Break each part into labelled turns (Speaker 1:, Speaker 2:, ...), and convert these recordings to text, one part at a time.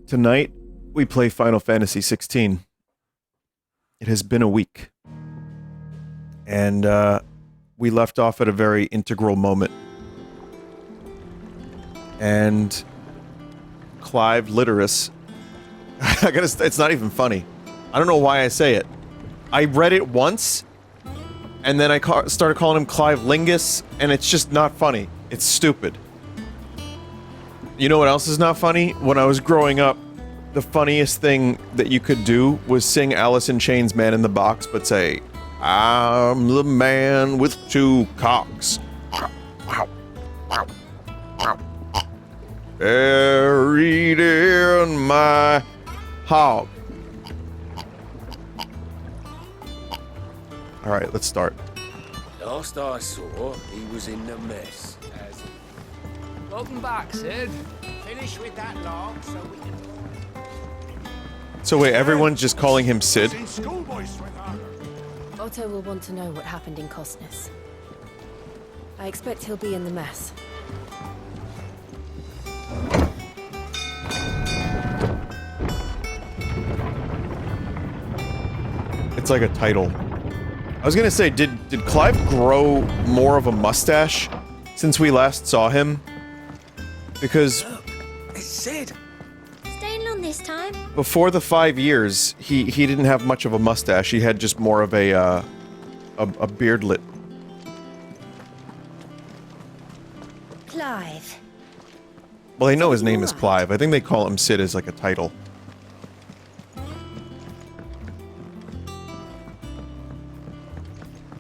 Speaker 1: Tonight, we play Final Fantasy XVI. It has been a week. And we left off at a very integral moment. And Clive Litterus... it's not even funny. I don't know why I say it. I read it once, and then I started calling him Clive Lingus, and it's just not funny. It's stupid. You know what else is not funny? When I was growing up, the funniest thing that you could do was sing Alice in Chains' Man in the Box, but say, I'm the man with two cocks. Buried in my hog. Alright, let's start.
Speaker 2: Last I saw, he was in the mess.
Speaker 3: Welcome back, Sid.
Speaker 2: Finish with that log so we can...
Speaker 1: So wait, everyone's just calling him Sid?
Speaker 4: Otto will want to know what happened in Cosness. I expect he'll be in the mess.
Speaker 1: It's like a title. I was gonna say, did Clive grow more of a mustache since we last saw him? Because...
Speaker 2: Look, it's Sid.
Speaker 4: Staying on this time?
Speaker 1: Before the 5 years, he didn't have much of a mustache. He had just more of a beardlet.
Speaker 4: Clive.
Speaker 1: Well, they know his name is Clive. I think they call him Sid as like a title.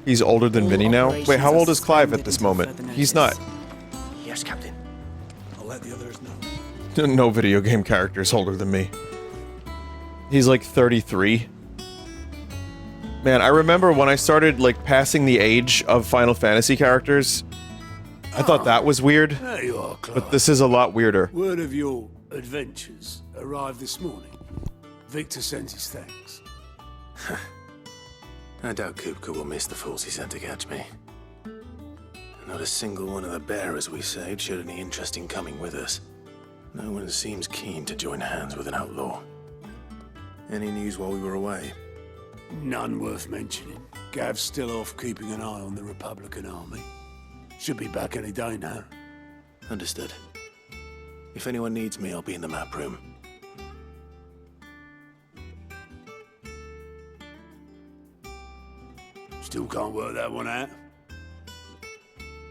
Speaker 1: He's older than Vinny now? Wait, how old is Clive at this moment? He's not...
Speaker 2: Yes, Captain. I'll let the others know.
Speaker 1: No video game character is older than me. He's like 33. Man, I remember when I started like passing the age of Final Fantasy characters. I thought that was weird.
Speaker 5: There you are, Clive.
Speaker 1: But this is a lot weirder.
Speaker 5: Word of your adventures arrived this morning. Victor sends his thanks.
Speaker 2: I doubt Kupka will miss the fools he sent to catch me. Not a single one of the bearers we saved showed any interest in coming with us. No one seems keen to join hands with an outlaw. Any news while we were away?
Speaker 5: None worth mentioning. Gav's still off keeping an eye on the Republican army. Should be back any day now.
Speaker 2: Understood. If anyone needs me, I'll be in the map room.
Speaker 5: Still can't work that one out.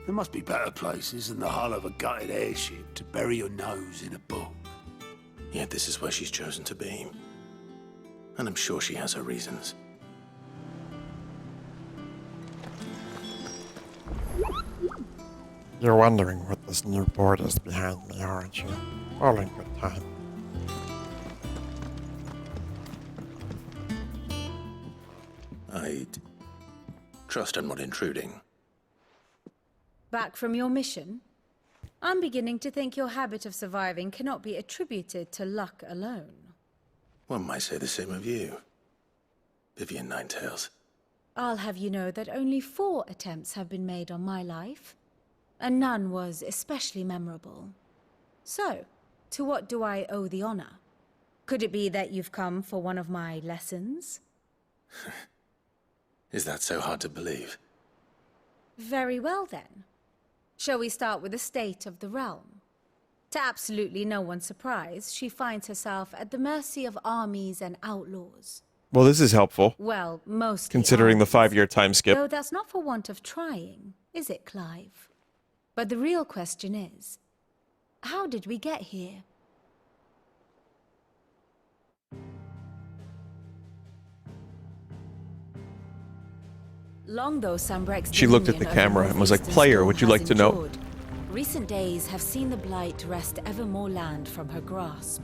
Speaker 5: There must be better places than the hull of a gutted airship to bury your nose in a book.
Speaker 2: Yet this is where she's chosen to be. And I'm sure she has her reasons.
Speaker 6: You're wondering what this new board is behind me, aren't you? All in good time.
Speaker 2: I'd trust I'm not intruding.
Speaker 7: Back from your mission? I'm beginning to think your habit of surviving cannot be attributed to luck alone.
Speaker 2: One might say the same of you, Vivian Ninetails.
Speaker 7: I'll have you know that only 4 attempts have been made on my life, and none was especially memorable. So, to what do I owe the honor? Could it be that you've come for one of my lessons?
Speaker 2: Is that so hard to believe?
Speaker 7: Very well then. Shall we start with the state of the realm? To absolutely no one's surprise, she finds herself at the mercy of armies and outlaws.
Speaker 1: Well, this is helpful.
Speaker 7: Well, mostly
Speaker 1: considering the
Speaker 7: armies.
Speaker 1: 5-year time skip.
Speaker 7: Though that's not for want of trying, is it, Clive? But the real question is, how did we get here? Long though Sambrek's
Speaker 1: She looked at the
Speaker 7: dominion over
Speaker 1: camera and was like,
Speaker 7: northeastern
Speaker 1: "Player,
Speaker 7: Storm
Speaker 1: would you
Speaker 7: has
Speaker 1: like to know?"
Speaker 7: endured, recent days have seen the Blight wrest ever more land from her grasp.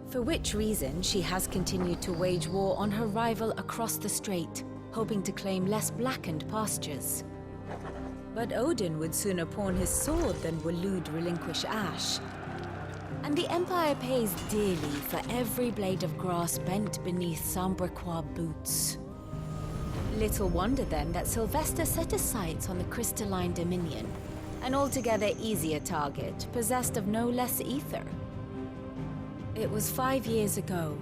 Speaker 7: For which reason, she has continued to wage war on her rival across the strait, hoping to claim less blackened pastures. But Odin would sooner pawn his sword than Waloed relinquish Ash. And the Empire pays dearly for every blade of grass bent beneath Sambrequois boots. Little wonder then that Sylvester set his sights on the Crystalline Dominion, an altogether easier target, possessed of no less ether. It was 5 years ago,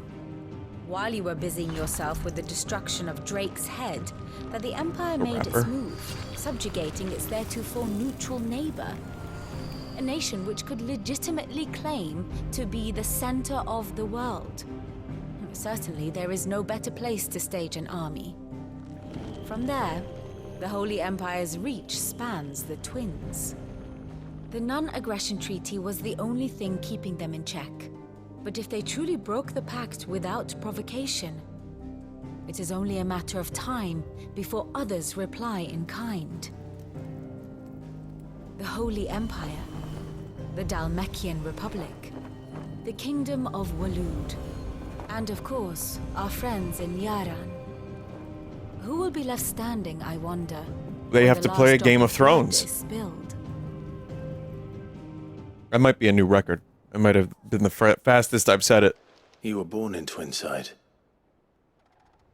Speaker 7: while you were busying yourself with the destruction of Drake's head, that the Empire made its move, subjugating its theretofore neutral neighbor. A nation which could legitimately claim to be the center of the world. Certainly, there is no better place to stage an army. From there, the Holy Empire's reach spans the Twins. The non-aggression treaty was the only thing keeping them in check. But if they truly broke the pact without provocation, it is only a matter of time before others reply in kind. The Holy Empire, the Dalmekian Republic, the Kingdom of Waloed, and of course, our friends in Yaran. Who will be left standing, I wonder?
Speaker 1: They have to play a Game of Thrones.
Speaker 7: Spilled.
Speaker 1: That might be a new record. It might have been the fastest I've said it.
Speaker 2: You were born in Twinside.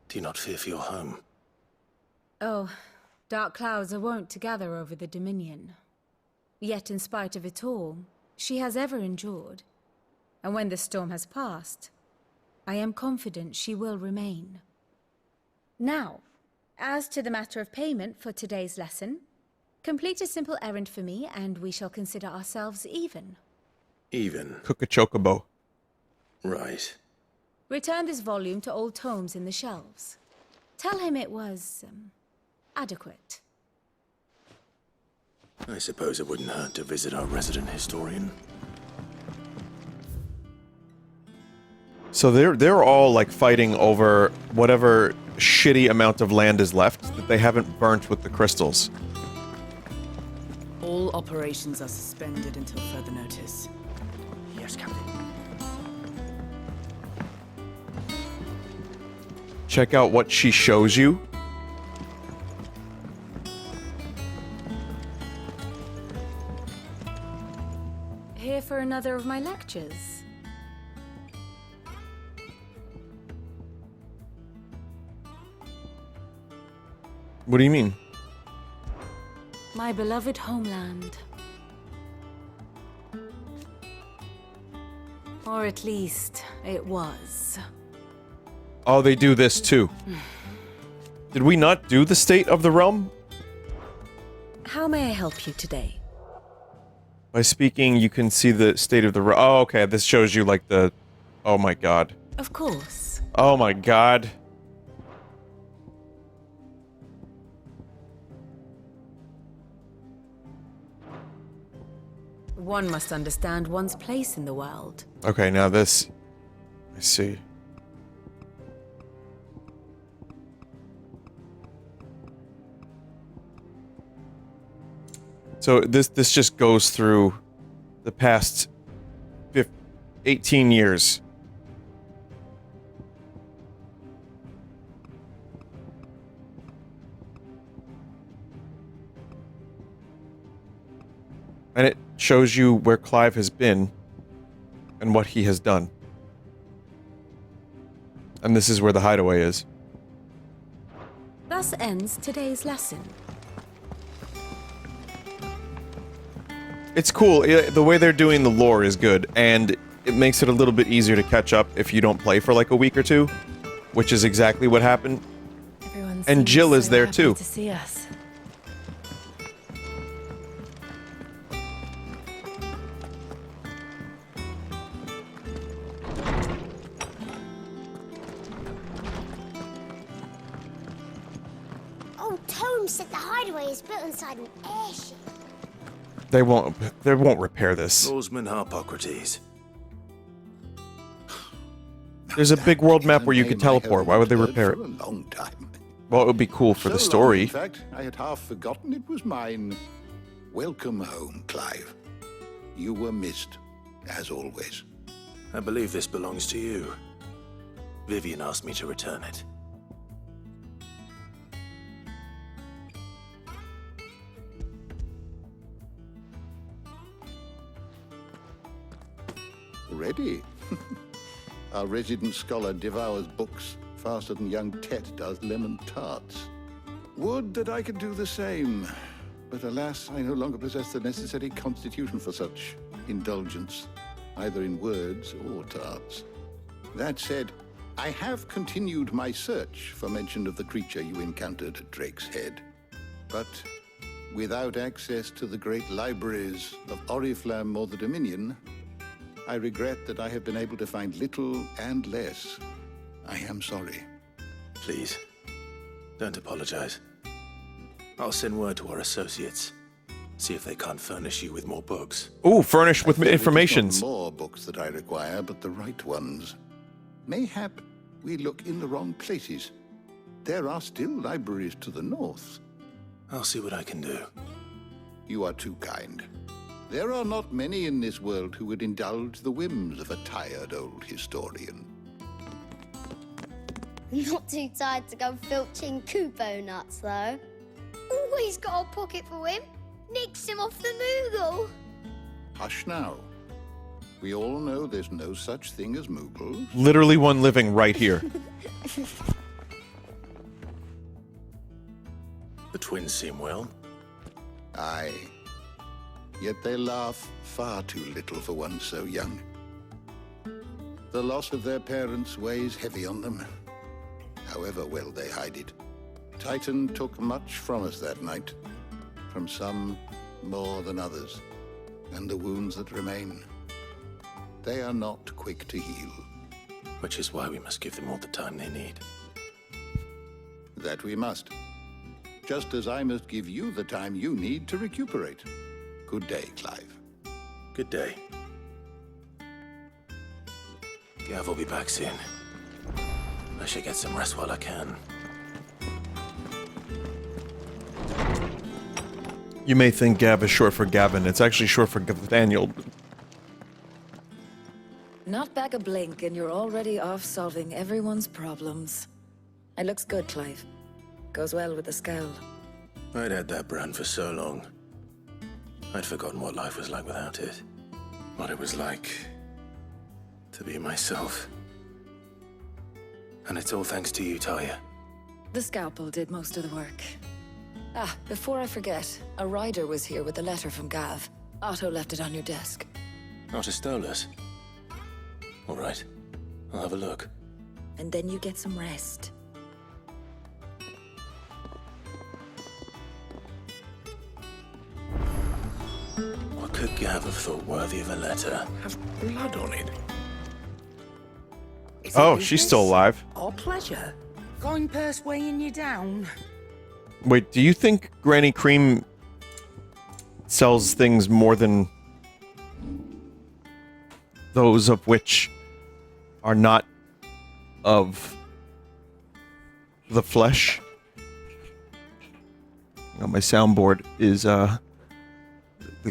Speaker 2: Do you not fear for your home?
Speaker 7: Oh, dark clouds are wont to gather over the Dominion. Yet in spite of it all, she has ever endured. And when the storm has passed, I am confident she will remain. Now, as to the matter of payment for today's lesson, complete a simple errand for me and we shall consider ourselves even.
Speaker 2: Even?
Speaker 1: Cook a chocobo.
Speaker 2: Right.
Speaker 7: Return this volume to old tomes in the shelves. Tell him it was, adequate.
Speaker 2: I suppose it wouldn't hurt to visit our resident historian.
Speaker 1: So they're all like fighting over whatever shitty amount of land is left that they haven't burnt with the crystals.
Speaker 8: All operations are suspended until further notice.
Speaker 5: Yes, Captain.
Speaker 1: Check out what she shows you.
Speaker 7: Here for another of my lectures.
Speaker 1: What do you mean?
Speaker 7: My beloved homeland. Or at least, it was.
Speaker 1: Oh, they do this too. Did we not do the state of the realm?
Speaker 7: How may I help you today?
Speaker 1: By speaking, you can see the state of the realm. Oh, okay. This shows you like the... Oh my god.
Speaker 7: Of course.
Speaker 1: Oh my god.
Speaker 7: One must understand one's place in the world.
Speaker 1: Okay, now this... I see. So this just goes through the past 18 years. And it shows you where Clive has been and what he has done. And this is where the hideaway is.
Speaker 7: Thus ends today's lesson.
Speaker 1: It's cool. The way they're doing the lore is good, and it makes it a little bit easier to catch up if you don't play for like a week or two, which is exactly what happened.
Speaker 4: Everyone
Speaker 1: And
Speaker 4: seems
Speaker 1: Jill is
Speaker 4: so
Speaker 1: there
Speaker 4: happy
Speaker 1: too.
Speaker 4: to see us.
Speaker 9: Old Tome said the hideaway is built inside an airship.
Speaker 1: They won't repair this.
Speaker 2: Lawsman Harpocrates.
Speaker 1: There's a big world map where you could
Speaker 5: Name I
Speaker 1: teleport. Why would they
Speaker 5: haven't
Speaker 1: repair
Speaker 5: heard
Speaker 1: it?
Speaker 5: for a long time.
Speaker 1: Well, it would be cool for the
Speaker 5: So long,
Speaker 1: story.
Speaker 5: in fact, I had half forgotten it was mine. Welcome home, Clive. You were missed, as always.
Speaker 2: I believe this belongs to you. Vivian asked me to return it.
Speaker 5: Ready? Our resident scholar devours books faster than young Tet does lemon tarts. Would that I could do the same. But alas, I no longer possess the necessary constitution for such indulgence. either in words or tarts. That said, I have continued my search for mention of the creature you encountered at Drake's Head. But without access to the great libraries of Oriflamme or the Dominion, I regret that I have been able to find little and less. I am sorry.
Speaker 2: Please, don't apologize. I'll send word to our associates. See if they can't furnish you with more books.
Speaker 1: Ooh, furnished with informations.
Speaker 5: It's not more books that I require, but the right ones. Mayhap we look in the wrong places. There are still libraries to the north.
Speaker 2: I'll see what I can do.
Speaker 5: You are too kind. There are not many in this world who would indulge the whims of a tired old historian.
Speaker 9: Not too tired to go filching Kupo nuts, though. Always got a pocket for him. Nicks him off the Moogle.
Speaker 5: Hush now. We all know there's no such thing as Moogles.
Speaker 1: Literally one living right here.
Speaker 2: The twins seem well.
Speaker 5: Aye. Yet they laugh far too little for one so young. The loss of their parents weighs heavy on them, however well they hide it. Titan took much from us that night, from some more than others, and the wounds that remain, they are not quick to heal.
Speaker 2: Which is why we must give them all the time they need.
Speaker 5: That we must. Just as I must give you the time you need to recuperate. Good day, Clive.
Speaker 2: Good day. Gav will be back soon. I should get some rest while I can.
Speaker 1: You may think Gav is short for Gavin. It's actually short for Daniel.
Speaker 10: Not back a blink and you're already off solving everyone's problems. It looks good, Clive. Goes well with the scowl.
Speaker 2: I'd had that brand for so long. I'd forgotten what life was like without it. What it was like to be myself. And it's all thanks to you, Talia.
Speaker 10: The scalpel did most of the work. Ah, before I forget, a rider was here with a letter from Gav. Otto left it on your desk.
Speaker 2: Otto stole us. All right, I'll have a look.
Speaker 10: And then you get some rest.
Speaker 2: What could Gav have thought worthy of a letter?
Speaker 11: Have blood on it.
Speaker 1: Oh, she's still alive.
Speaker 11: Or pleasure. Going purse weighing you down.
Speaker 1: Wait, do you think Granny Cream sells things more than those of which are not of the flesh? You know, my soundboard is, the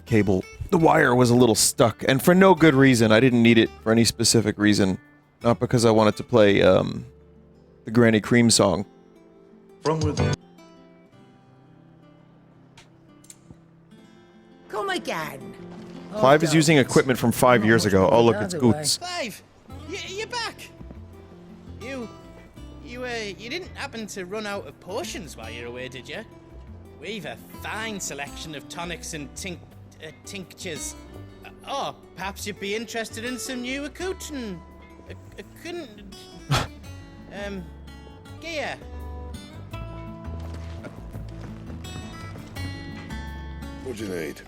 Speaker 1: cable, the wire was a little stuck, and for no good reason. I didn't need it for any specific reason. Not because I wanted to play, the Granny Cream song.
Speaker 11: From within. Come again.
Speaker 1: Clive is using equipment from 5 years ago. Oh, look, it's Goots.
Speaker 12: Clive, you're back. You didn't happen to run out of potions while you're away, did you? We've a fine selection of tonics and tinctures. Oh, perhaps you'd be interested in some new accoutrement. Gear.
Speaker 5: What'd you need?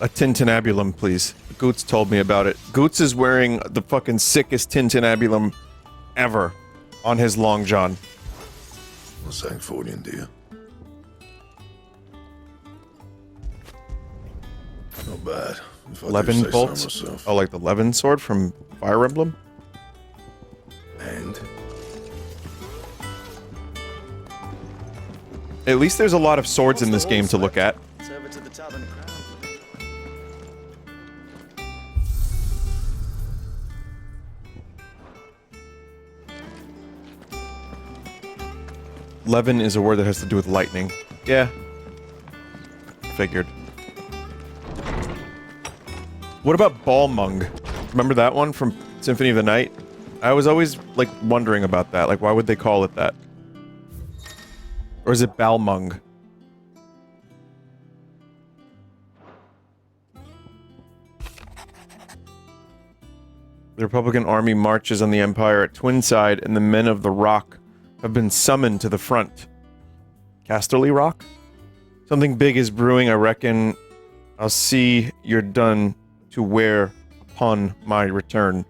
Speaker 1: A tintinabulum, please. Goots told me about it. Goots is wearing the fucking sickest tintinabulum ever on his long john.
Speaker 5: What's Sancfordian, dear? Not bad. If I do
Speaker 1: Levin
Speaker 5: say so
Speaker 1: bolts.
Speaker 5: myself.
Speaker 1: Oh, like the Levin sword from Fire Emblem?
Speaker 5: And?
Speaker 1: At least there's a lot of swords in this game to look at.
Speaker 12: It's over to the Tavern Crown.
Speaker 1: Levin is a word that has to do with lightning. Yeah. Figured. What about Balmung? Remember that one from Symphony of the Night? I was always, like, wondering about that. Like, why would they call it that? Or is it Balmung? The Republican army marches on the Empire at Twinside, and the men of the Rock have been summoned to the front. Casterly Rock? Something big is brewing, I reckon. I'll see you're done to wear upon my return.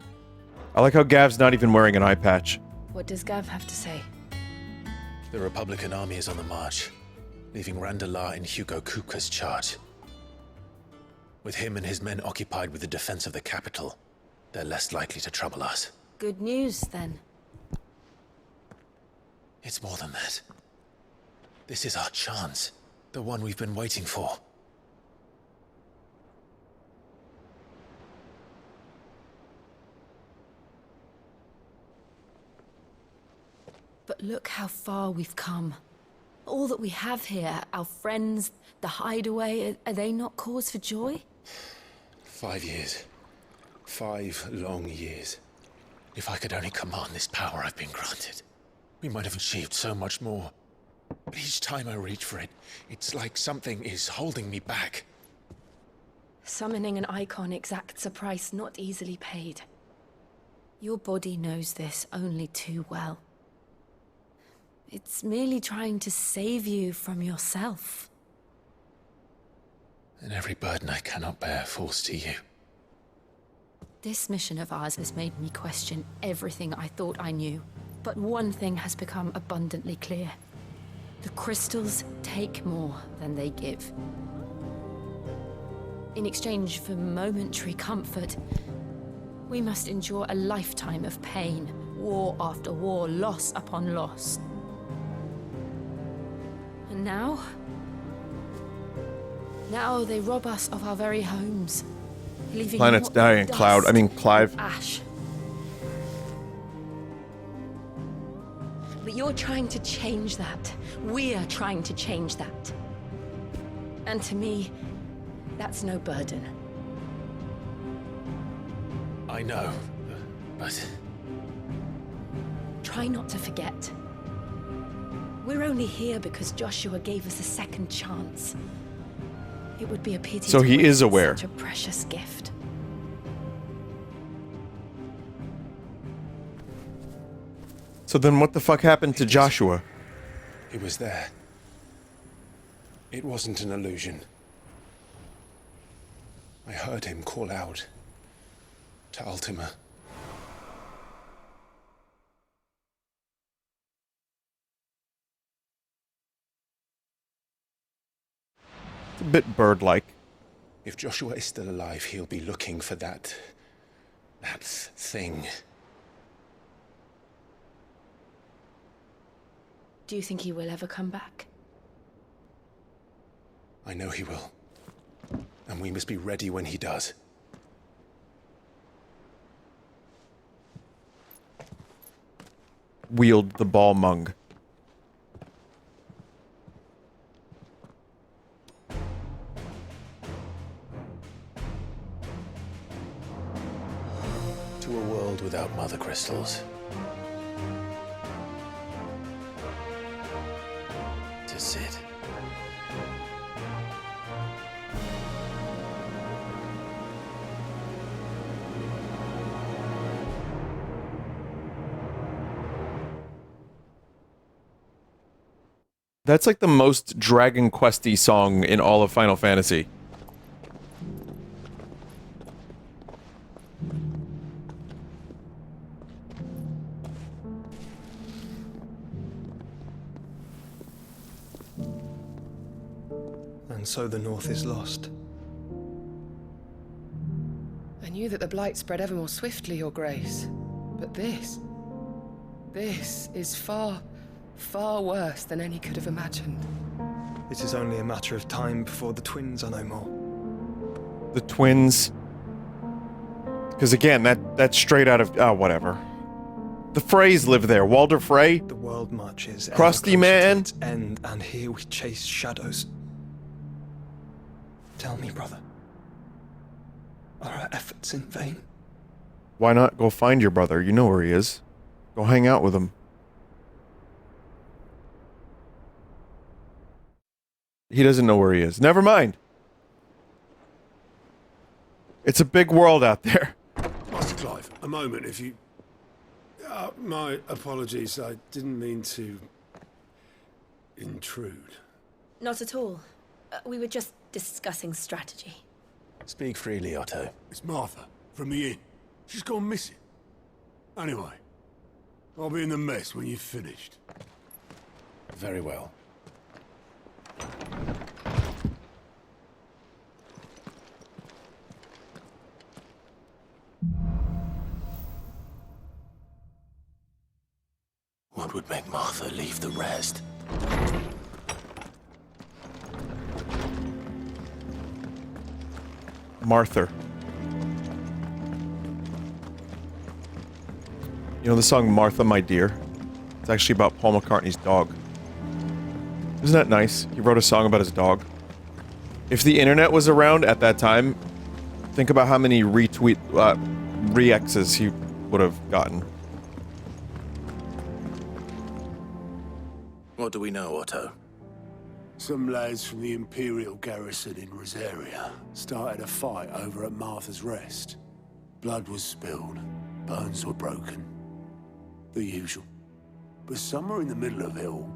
Speaker 1: I like how Gav's not even wearing an eye patch.
Speaker 4: What does Gav have to say?
Speaker 2: The Republican army is on the march, leaving Randalar in Hugo Kupka's charge. With him and his men occupied with the defense of the capital, they're less likely to trouble us.
Speaker 4: Good news, then.
Speaker 2: It's more than that. This is our chance. The one we've been waiting for.
Speaker 7: But look how far we've come. All that we have here, our friends, the hideaway, are they not cause for joy?
Speaker 2: 5 years. 5 long years. If I could only command this power I've been granted, we might have achieved so much more. But each time I reach for it, it's like something is holding me back.
Speaker 4: Summoning an icon exacts a price not easily paid.
Speaker 7: Your body knows this only too well. It's merely trying to save you from yourself.
Speaker 2: And every burden I cannot bear falls to you.
Speaker 7: This mission of ours has made me question everything I thought I knew. But one thing has become abundantly clear. The crystals take more than they give. In exchange for momentary comfort, we must endure a lifetime of pain, war after war, loss upon loss. And now they rob us of our very homes, leaving
Speaker 1: Planet's
Speaker 7: naught but
Speaker 1: dying, Cloud. I mean,
Speaker 7: dust
Speaker 1: Clive.
Speaker 7: and ash. But you're trying to change that. We're trying to change that. And to me, that's no burden.
Speaker 2: I know, but...
Speaker 7: Try not to forget. We're only here because Joshua gave us a second chance. It would be a pity
Speaker 1: So
Speaker 7: to
Speaker 1: he
Speaker 7: waste
Speaker 1: is aware.
Speaker 7: such a precious gift.
Speaker 1: So then what the fuck happened to Joshua?
Speaker 2: It was there. It wasn't an illusion. I heard him call out to Ultima.
Speaker 1: It's a bit bird-like.
Speaker 2: If Joshua is still alive, he'll be looking for that thing.
Speaker 4: Do you think he will ever come back?
Speaker 2: I know he will. And we must be ready when he does.
Speaker 1: Wield the ball mung.
Speaker 2: To a world without mother crystals. To Sid.
Speaker 1: That's like the most Dragon Quest-y song in all of Final Fantasy.
Speaker 13: And so the North is lost.
Speaker 14: I knew that the Blight spread ever more swiftly, Your Grace. But this is far, far worse than any could have imagined.
Speaker 13: It is only a matter of time before the twins are no more.
Speaker 1: The twins. Because again, that's straight out of... Oh, whatever. The Freys live there. Walder Frey.
Speaker 13: The world marches ever
Speaker 1: Crusty
Speaker 13: closer
Speaker 1: Man.
Speaker 13: to its end, and here we chase shadows. Tell me, brother. Are our efforts in vain?
Speaker 1: Why not go find your brother? You know where he is. Go hang out with him. He doesn't know where he is. Never mind. It's a big world out there.
Speaker 5: Master Clive,
Speaker 15: A moment, if you... my apologies, I didn't mean to... intrude.
Speaker 4: Not at all. We were just discussing strategy.
Speaker 2: Speak freely, Otto.
Speaker 15: It's Martha, from the inn. She's gone missing. Anyway, I'll be in the mess when you've finished.
Speaker 2: Very well. What would make Martha leave the rest?
Speaker 1: Martha. You know the song Martha, My Dear? It's actually about Paul McCartney's dog. Isn't that nice? He wrote a song about his dog. If the internet was around at that time, think about how many re-X's he would have gotten.
Speaker 2: What do we know, Otto?
Speaker 15: Some lads from the Imperial garrison in Rosaria started a fight over at Martha's Rest. Blood was spilled, bones were broken. The usual. But somewhere in the middle of it all,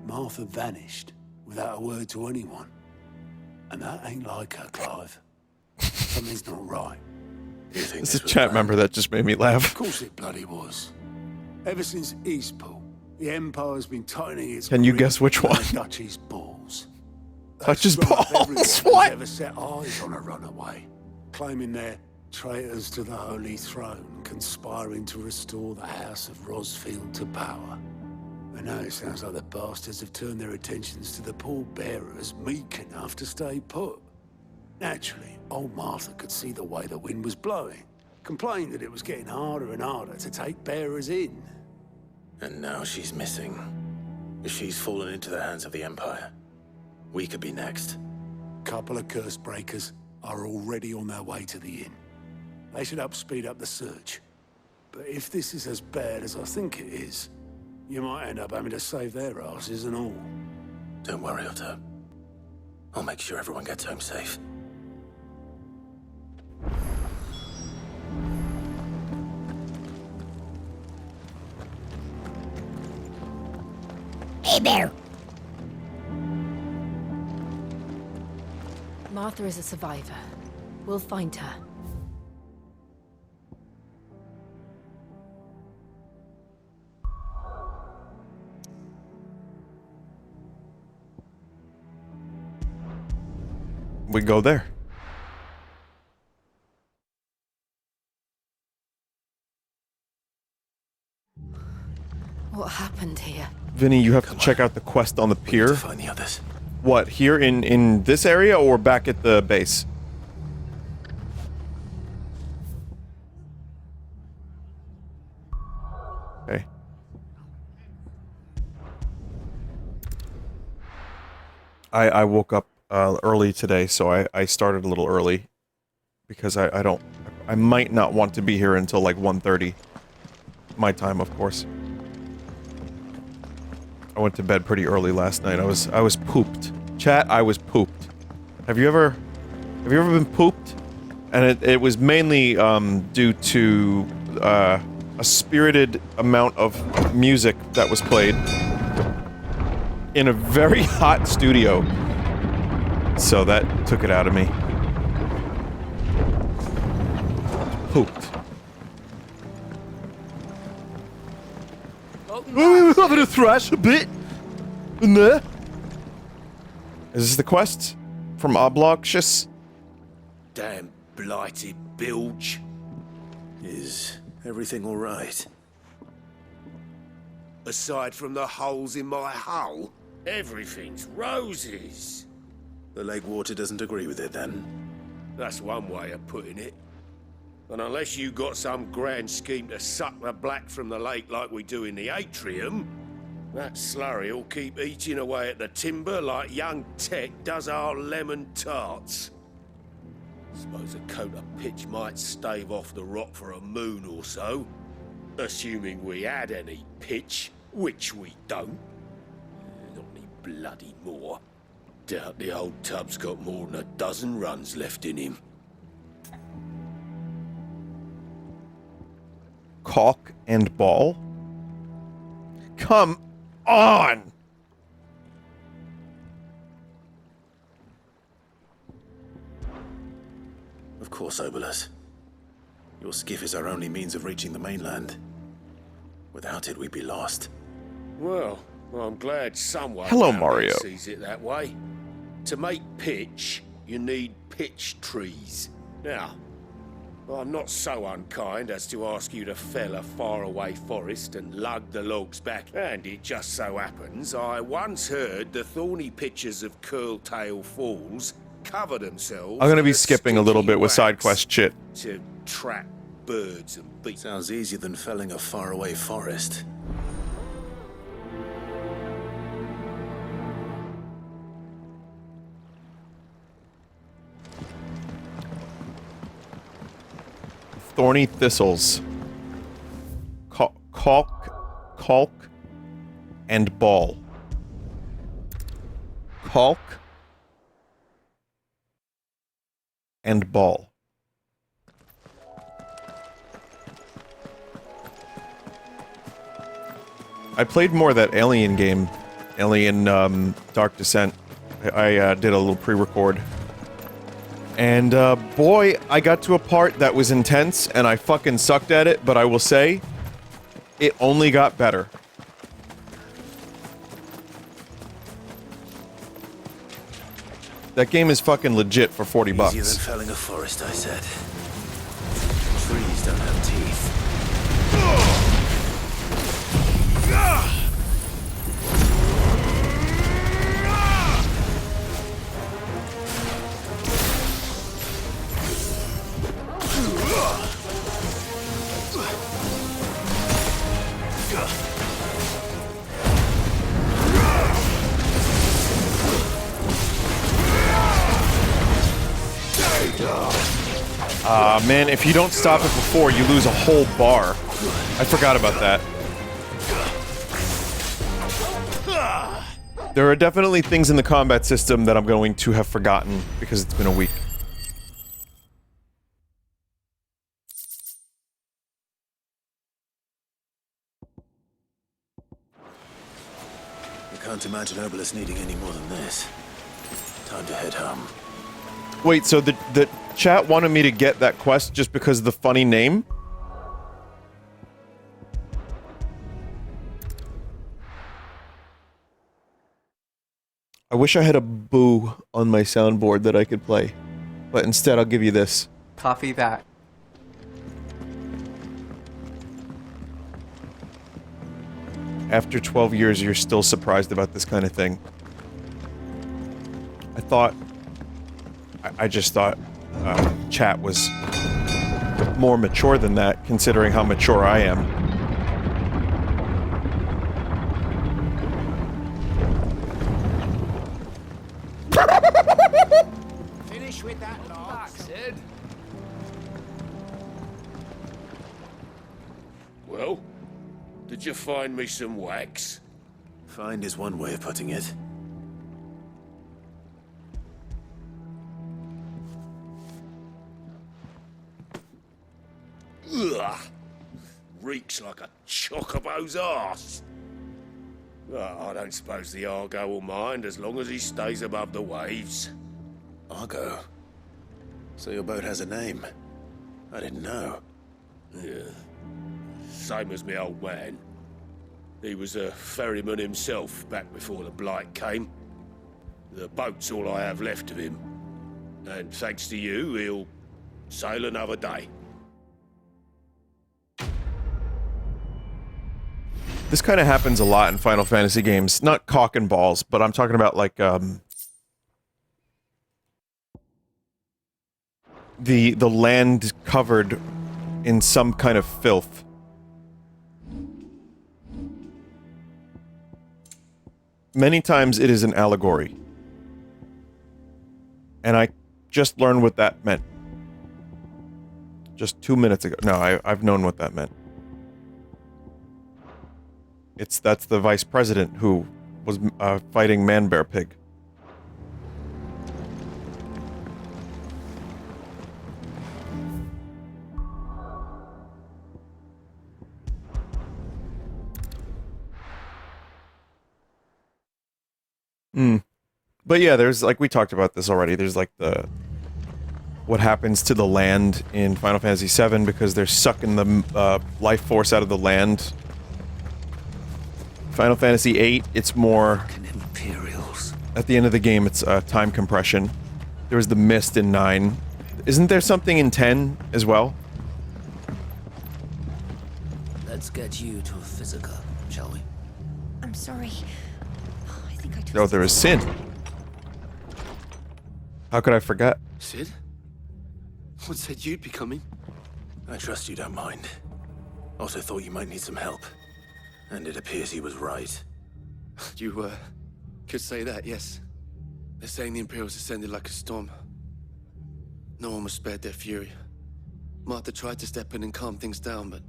Speaker 15: Martha vanished without a word to anyone. And that ain't like her, Clive. Something's not right.
Speaker 1: It's a chat member that just made me laugh.
Speaker 15: Of course it bloody was. Ever since Eastpool, the Empire's been tightening its
Speaker 1: Can you
Speaker 15: grip
Speaker 1: guess which
Speaker 15: on
Speaker 1: one?
Speaker 15: the Duchy's balls.
Speaker 1: Duchy's
Speaker 15: They've sprung up
Speaker 1: balls?
Speaker 15: everyone
Speaker 1: What?
Speaker 15: who's ever set eyes on a runaway, claiming they're traitors to the Holy Throne, conspiring to restore the House of Rosfield to power. And now it sounds like the bastards have turned their attentions to the pallbearers meek enough to stay put. Naturally, old Martha could see the way the wind was blowing, complained that it was getting harder and harder to take bearers in.
Speaker 2: And now she's missing. If she's fallen into the hands of the Empire, we could be next.
Speaker 15: Couple of curse breakers are already on their way to the inn. They should speed up the search. But if this is as bad as I think it is, you might end up having to save their asses and all.
Speaker 2: Don't worry, Otto. I'll make sure everyone gets home safe.
Speaker 4: Hey there! Martha is a survivor. We'll find her.
Speaker 1: We go there.
Speaker 4: What happened here?
Speaker 1: Vinny, you have to check out the quest on the pier.
Speaker 2: Find the others.
Speaker 1: What, here in this area or back at the base? Okay. I woke up early today, so I started a little early because I might not want to be here until like 1:30 my time, of course. I went to bed pretty early last night. I was pooped. Chat, I was pooped. Have you ever been pooped? And it was mainly due to a spirited amount of music that was played in a very hot studio. So that took it out of me. Pooped. We're having a thrash a bit in there. Is this the quest from Obloxious?
Speaker 2: Damn blighted bilge. Is everything all right?
Speaker 16: Aside from the holes in my hull, everything's roses.
Speaker 2: The lake water doesn't agree with it, then?
Speaker 16: That's one way of putting it. And unless you got some grand scheme to suck the black from the lake like we do in the atrium, that slurry'll keep eating away at the timber like young Tech does our lemon tarts. Suppose a coat of pitch might stave off the rot for a moon or so, assuming we had any pitch, which we don't. Not any bloody more. Doubt the old tub's got more than a dozen runs left in him.
Speaker 1: Caulk and Bawl? Come on!
Speaker 2: Of course, Obolus. Your skiff is our only means of reaching the mainland. Without it, we'd be lost.
Speaker 16: Well, I'm glad someone
Speaker 1: Hello,
Speaker 16: out there
Speaker 1: Mario.
Speaker 16: sees it that way. To make pitch, you need pitch trees. Now, I'm not so unkind as to ask you to fell a faraway forest and lug the logs back. And it just so happens I once heard the thorny pitchers of Curltail Falls cover themselves.
Speaker 1: I'm gonna be
Speaker 16: with
Speaker 1: skipping a little
Speaker 16: sticky
Speaker 1: bit with side
Speaker 16: wax
Speaker 1: quest shit.
Speaker 2: To trap birds and bees. Sounds easier than felling a faraway forest.
Speaker 1: Thorny thistles. Caulk and Bawl. Caulk and Bawl. I played more of that Alien game, Alien Dark Descent. I did a little pre-record. And boy, I got to a part that was intense and I fucking sucked at it, but I will say, it only got better. That game is fucking legit for 40 bucks.
Speaker 2: Easier than felling a forest, I said. Trees don't have teeth.
Speaker 1: Man, if you don't stop it before, you lose a whole bar. I forgot about that. There are definitely things in the combat system that I'm going to have forgotten because it's been a week.
Speaker 2: I can't imagine Obolus needing any more than this. Time to head home.
Speaker 1: Wait, so the chat wanted me to get that quest just because of the funny name? I wish I had a boo on my soundboard that I could play. But instead, I'll give you this.
Speaker 17: Copy that.
Speaker 1: After 12 years, you're still surprised about this kind of thing. I thought... I just thought chat was more mature than that, considering how mature I am.
Speaker 3: Finish with that log, Sid.
Speaker 16: Well, did you find me some wax?
Speaker 2: Find is one way of putting it.
Speaker 16: Ugh! Reeks like a chocobo's arse. Well, I don't suppose the Argo will mind as long as he stays above the waves.
Speaker 2: Argo? So your boat has a name? I didn't know.
Speaker 16: Yeah. Same as me old man. He was a ferryman himself back before the Blight came. The boat's all I have left of him. And thanks to you, he'll sail another day.
Speaker 1: This kind of happens a lot in Final Fantasy games. Not cock and balls, but I'm talking about like, the land covered in some kind of filth. Many times it is an allegory. And I just learned what that meant. Just 2 minutes ago. No, I've known what that meant. That's the vice president who was fighting Man Bear Pig. But yeah, there's, like, we talked about this already. There's, like, what happens to the land in Final Fantasy VII because they're sucking the life force out of the land. Final Fantasy VIII, it's more...
Speaker 2: Imperials.
Speaker 1: At the end of the game, it's time compression. There was the mist in 9. Isn't there something in 10 as well?
Speaker 3: Let's get you to a physical, shall we?
Speaker 4: I'm sorry. I think I twisted.
Speaker 1: Oh, there is Sin. How could I forget?
Speaker 2: Sid? What said you'd be coming? I trust you don't mind. Also thought you might need some help. And it appears he was right.
Speaker 17: You, could say that, yes. They're saying the Imperials descended like a storm. No one was spared their fury. Martha tried to step in and calm things down, but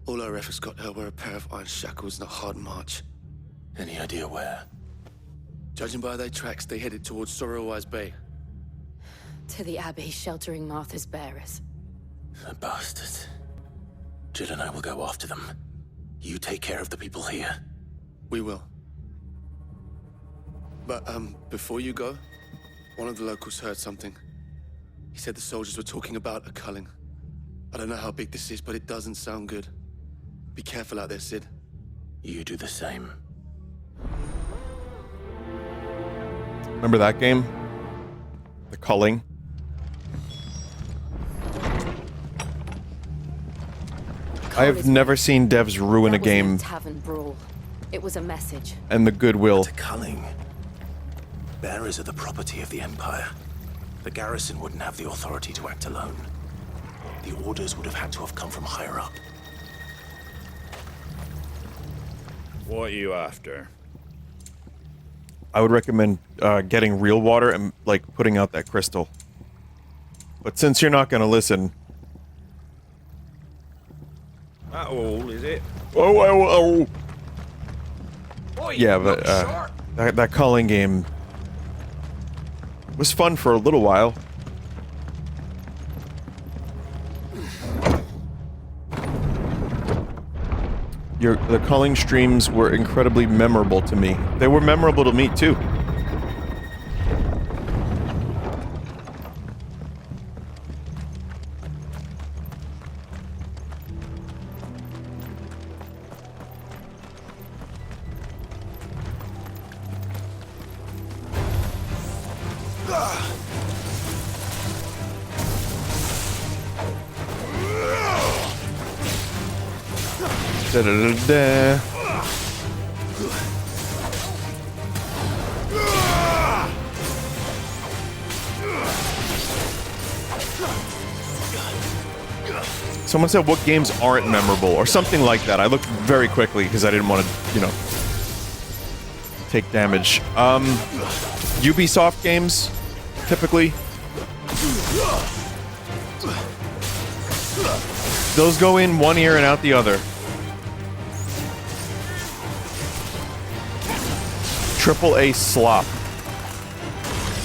Speaker 17: all her efforts got her were a pair of iron shackles and a hard march.
Speaker 2: Any idea where?
Speaker 17: Judging by their tracks, they headed towards Sorrowwise Bay.
Speaker 4: To the Abbey sheltering Martha's bearers.
Speaker 2: The bastards. Jill and I will go after them. You take care of the people here.
Speaker 17: We will. But, before you go, one of the locals heard something. He said the soldiers were talking about a culling. I don't know how big this is, but it doesn't sound good. Be careful out there, Sid.
Speaker 2: You do the same.
Speaker 1: Remember that game? The culling? I have never seen devs ruin a game.
Speaker 4: Tavern brawl. It was a message.
Speaker 1: And the goodwill.
Speaker 2: Culling. Bearers are the property of the Empire. The garrison wouldn't have the authority to act alone. The orders would have had to have come from higher up.
Speaker 16: What are you after?
Speaker 1: I would recommend getting real water and, like, putting out that crystal. But since you're not gonna listen...
Speaker 16: That all, is it?
Speaker 1: Oh. Yeah, but that culling game was fun for a little while. The culling streams were incredibly memorable to me. They were memorable to me too. Da-da-da-da. Someone said what games aren't memorable or something like that. I looked very quickly because I didn't want to, you know, take damage. Ubisoft games, typically. Those go in one ear and out the other. AAA slop.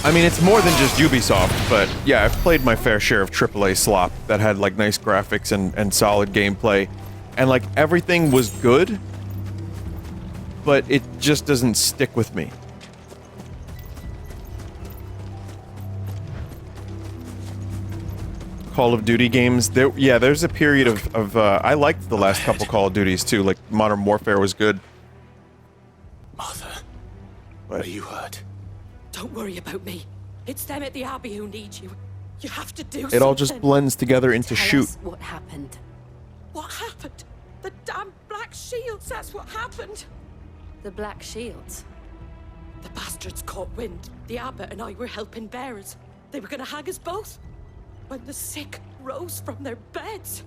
Speaker 1: I mean, it's more than just Ubisoft, but yeah, I've played my fair share of AAA slop that had, like, nice graphics and solid gameplay. And, like, everything was good, but it just doesn't stick with me. Call of Duty games, there's a period of I liked the last couple Call of Duties too, like Modern Warfare was good.
Speaker 2: Martha,
Speaker 1: but
Speaker 2: are you hurt?
Speaker 11: Don't worry about me. It's them at the Abbey who need you. You have to do something.
Speaker 1: It all just blends together into
Speaker 4: Tell
Speaker 1: shoot.
Speaker 4: us what happened.
Speaker 11: What happened? The damn Black Shields, that's what happened.
Speaker 4: The Black Shields?
Speaker 11: The bastards caught wind. The abbot and I were helping bearers. They were gonna hang us both. When the sick rose from their beds,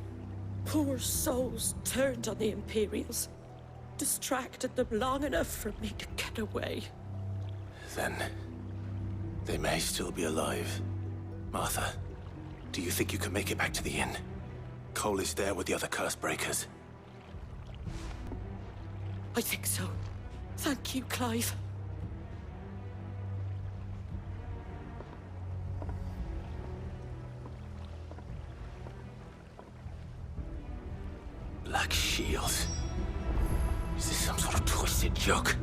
Speaker 11: poor souls turned on the Imperials. Distracted them long enough for me to get away.
Speaker 2: Then they may still be alive. Martha, do you think you can make it back to the inn? Cole is there with the other curse breakers.
Speaker 11: I think so. Thank you, Clive.
Speaker 2: Black Shield. Is this some sort of twisted joke?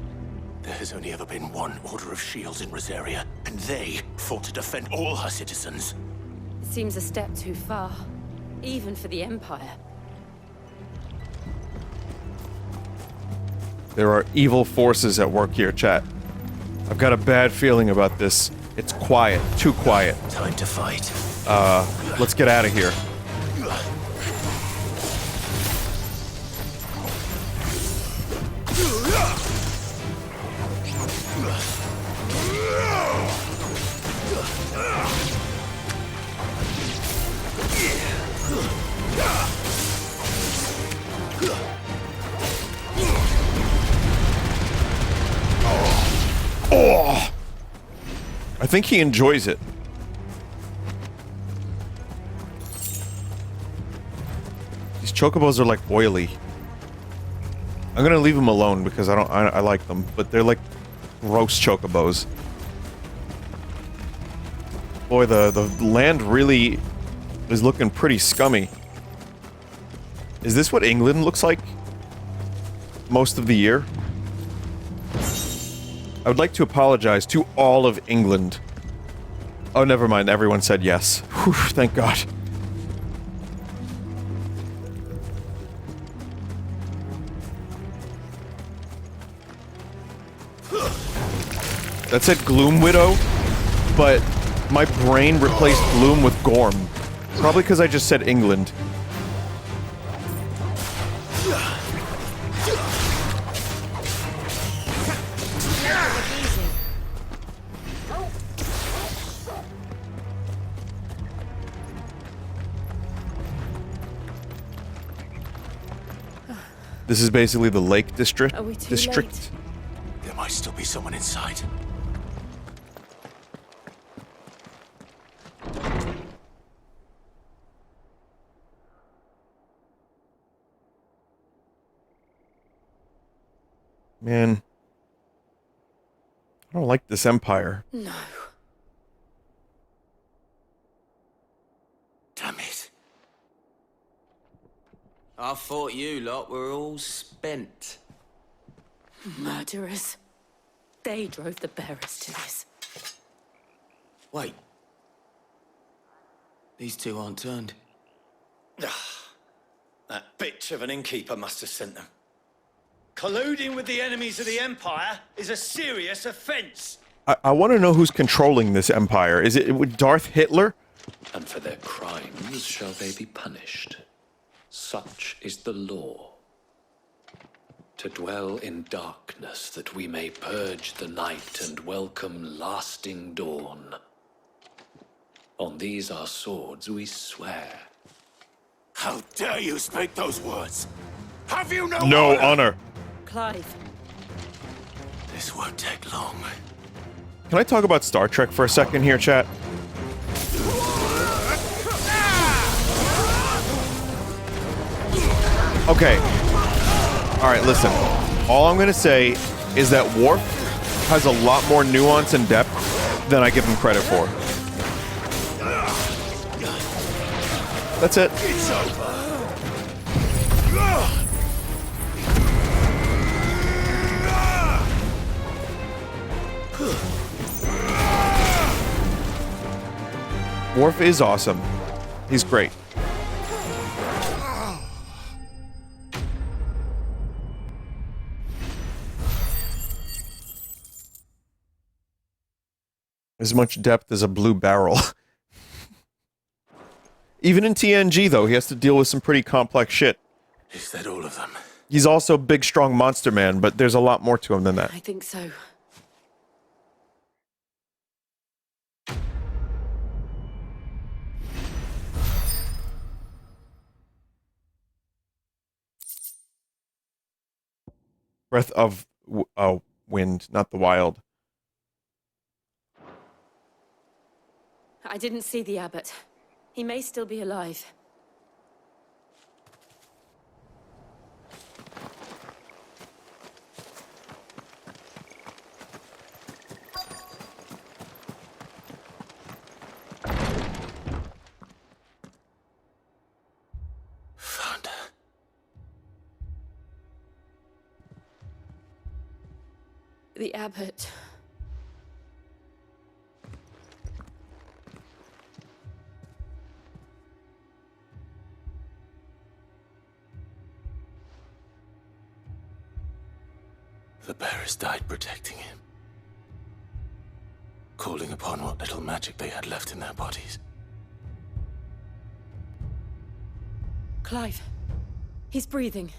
Speaker 2: There has only ever been one Order of Shields in Rosaria, and they fought to defend all her citizens.
Speaker 4: It seems a step too far, even for the Empire.
Speaker 1: There are evil forces at work here, chat. I've got a bad feeling about this. It's quiet. Too quiet.
Speaker 2: Time to fight.
Speaker 1: Let's get out of here. Oh! I think he enjoys it. These chocobos are like oily. I'm gonna leave them alone because I like them, but they're like gross chocobos. Boy, the land really is looking pretty scummy. Is this what England looks like most of the year? I would like to apologize to all of England. Oh, never mind. Everyone said yes. Whew, thank God. That said Gloom Widow, but my brain replaced Gloom with Gorm. Probably because I just said England. This is basically the Lake District.
Speaker 4: Are we too late?
Speaker 2: There might still be someone inside.
Speaker 1: Man, I don't like this empire.
Speaker 4: No.
Speaker 2: Damn it.
Speaker 3: I thought you lot were all spent.
Speaker 11: Murderers. They drove the bearers to this.
Speaker 3: Wait. These two aren't turned.
Speaker 18: That bitch of an innkeeper must have sent them. Colluding with the enemies of the Empire is a serious offense.
Speaker 1: I want to know who's controlling this empire. Is it Darth Hitler?
Speaker 19: And for their crimes shall they be punished. Such is the law. To dwell in darkness that we may purge the night and welcome lasting dawn. On these our swords we swear.
Speaker 2: How dare you speak those words? Have you
Speaker 1: No honor.
Speaker 11: Clive.
Speaker 2: This won't take long.
Speaker 1: Can I talk about Star Trek for a second here, chat? Okay. Alright, listen. All I'm gonna say is that Worf has a lot more nuance and depth than I give him credit for. That's it.
Speaker 2: It's over.
Speaker 1: Worf is awesome. He's great. As much depth as a blue barrel. Even in TNG, though, he has to deal with some pretty complex shit.
Speaker 2: Is that all of them?
Speaker 1: He's also big, strong monster man, but there's a lot more to him than that.
Speaker 11: I think so.
Speaker 1: Breath of wind, not the wild.
Speaker 11: I didn't see the abbot. He may still be alive.
Speaker 2: Found her.
Speaker 4: The abbot.
Speaker 2: The bearers died protecting him, calling upon what little magic they had left in their bodies.
Speaker 4: Clive. He's breathing.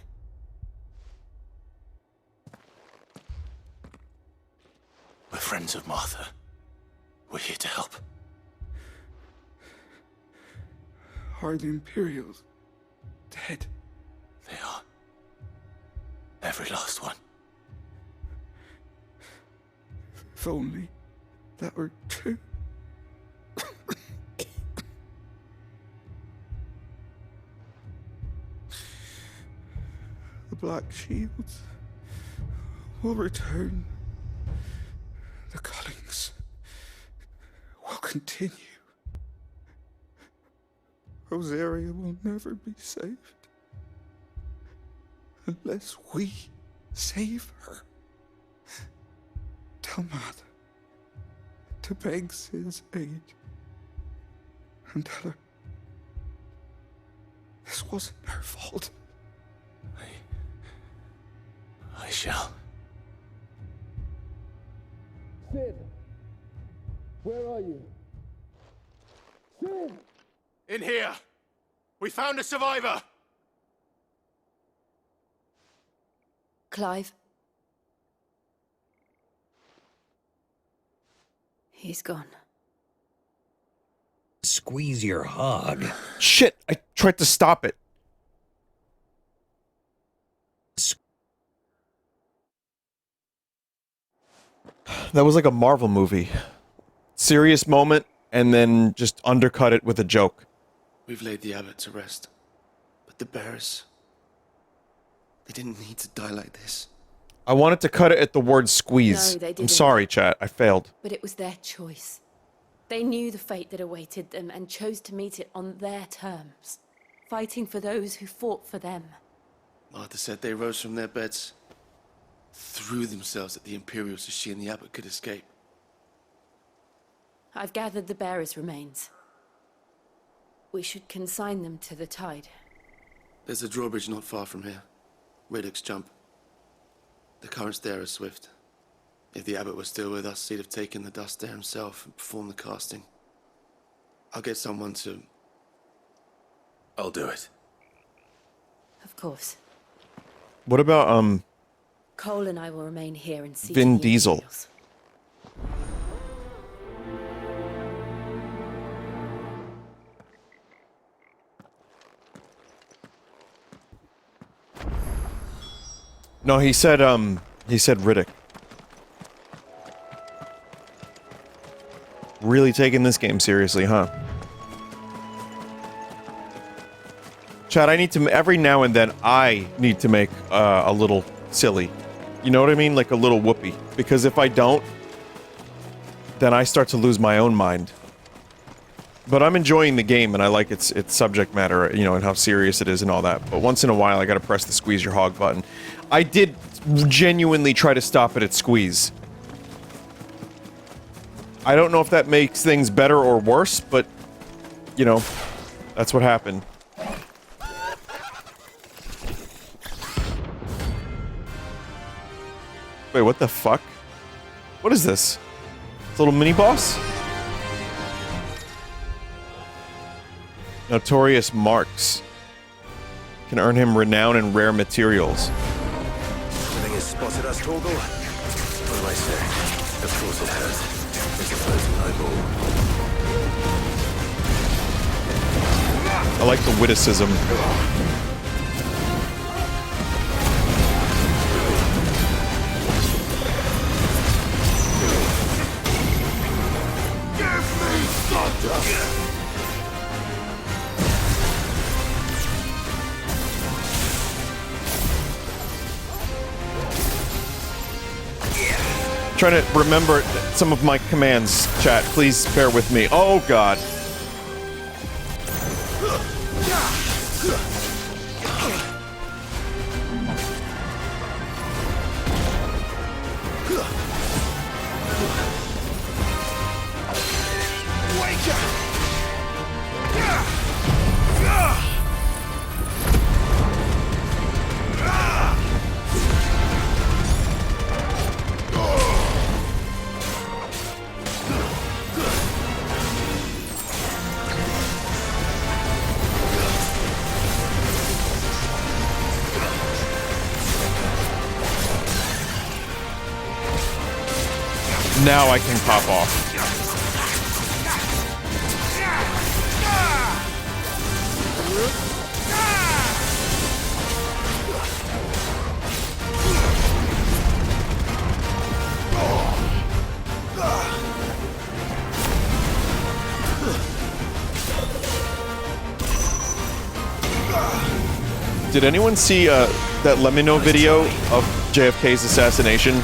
Speaker 2: We're friends of Martha. We're here to help.
Speaker 15: Are the Imperials dead?
Speaker 2: They are. Every last one.
Speaker 15: If only that were true. The Black Shields will return. The cuttings will continue. Rosaria will never be saved unless we save her. Tell Martha to beg Sid's aid and tell her this wasn't her fault.
Speaker 2: I shall.
Speaker 15: Sid, where are you? Sid!
Speaker 16: In here! We found a survivor!
Speaker 4: Clive. He's gone.
Speaker 20: Squeeze your hog.
Speaker 1: Shit! I tried to stop it. That was like a Marvel movie. Serious moment, and then just undercut it with a joke.
Speaker 17: We've laid the abbot to rest. But the bearers... they didn't need to die like this.
Speaker 1: I wanted to cut it at the word squeeze.
Speaker 4: No, they
Speaker 1: I'm
Speaker 4: didn't.
Speaker 1: sorry, chat. I failed.
Speaker 4: But it was their choice. They knew the fate that awaited them and chose to meet it on their terms, fighting for those who fought for them.
Speaker 17: Martha said they rose from their beds, threw themselves at the Imperials so she and the abbot could escape.
Speaker 4: I've gathered the bearers' remains. We should consign them to the tide.
Speaker 17: There's a drawbridge not far from here. Riddick's jump. The currents there are swift. If the abbot was still with us, he'd have taken the dust there himself and performed the casting. I'll get someone to...
Speaker 2: I'll do it.
Speaker 4: Of course.
Speaker 1: What about,
Speaker 4: Cole and I will remain here and see
Speaker 1: Vin
Speaker 4: to the
Speaker 1: Diesel?
Speaker 4: Imperials.
Speaker 1: No, he said Riddick. Really taking this game seriously, huh? Chad, I need to, every now and then, I need to make a little silly. You know what I mean? Like a little whoopee. Because if I don't, then I start to lose my own mind. But I'm enjoying the game, and I like its subject matter, you know, and how serious it is and all that. But once in a while, I gotta press the squeeze your hog button. I did genuinely try to stop it at squeeze. I don't know if that makes things better or worse, but, you know, that's what happened. Wait, what the fuck? What is this? It's a little mini-boss? Notorious Marks. Can earn him renown and rare materials.
Speaker 2: The thing has spotted us, Torgal. What do I say? Of course it has. It's a floating eyeball.
Speaker 1: I like the witticism.
Speaker 2: Give me thunder!
Speaker 1: Trying to remember some of my commands, chat. Please bear with me. Oh, God. Now I can pop off. Did anyone see that Let Me Know video of JFK's assassination?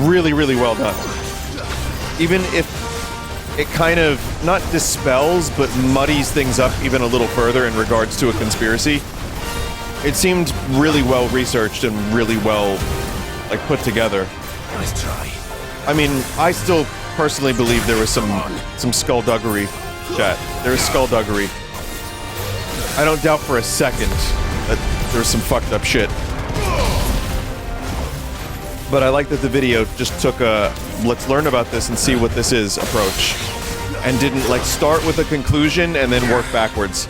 Speaker 1: Really, really well done. Even if it kind of, not dispels, but muddies things up even a little further in regards to a conspiracy, it seemed really well researched and really well, like, put together.
Speaker 2: Nice try.
Speaker 1: I mean, I still personally believe there was some skullduggery, chat. There was skullduggery. I don't doubt for a second that there was some fucked up shit. But I like that the video just took a let's learn about this and see what this is approach. And didn't, like, start with a conclusion and then work backwards.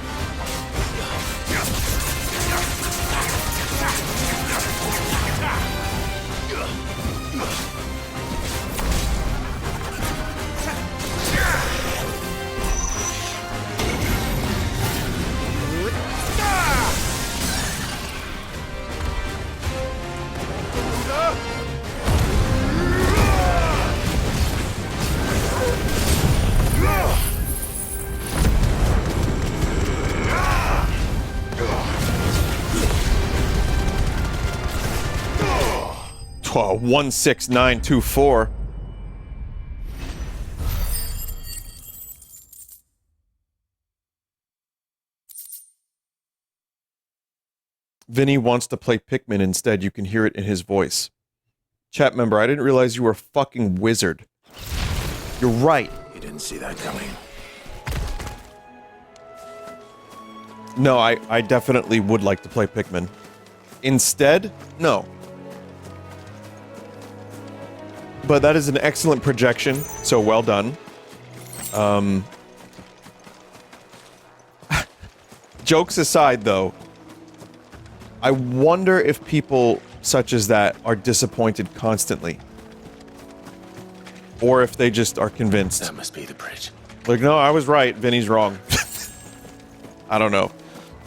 Speaker 1: Oh, 16924. Vinny wants to play Pikmin instead. You can hear it in his voice. Chat member, I didn't realize you were a fucking wizard. You're right.
Speaker 2: You didn't see that coming.
Speaker 1: No, I definitely would like to play Pikmin. Instead, no. But that is an excellent projection, so well done. Jokes aside, though, I wonder if people such as that are disappointed constantly. Or if they just are convinced.
Speaker 2: That must be the bridge.
Speaker 1: Like, no, I was right, Vinny's wrong. I don't know.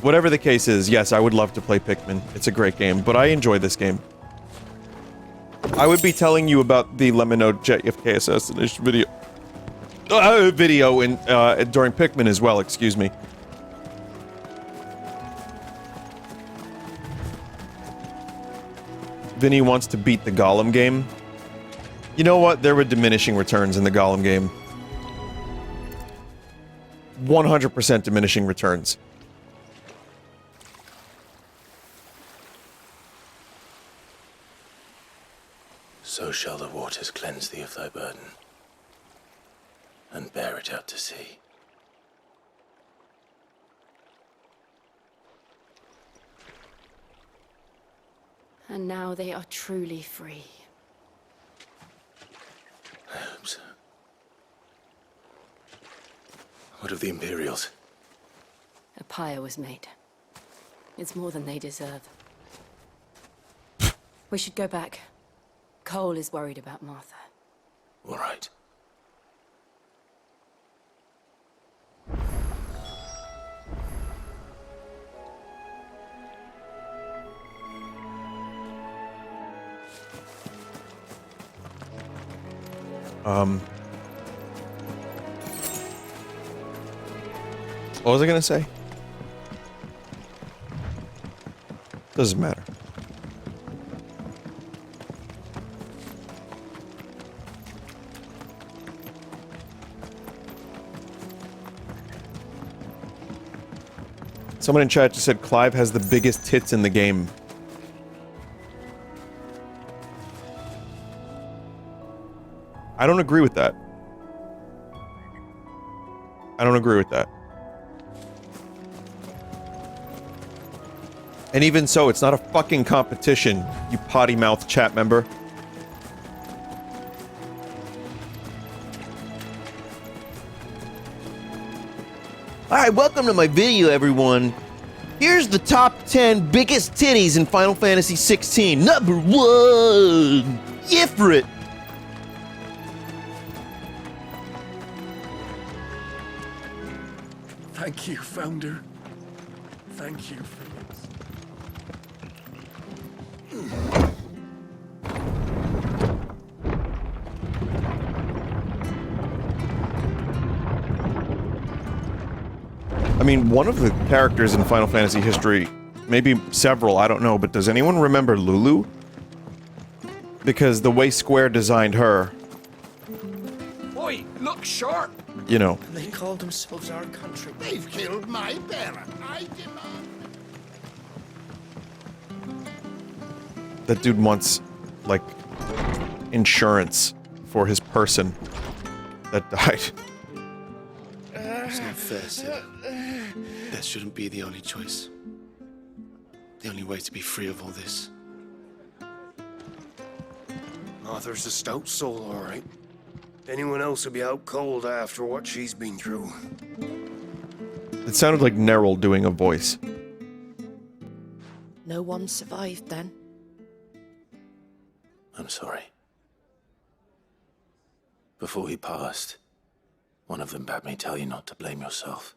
Speaker 1: Whatever the case is, yes, I would love to play Pikmin. It's a great game, but I enjoy this game. I would be telling you about the Let Me Know JFK assassination video. During Pikmin as well, excuse me. Vinny wants to beat the Golem game. You know what? There were diminishing returns in the Golem game. 100% diminishing returns.
Speaker 2: So shall the waters cleanse thee of thy burden, and bear it out to sea.
Speaker 4: And now they are truly free.
Speaker 2: I hope so. What of the Imperials?
Speaker 4: A pyre was made. It's more than they deserve. We should go back. Cole is worried about Martha.
Speaker 2: All right.
Speaker 1: What was I gonna say? Doesn't matter. Someone in chat just said Clive has the biggest tits in the game. I don't agree with that. I don't agree with that. And even so, it's not a fucking competition, you potty-mouthed chat member. Alright, welcome to my video, everyone. Here's the top 10 biggest titties in Final Fantasy XVI. Number 1, Ifrit.
Speaker 15: Thank you, Founder. Thank you, Felix.
Speaker 1: I mean, one of the characters in Final Fantasy history, maybe several, I don't know, but does anyone remember Lulu? Because the way Square designed her,
Speaker 15: Oi, look sharp!
Speaker 1: you know,
Speaker 12: They called themselves our country.
Speaker 5: They've killed my parent. I demand.
Speaker 1: that dude wants, like, insurance for his person that died.
Speaker 17: It's not fair, Sid. That shouldn't be the only choice. The only way to be free of all this.
Speaker 16: Arthur's a stout soul, all right. Anyone else would be out cold after what she's been through.
Speaker 1: It sounded like Neril doing a voice.
Speaker 11: No one survived then.
Speaker 2: I'm sorry. Before he passed, one of them bade me tell you not to blame yourself.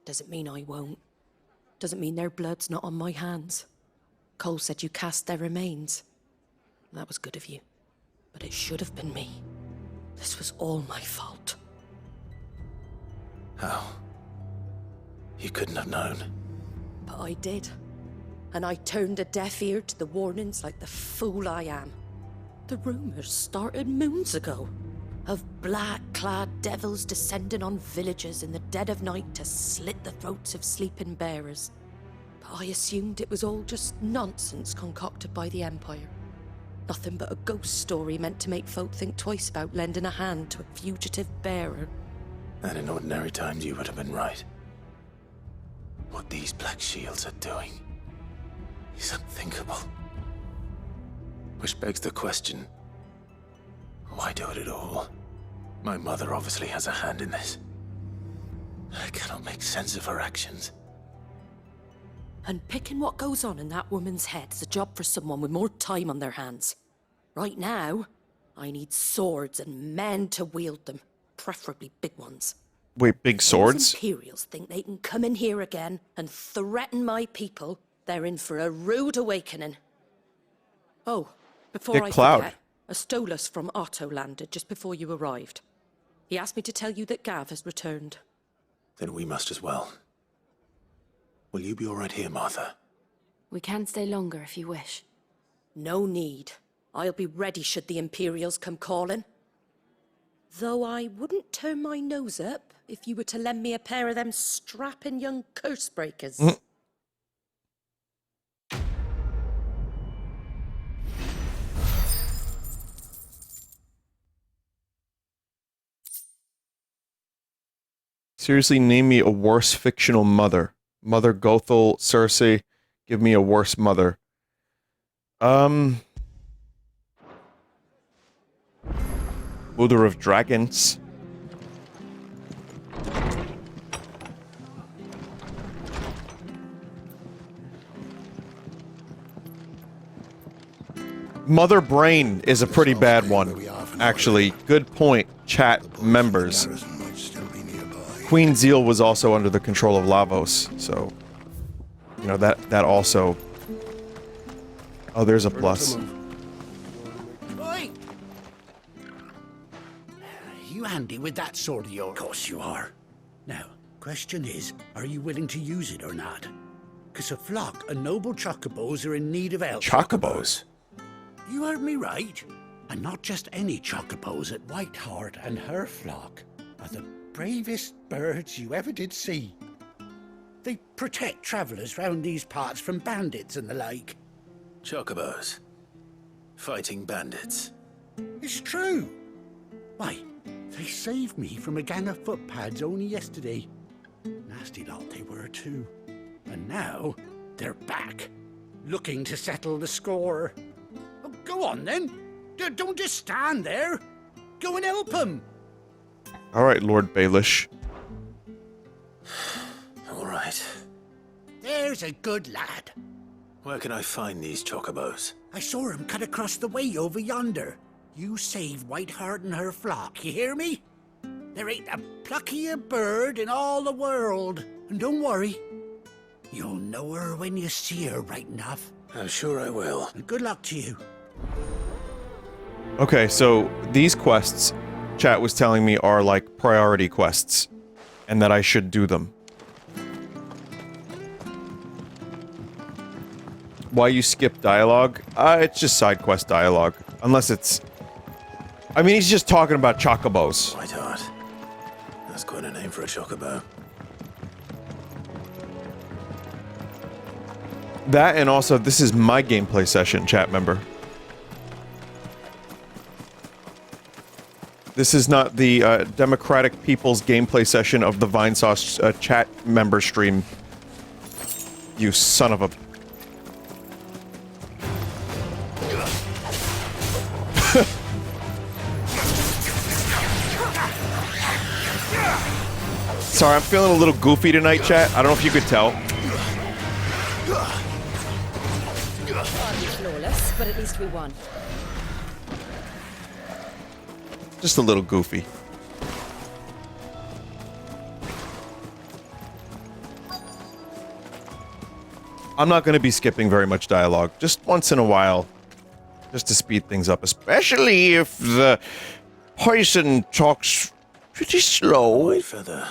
Speaker 11: Doesn't mean I won't. Doesn't mean their blood's not on my hands. Cole said you cast their remains. That was good of you. But it should have been me. This was all my fault.
Speaker 2: How? You couldn't have known.
Speaker 11: But I did. And I turned a deaf ear to the warnings like the fool I am. The rumors started moons ago. Of black-clad devils descending on villages in the dead of night to slit the throats of sleeping bearers. But I assumed it was all just nonsense concocted by the Empire. Nothing but a ghost story meant to make folk think twice about lending a hand to a fugitive bearer.
Speaker 2: And in ordinary times you would have been right. What these Black Shields are doing is unthinkable. Which begs the question, why do it at all? My mother obviously has a hand in this. I cannot make sense of her actions.
Speaker 11: And picking what goes on in that woman's head is a job for someone with more time on their hands. Right now, I need swords and men to wield them, preferably big ones.
Speaker 1: Wait, big swords?
Speaker 11: Those Imperials think they can come in here again and threaten my people. They're in for a rude awakening. Oh, before I forget, a Stolas from Otto landed just before you arrived. He asked me to tell you that Gav has returned.
Speaker 2: Then we must as well. Will you be all right here, Martha?
Speaker 4: We can stay longer if you wish.
Speaker 11: No need. I'll be ready should the Imperials come calling. Though I wouldn't turn my nose up if you were to lend me a pair of them strapping young curse breakers.
Speaker 1: Seriously, name me a worse fictional mother. Mother Gothel, Cersei, give me a worse mother. Mother of Dragons. Mother Brain is a pretty bad one, actually. Good point, chat members. Queen Zeal was also under the control of Lavos, so you know that also. Oh, there's a plus.
Speaker 21: Oi! You handy with that sword of yours? Of course you are. Now, question is, are you willing to use it or not? Because a flock of noble chocobos are in need of help.
Speaker 1: Chocobos?
Speaker 21: You heard me right. And not just any chocobos. At Whiteheart and her flock are the bravest birds you ever did see. They protect travellers round these parts from bandits and the like.
Speaker 2: Chocobos. Fighting bandits.
Speaker 21: It's true. Why, they saved me from a gang of footpads only yesterday. Nasty lot they were too. And now, they're back, looking to settle the score. Oh, go on then. Don't just stand there. Go and help them.
Speaker 1: All right, Lord Baelish.
Speaker 2: All right. right.
Speaker 21: There's a good lad.
Speaker 2: Where can I find these chocobos?
Speaker 21: I saw him cut across the way over yonder. You save Whiteheart and her flock, you hear me? There ain't a pluckier bird in all the world. And don't worry, you'll know her when you see her right enough.
Speaker 2: I'm sure I will.
Speaker 21: And good luck to you.
Speaker 1: Okay, so these quests, chat was telling me, are like priority quests, and that I should do them. Why you skip dialogue? It's just side quest dialogue. Unless it's... I mean, he's just talking about chocobos.
Speaker 2: Whiteheart. That's quite a name for a chocobo.
Speaker 1: That, and also, this is my gameplay session, chat member. This is not the Democratic People's gameplay session of the Vinesauce chat member stream. You son of a... Sorry, I'm feeling a little goofy tonight, chat. I don't know if you could tell.
Speaker 7: Hardly flawless, but at least we won.
Speaker 1: Just a little goofy. I'm not going to be skipping very much dialogue. Just once in a while. Just to speed things up. Especially if the person talks pretty slow.
Speaker 2: Wait further.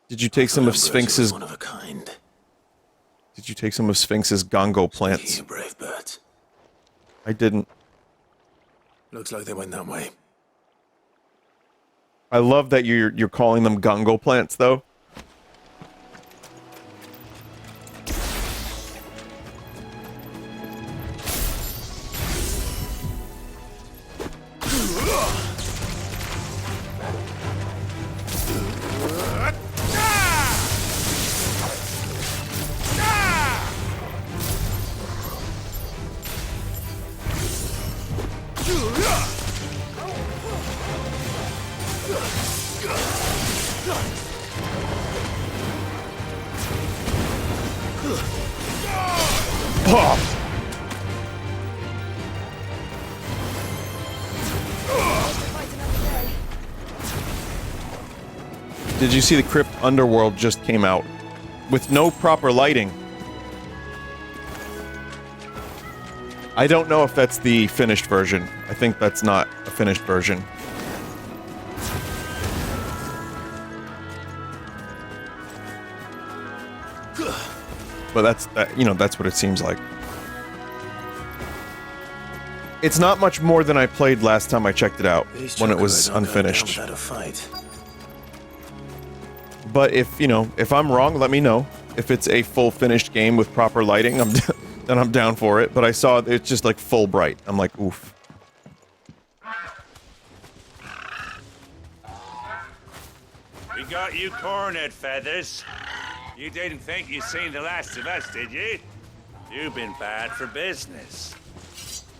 Speaker 1: Did you take some of Sphinx's...
Speaker 2: One of a kind.
Speaker 1: Did you take some of Sphinx's gongo plants?
Speaker 2: You brave birds.
Speaker 1: I didn't.
Speaker 2: Looks like they went that way.
Speaker 1: I love that you're calling them gongo plants, though. Did you see the Crypt Underworld just came out? With no proper lighting. I don't know if that's the finished version. I think that's not a finished version. But that's, you know, that's what it seems like. It's not much more than I played last time I checked it out, when it was unfinished. But if, you know, if I'm wrong, let me know. If it's a full finished game with proper lighting, then I'm down for it. But I saw it's just like full bright. I'm like, oof.
Speaker 6: We got you cornered, Feathers. You didn't think you'd seen the last of us, did you? You've been bad for business.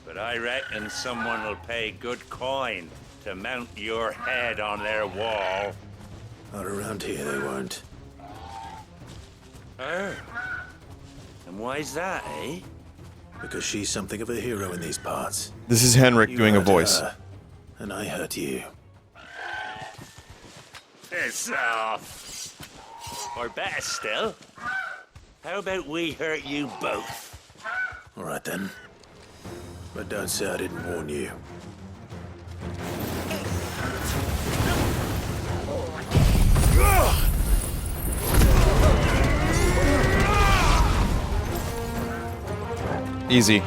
Speaker 6: But I reckon someone will pay good coin to mount your head on their wall.
Speaker 2: Not around here, they won't.
Speaker 6: Oh. And why's that, eh?
Speaker 2: Because she's something of a hero in these parts.
Speaker 1: This is Henrik doing a voice.
Speaker 2: Her, and I hurt you.
Speaker 6: Piss off. Or better still, how about we hurt you both?
Speaker 2: All right then. But don't say I didn't warn you.
Speaker 1: Easy.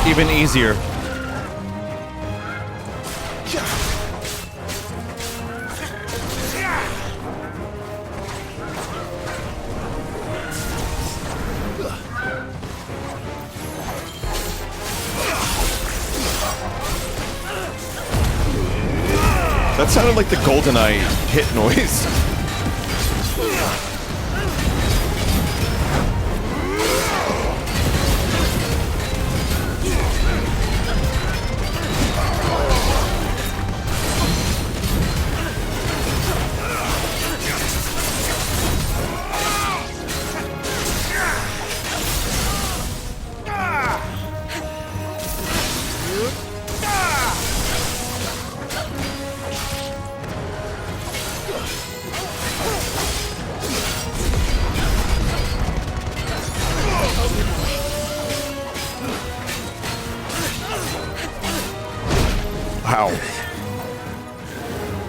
Speaker 1: Even easier. That sounded like the GoldenEye hit noise.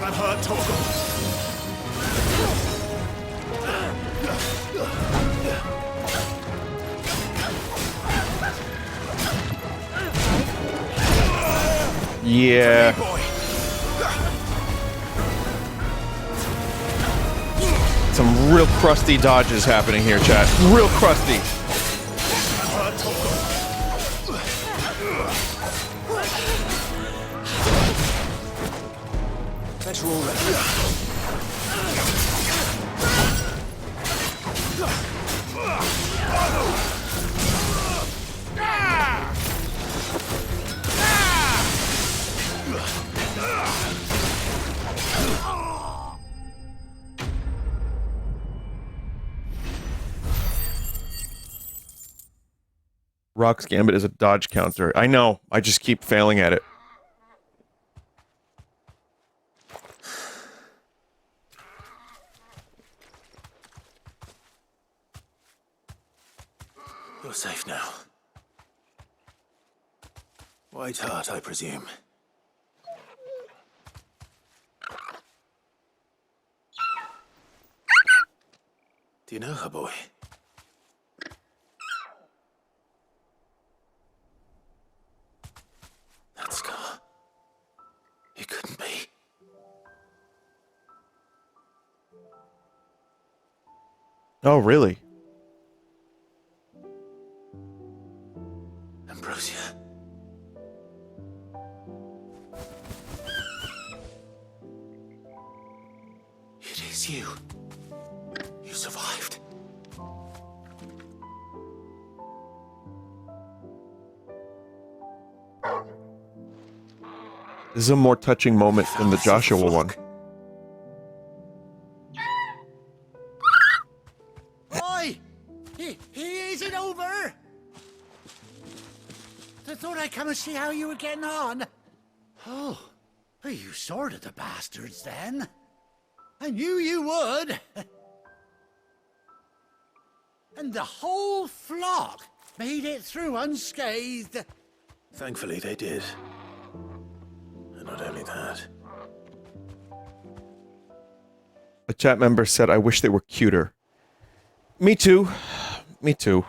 Speaker 8: I've heard talk of.
Speaker 1: Yeah. Some real crusty dodges happening here, chat. Real crusty.
Speaker 8: Better already.
Speaker 1: Rock's Gambit is a dodge counter. I know. I just keep failing at it.
Speaker 2: You're safe now. White Hart, I presume. Do you know her, boy? That scar. It couldn't be.
Speaker 1: Oh, really?
Speaker 2: Ambrosia. It is you. You survived.
Speaker 1: This is a more touching moment than the Joshua one.
Speaker 21: Oi! He isn't over! I thought I'd come and see how you were getting on. Oh, you sorted the bastards then. I knew you would. And the whole flock made it through unscathed.
Speaker 2: Thankfully, they did. And not only that.
Speaker 1: A chat member said, I wish they were cuter. Me too. Me too.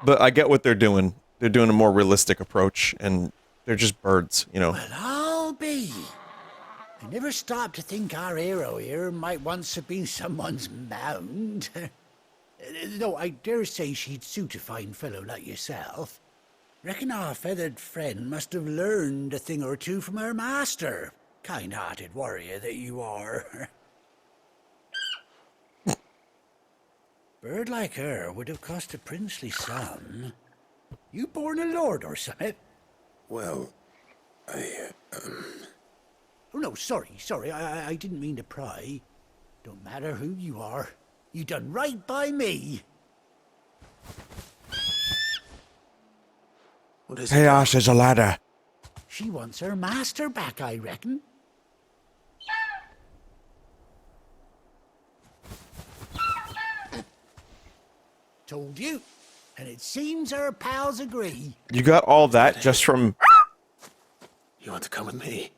Speaker 1: But I get what they're doing. They're doing a more realistic approach, and they're just birds, you know.
Speaker 21: Well, I'll be. I never stopped to think our hero here might once have been someone's mound. Though I dare say she'd suit a fine fellow like yourself. Reckon our feathered friend must have learned a thing or two from her master. Kind-hearted warrior that you are. Bird like her would have cost a princely sum. You born a lord or something?
Speaker 2: Well,
Speaker 21: Oh no, sorry. I didn't mean to pry. Don't matter who you are. You done right by me.
Speaker 2: What is
Speaker 1: Chaos is a ladder.
Speaker 21: She wants her master back, I reckon. Told you. And it seems her pals agree.
Speaker 1: You got all that just from...
Speaker 2: You want to come with me?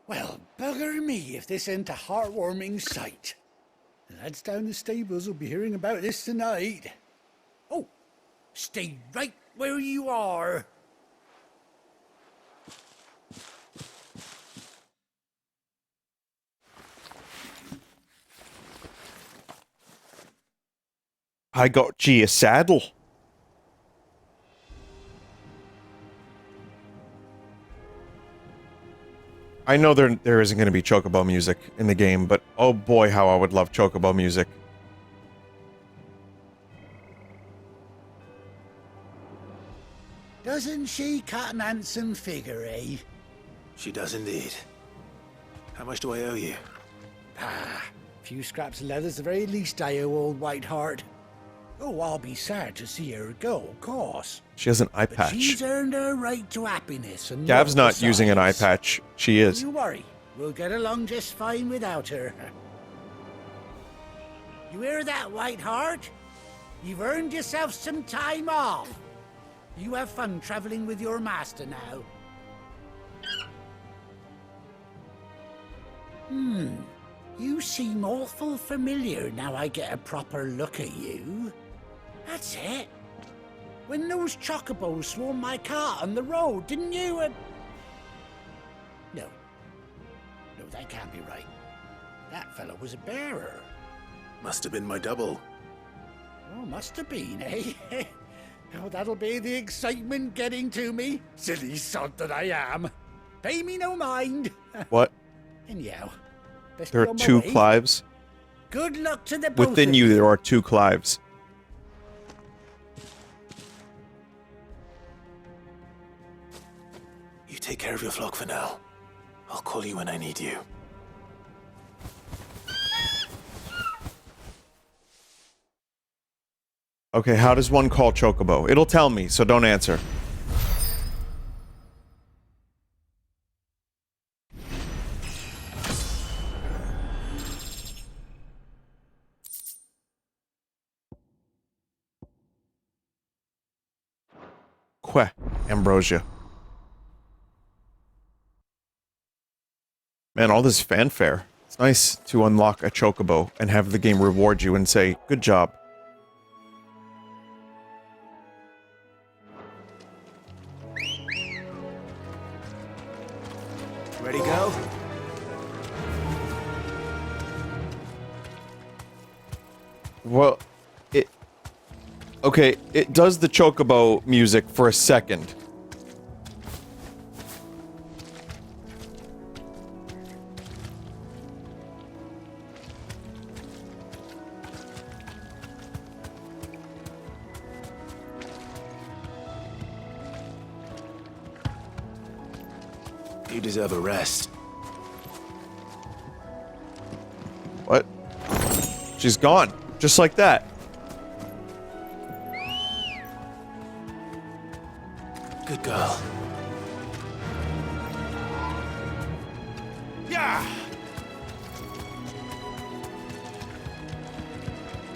Speaker 21: Well, bugger me if this ain't a heartwarming sight. The lads down the stables will be hearing about this tonight. Oh, stay right where you are.
Speaker 1: I got you a saddle. I know there isn't going to be chocobo music in the game, but oh boy, how I would love chocobo music.
Speaker 21: Doesn't she cut an handsome figure, eh?
Speaker 2: She does indeed. How much do I owe you?
Speaker 21: Ah, a few scraps of leather's the very least I owe old White Hart. Oh, I'll be sad to see her go, of course.
Speaker 1: She has an eye
Speaker 21: But
Speaker 1: patch.
Speaker 21: she's earned her right to happiness and
Speaker 1: Gav's
Speaker 21: more
Speaker 1: not using an eye
Speaker 21: besides.
Speaker 1: patch. She is.
Speaker 21: Don't you worry, we'll get along just fine without her. You hear that, White Hart? You've earned yourself some time off. You have fun traveling with your master now. You seem awful familiar now I get a proper look at you. That's it. When those chocobos swarmed my cart on the road, didn't you? No. No, that can't be right. That fellow was a bearer.
Speaker 2: Must have been my double.
Speaker 21: Oh, must have been, eh? Oh, that'll be the excitement getting to me. Silly sod that I am. Pay me no mind.
Speaker 1: What?
Speaker 21: Anyhow, best
Speaker 1: There
Speaker 21: be
Speaker 1: are
Speaker 21: on my
Speaker 1: two
Speaker 21: way.
Speaker 1: Clives.
Speaker 21: Good luck to the both
Speaker 1: Within
Speaker 21: of
Speaker 1: you, there are two Clives.
Speaker 2: You take care of your flock for now. I'll call you when I need you.
Speaker 1: Okay, how does one call Chocobo? It'll tell me, so don't answer. Ambrosia. Man, all this fanfare. It's nice to unlock a Chocobo and have the game reward you and say, good job.
Speaker 8: Ready, go?
Speaker 1: Well, okay, it does the Chocobo music for a second.
Speaker 2: You deserve a rest.
Speaker 1: What? She's gone. Just like that.
Speaker 2: Good girl.
Speaker 8: Yeah.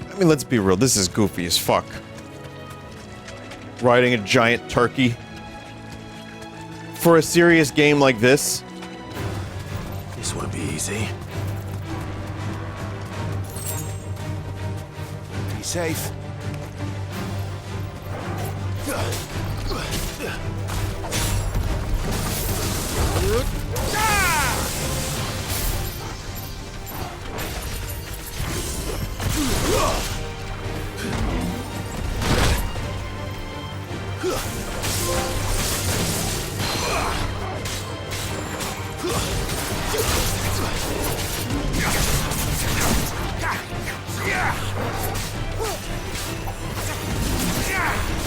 Speaker 1: I mean, let's be real. This is goofy as fuck. Riding a giant turkey. For a serious game like this.
Speaker 2: This won't be easy.
Speaker 8: Be safe.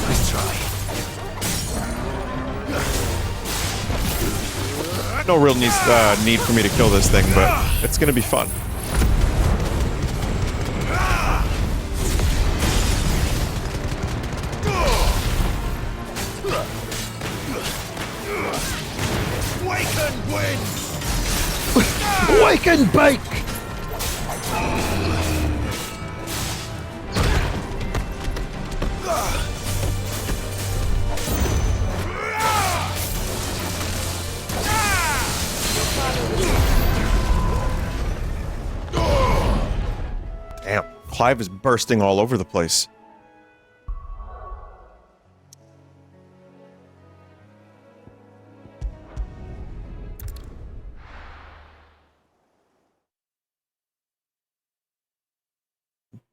Speaker 2: Nice try.
Speaker 1: No real need for me to kill this thing, but it's gonna be fun.
Speaker 8: Wake and win!
Speaker 21: Wake and bake!
Speaker 1: Damn, Clive is bursting all over the place.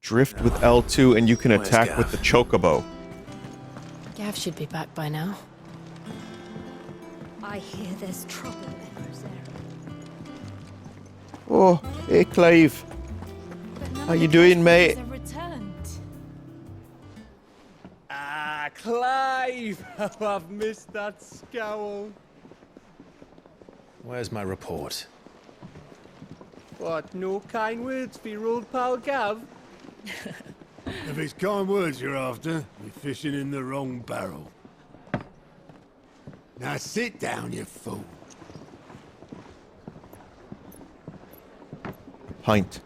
Speaker 1: Drift with L2 and you can attack with the Chocobo.
Speaker 4: Gav should be back by now.
Speaker 7: I hear there's trouble in Rosaria.
Speaker 1: Oh, hey Clive. How you doing, mate?
Speaker 9: Ah, Clive! Oh, I've missed that scowl.
Speaker 2: Where's my report?
Speaker 9: What, no kind words for your old pal Gav?
Speaker 15: If it's kind words you're after, you're fishing in the wrong barrel. Now sit down, you fool.
Speaker 1: Pint.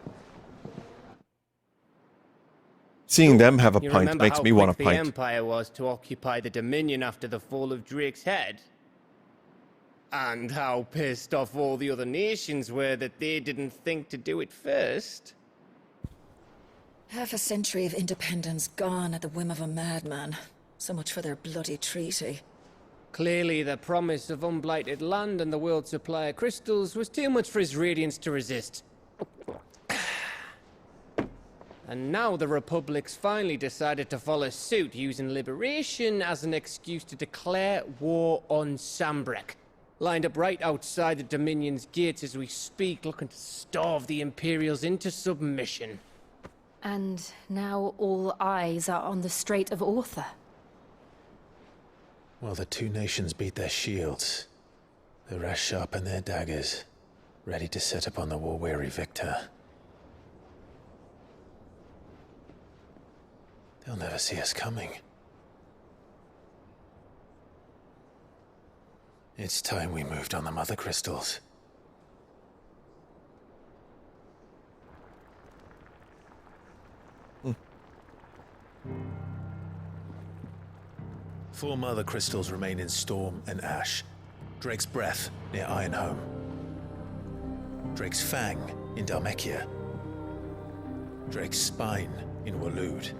Speaker 1: Seeing them have a
Speaker 9: You
Speaker 1: pint
Speaker 9: remember
Speaker 1: makes
Speaker 9: how
Speaker 1: me want a
Speaker 9: quick the
Speaker 1: pint.
Speaker 9: Empire was to occupy the Dominion after the fall of Drake's Head? And how pissed off all the other nations were that they didn't think to do it first.
Speaker 10: Half a century of independence gone at the whim of a madman. So much for their bloody treaty.
Speaker 9: Clearly, the promise of unblighted land and the world's supply of crystals was too much for his radiance to resist. And now the Republic's finally decided to follow suit, using liberation as an excuse to declare war on Sambrek. Lined up right outside the Dominion's gates as we speak, looking to starve the Imperials into submission.
Speaker 4: And now all eyes are on the Strait of Author.
Speaker 2: While the two nations beat their shields, the rest sharpen their daggers, ready to set upon the war-weary victor. They'll never see us coming. It's time we moved on the mother crystals. Four mother crystals remain in Storm and Ash. Drake's Breath near Ironhome. Drake's Fang in Dhalmekia. Drake's Spine in Waloed.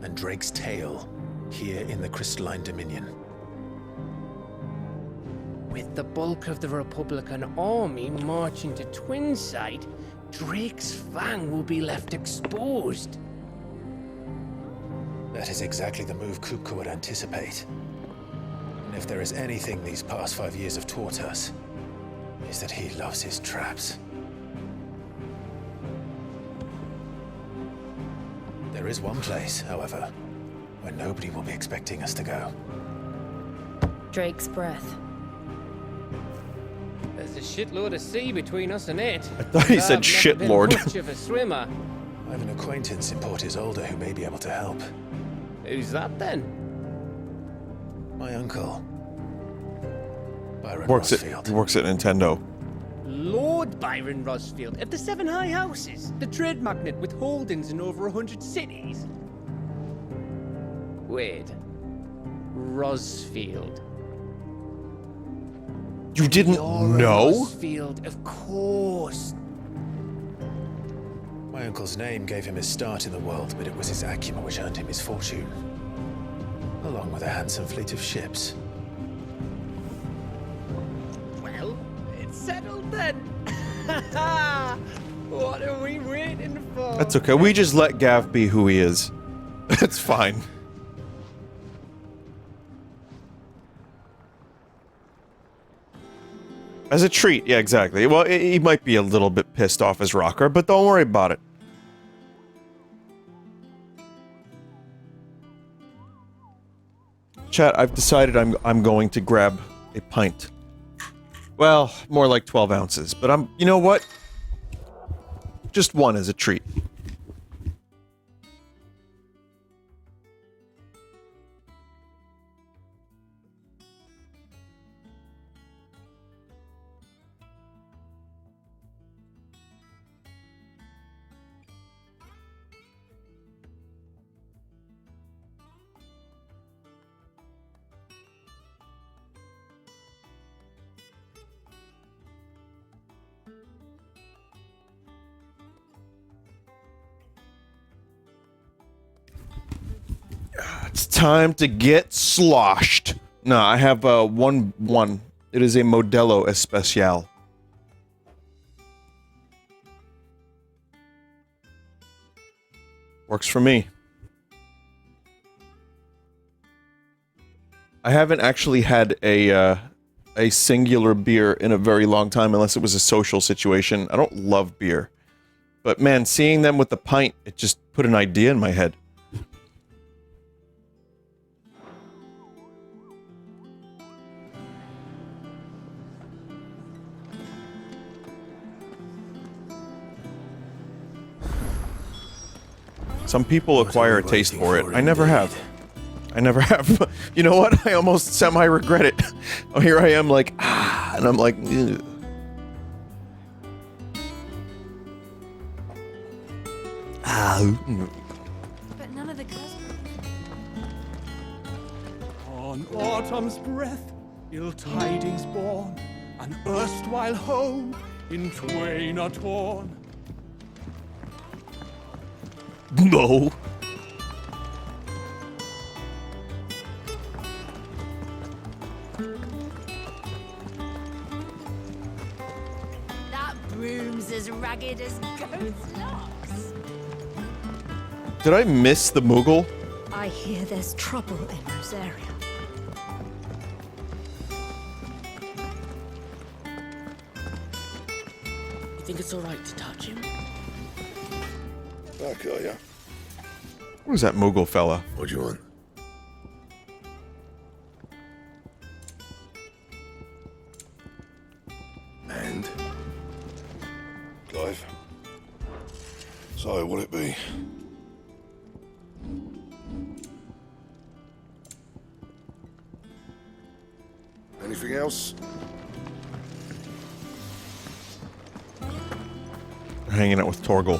Speaker 2: And Drake's Tail here in the Crystalline Dominion.
Speaker 9: With the bulk of the Republican army marching to Twinside, Drake's Fang will be left exposed.
Speaker 2: That is exactly the move Kupka would anticipate. And if there is anything these past 5 years have taught us, is that he loves his traps. There is one place, however, where nobody will be expecting us to go.
Speaker 4: Drake's Breath.
Speaker 9: There's a shitload of sea between us and it.
Speaker 1: I thought he said shitlord.
Speaker 9: Much of a swimmer.
Speaker 2: I have an acquaintance in Port Isolde who may be able to help.
Speaker 9: Who's that then?
Speaker 2: My uncle. Byron
Speaker 1: He works at Nintendo.
Speaker 9: Lord Byron Rosfield of the Seven High Houses, the trade magnate with holdings in over 100 cities. Wait. Rosfield.
Speaker 1: You didn't know?
Speaker 9: Rosfield, of course.
Speaker 2: My uncle's name gave him his start in the world, but it was his acumen which earned him his fortune. Along with a handsome fleet of ships.
Speaker 9: Well, it's settled then. What are we waiting for?
Speaker 1: That's okay. We just let Gav be who he is. It's fine. As a treat, yeah, exactly. Well, he might be a little bit pissed off as Rocker, but don't worry about it. Chat, I've decided I'm going to grab a pint. Well, more like 12 ounces, but you know what? Just one as a treat. It's time to get sloshed. No, I have 1-1. It is a Modelo Especial. Works for me. I haven't actually had a singular beer in a very long time, unless it was a social situation. I don't love beer. But man, seeing them with the pint, it just put an idea in my head. Some people acquire a taste for it. I never have. I never have. You know what? I almost semi-regret it. Oh, here I am like, and I'm like, ugh.
Speaker 4: But none of the
Speaker 9: On autumn's breath,
Speaker 8: ill tidings born, an erstwhile home in twain are torn.
Speaker 1: No.
Speaker 7: That broom's as ragged as goat's locks.
Speaker 1: Did I miss the Moogle?
Speaker 10: I hear there's trouble in Rosaria.
Speaker 3: You think it's alright to touch him?
Speaker 16: Back, are ya?
Speaker 1: Who's that Moogle fella?
Speaker 16: What do you want? And? Clive? So, what'll it be? Anything else?
Speaker 1: Hanging out with Torgal.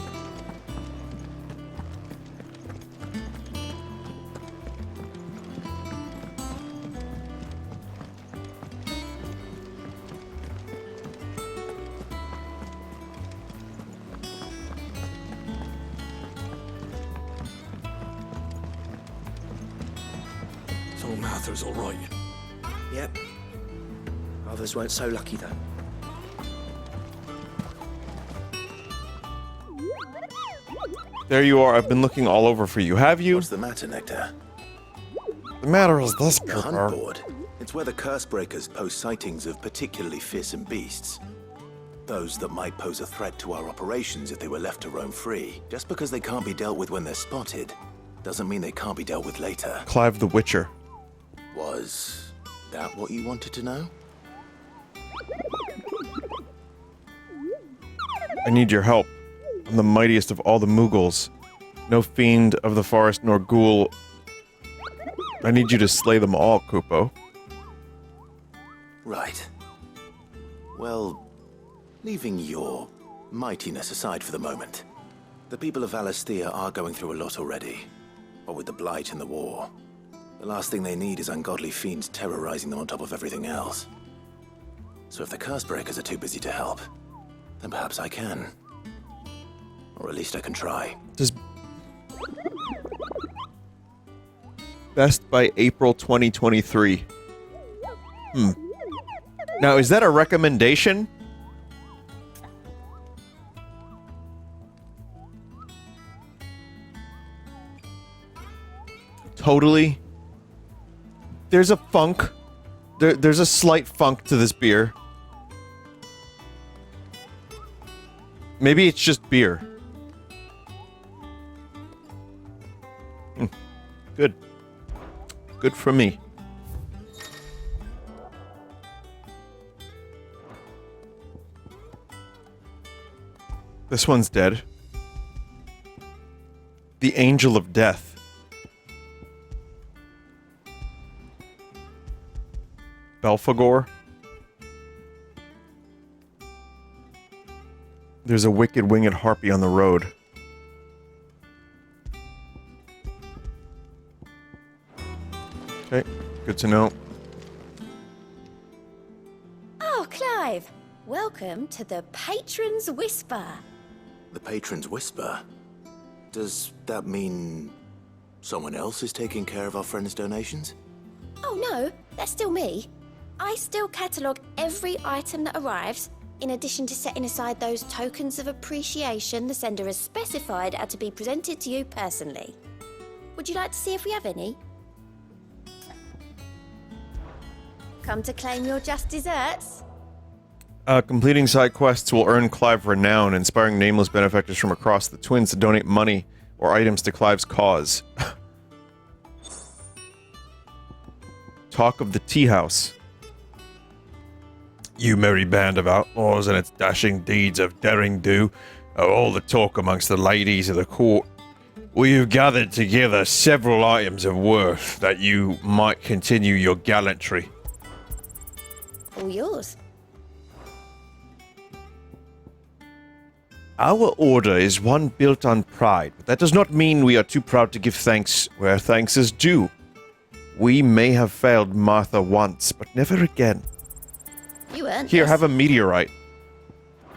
Speaker 8: So Mather's all right.
Speaker 18: Yep. Others weren't so lucky, though.
Speaker 1: There you are. I've been looking all over for you. Have you?
Speaker 2: What's the matter, Nectar?
Speaker 1: The matter is this,
Speaker 2: The hunt board. It's where the curse breakers post sightings of particularly fearsome beasts. Those that might pose a threat to our operations if they were left to roam free. Just because they can't be dealt with when they're spotted, doesn't mean they can't be dealt with later.
Speaker 1: Clive the Witcher.
Speaker 2: Was that what you wanted to know?
Speaker 1: I need your help. I'm the mightiest of all the Moogles. No fiend of the forest nor ghoul. I need you to slay them all, Kupo.
Speaker 2: Right. Well, leaving your mightiness aside for the moment, the people of Valisthea are going through a lot already. What with the Blight and the war. The last thing they need is ungodly fiends terrorizing them on top of everything else. So if the curse breakers are too busy to help, then perhaps I can. Or at least I can try.
Speaker 1: Does best by April 2023. Now, is that a recommendation? Totally. There's a funk. There's a slight funk to this beer. Maybe it's just beer. Good. Good for me. This one's dead. The Angel of Death. Belphegor. There's a wicked winged harpy on the road. Okay, good to know.
Speaker 7: Oh, Clive! Welcome to the Patron's Whisper.
Speaker 2: The Patron's Whisper? Does that mean someone else is taking care of our friend's donations?
Speaker 7: Oh no, that's still me. I still catalogue every item that arrives, in addition to setting aside those tokens of appreciation the sender has specified are to be presented to you personally. Would you like to see if we have any? Come to claim your just desserts?
Speaker 1: Completing side quests will earn Clive renown, inspiring nameless benefactors from across the Twins to donate money or items to Clive's cause. Talk of the Tea House. You merry band of outlaws and its dashing deeds of daring do are all the talk amongst the ladies of the court. We have gathered together several items of worth that you might continue your gallantry.
Speaker 7: All yours.
Speaker 1: Our order is one built on pride, but that does not mean we are too proud to give thanks where thanks is due. We may have failed Martha once, but never again.
Speaker 14: You earned
Speaker 1: Here,
Speaker 14: this.
Speaker 1: have a meteorite.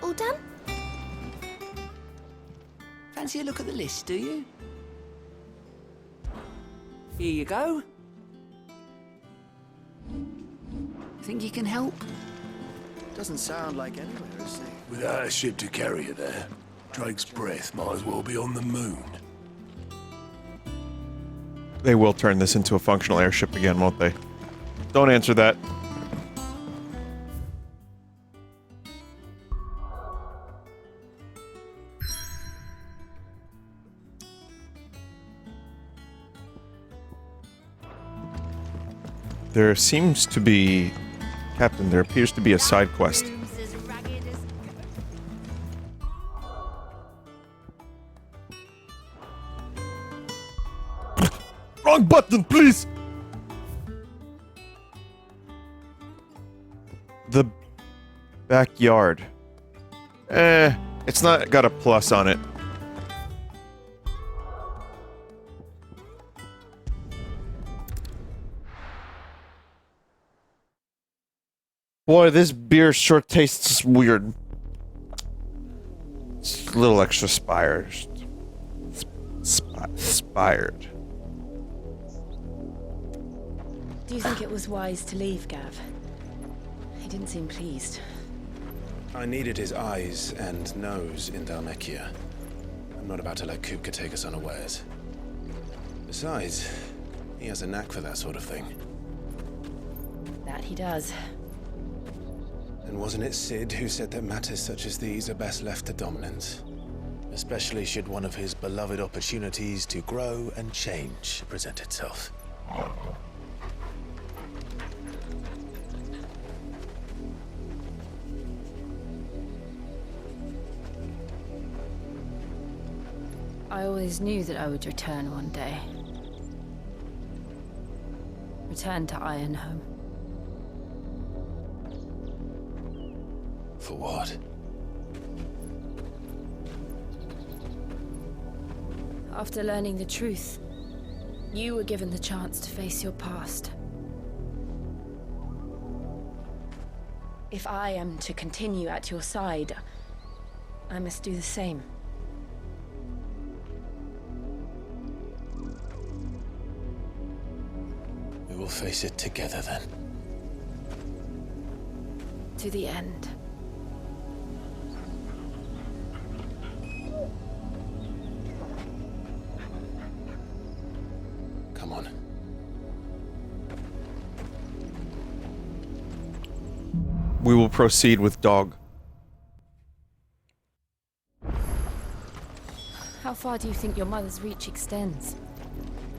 Speaker 14: All done?
Speaker 3: Fancy a look at the list, do you? Here you go. Think you can help?
Speaker 22: Doesn't sound like anywhere is safe.
Speaker 15: Without a ship to carry you there, Drake's breath might as well be on the moon.
Speaker 1: They will turn this into a functional airship again, won't they? Don't answer that. There seems to be... Captain, there appears to be a side quest. Wrong button, please! The backyard. It's not got a plus on it. Boy, this beer sure tastes weird. It's a little extra spired. Spired.
Speaker 7: Do you think it was wise to leave, Gav? He didn't seem pleased.
Speaker 2: I needed his eyes and nose in Dhalmekia. I'm not about to let Kupka take us unawares. Besides, he has a knack for that sort of thing.
Speaker 7: That he does.
Speaker 2: And wasn't it Sid who said that matters such as these are best left to dominance? Especially should one of his beloved opportunities to grow and change present itself.
Speaker 7: I always knew that I would return one day. Return to Ironhome.
Speaker 2: For what?
Speaker 7: After learning the truth, you were given the chance to face your past. If I am to continue at your side, I must do the same.
Speaker 2: We will face it together then.
Speaker 7: To the end.
Speaker 2: Come on.
Speaker 1: We will proceed with dog.
Speaker 4: How far do you think your mother's reach extends?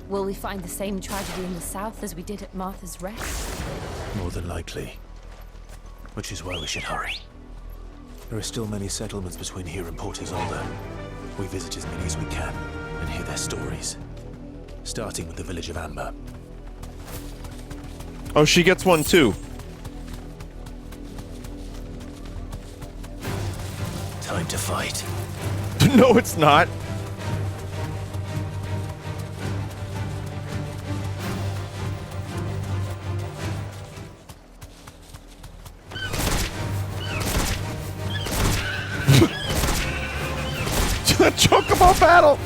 Speaker 4: Will we find the same tragedy in the south as we did at Martha's Rest?
Speaker 2: More than likely. Which is why we should hurry. There are still many settlements between here and Port Isolde. We visit as many as we can and hear their stories. Starting with the village of Amber.
Speaker 1: Oh, she gets one too.
Speaker 2: Time to fight.
Speaker 1: No, it's not. Chocobo battle!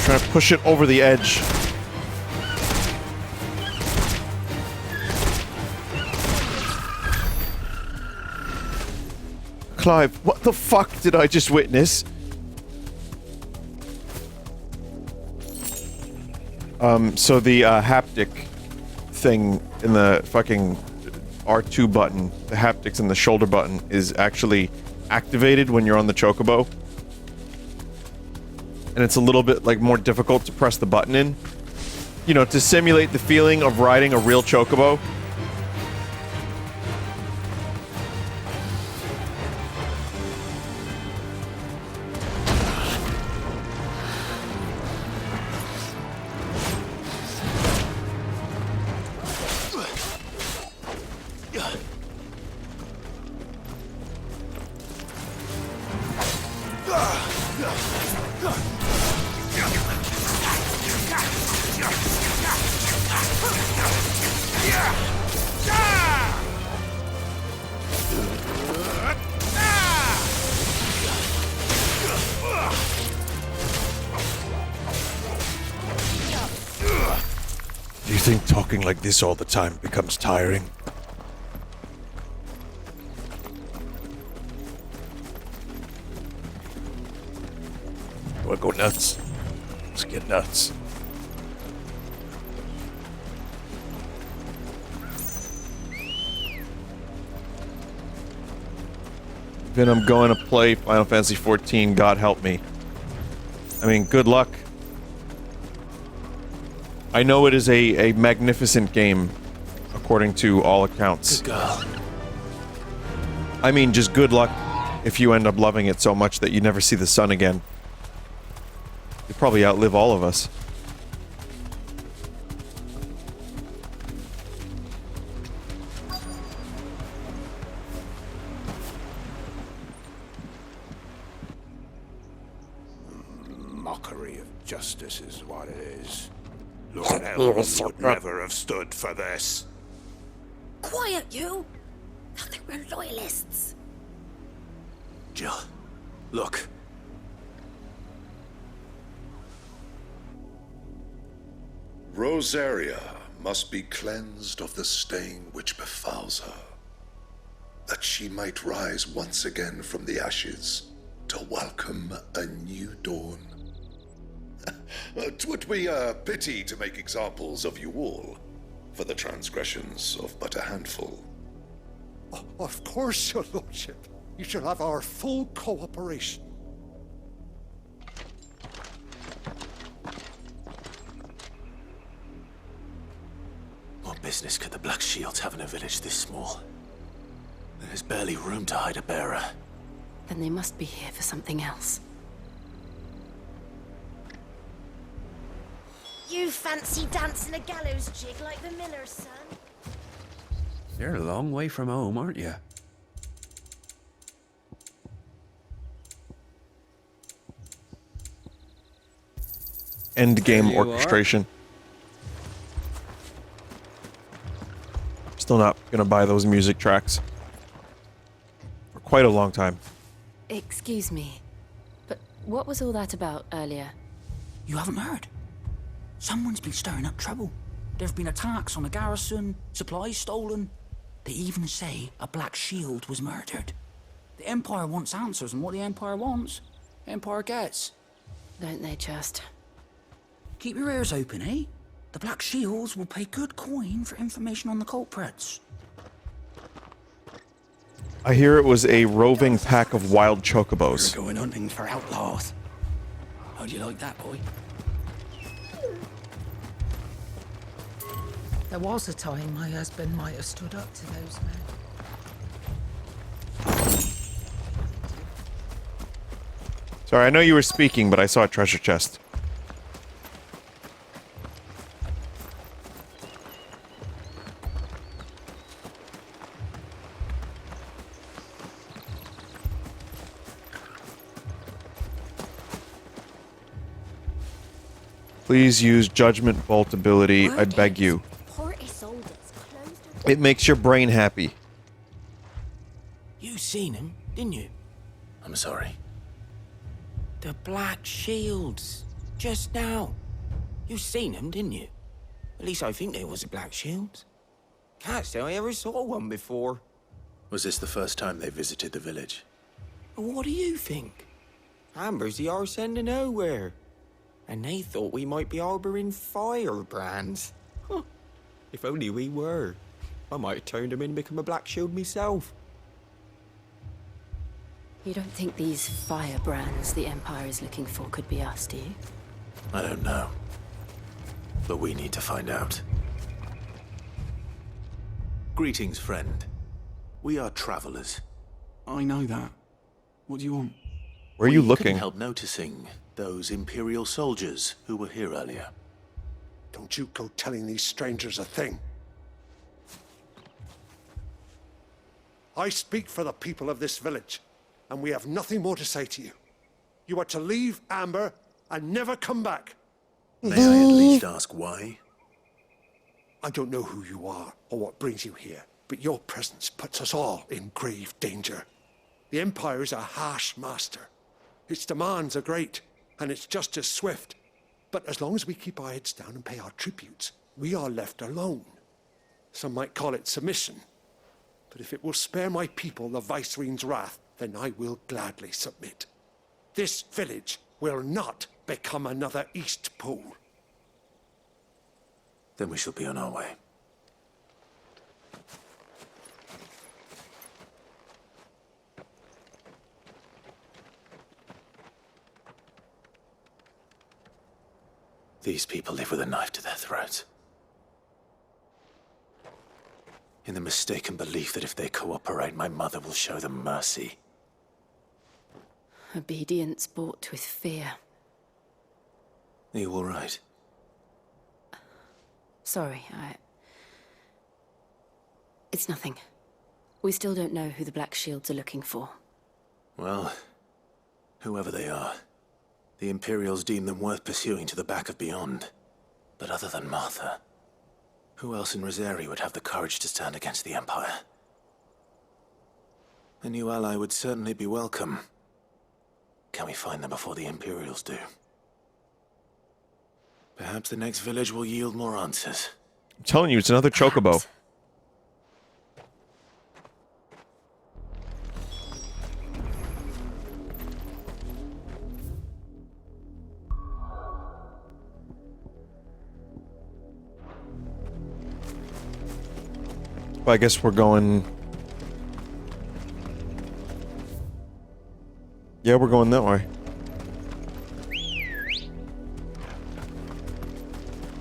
Speaker 1: Trying to push it over the edge. Clive, what the fuck did I just witness? So the haptic thing in the fucking R2 button, the haptics in the shoulder button, is actually activated when you're on the chocobo. And it's a little bit, like, more difficult to press the button in. You know, to simulate the feeling of riding a real chocobo. Do you think talking like this all the time becomes tiring? Wanna go nuts? Let's get nuts. Then I'm going to play Final Fantasy XIV, God help me. I mean, good luck. I know it is a magnificent game, according to all accounts.
Speaker 2: Good girl.
Speaker 1: I mean, just good luck if you end up loving it so much that you never see the sun again. You'll probably outlive all of us.
Speaker 15: Mockery of justice is what it is. Lord Elrond would never have stood for this.
Speaker 10: Quiet, you! Thought they were loyalists.
Speaker 2: Jill, look.
Speaker 13: Rosaria must be cleansed of the stain which befouls her, that she might rise once again from the ashes to welcome a new dawn. 'Twould be a pity to make examples of you all, for the transgressions of but a handful.
Speaker 21: Of course, your lordship. You shall have our full cooperation.
Speaker 2: What business could the Black Shields have in a village this small? There's barely room to hide a bearer.
Speaker 4: Then they must be here for something else.
Speaker 14: You fancy dancing a gallows jig like the miller's son?
Speaker 19: You're a long way from home, aren't you?
Speaker 1: End game
Speaker 19: There you
Speaker 1: orchestration. Still not gonna buy those music tracks. For quite a long time.
Speaker 4: Excuse me, but what was all that about earlier?
Speaker 23: You haven't heard? Someone's been stirring up trouble. There've been attacks on the garrison, supplies stolen. They even say a Black Shield was murdered. The Empire wants answers, and what the Empire wants, Empire gets.
Speaker 4: Don't they just?
Speaker 23: Keep your ears open, eh? The Black Shields will pay good coin for information on the culprits.
Speaker 1: I hear it was a roving pack of wild chocobos.
Speaker 23: We're going hunting for outlaws. How'd you like that, boy?
Speaker 10: There was a time my husband might have stood up to those men.
Speaker 1: Sorry, I know you were speaking, but I saw a treasure chest. Please use Judgment Bolt ability, I beg you.
Speaker 14: Poor Isolde's closed her.
Speaker 1: It makes your brain happy.
Speaker 12: You seen him, didn't you?
Speaker 2: I'm sorry.
Speaker 12: The Black Shields. Just now. You seen them, didn't you? At least I think there was a Black Shield. Can't say I ever saw one before.
Speaker 2: Was this the first time they visited the village?
Speaker 12: What do you think? Ambrosia are sending nowhere. And they thought we might be harboring firebrands. Huh. If only we were. I might have turned them in and become a Black Shield myself.
Speaker 4: You don't think these firebrands the Empire is looking for could be us, do you?
Speaker 2: I don't know. But we need to find out. Greetings, friend. We are travelers.
Speaker 24: I know that. What do you want?
Speaker 1: Where are you
Speaker 2: We
Speaker 1: looking?
Speaker 2: couldn't help noticing those Imperial soldiers who were here earlier.
Speaker 15: Don't you go telling these strangers a thing. I speak for the people of this village, and we have nothing more to say to you. You are to leave Amber and never come back.
Speaker 2: May I at least ask why?
Speaker 15: I don't know who you are or what brings you here, but your presence puts us all in grave danger. The Empire is a harsh master. Its demands are great, and its justice swift. But as long as we keep our heads down and pay our tributes, we are left alone. Some might call it submission. But if it will spare my people the Viceroy's wrath, then I will gladly submit. This village will not become another East Pole.
Speaker 2: Then we shall be on our way. These people live with a knife to their throats. In the mistaken belief that if they cooperate, my mother will show them mercy.
Speaker 4: Obedience bought with fear.
Speaker 2: Are you all right?
Speaker 4: Sorry, It's nothing. We still don't know who the Black Shields are looking for.
Speaker 2: Well, whoever they are, the Imperials deem them worth pursuing to the back of beyond. But other than Martha, who else in Rosari would have the courage to stand against the Empire? A new ally would certainly be welcome. Can we find them before the Imperials do? Perhaps the next village will yield more answers.
Speaker 1: I'm telling you, it's another chocobo. Well, I guess we're going... Yeah, we're going that way.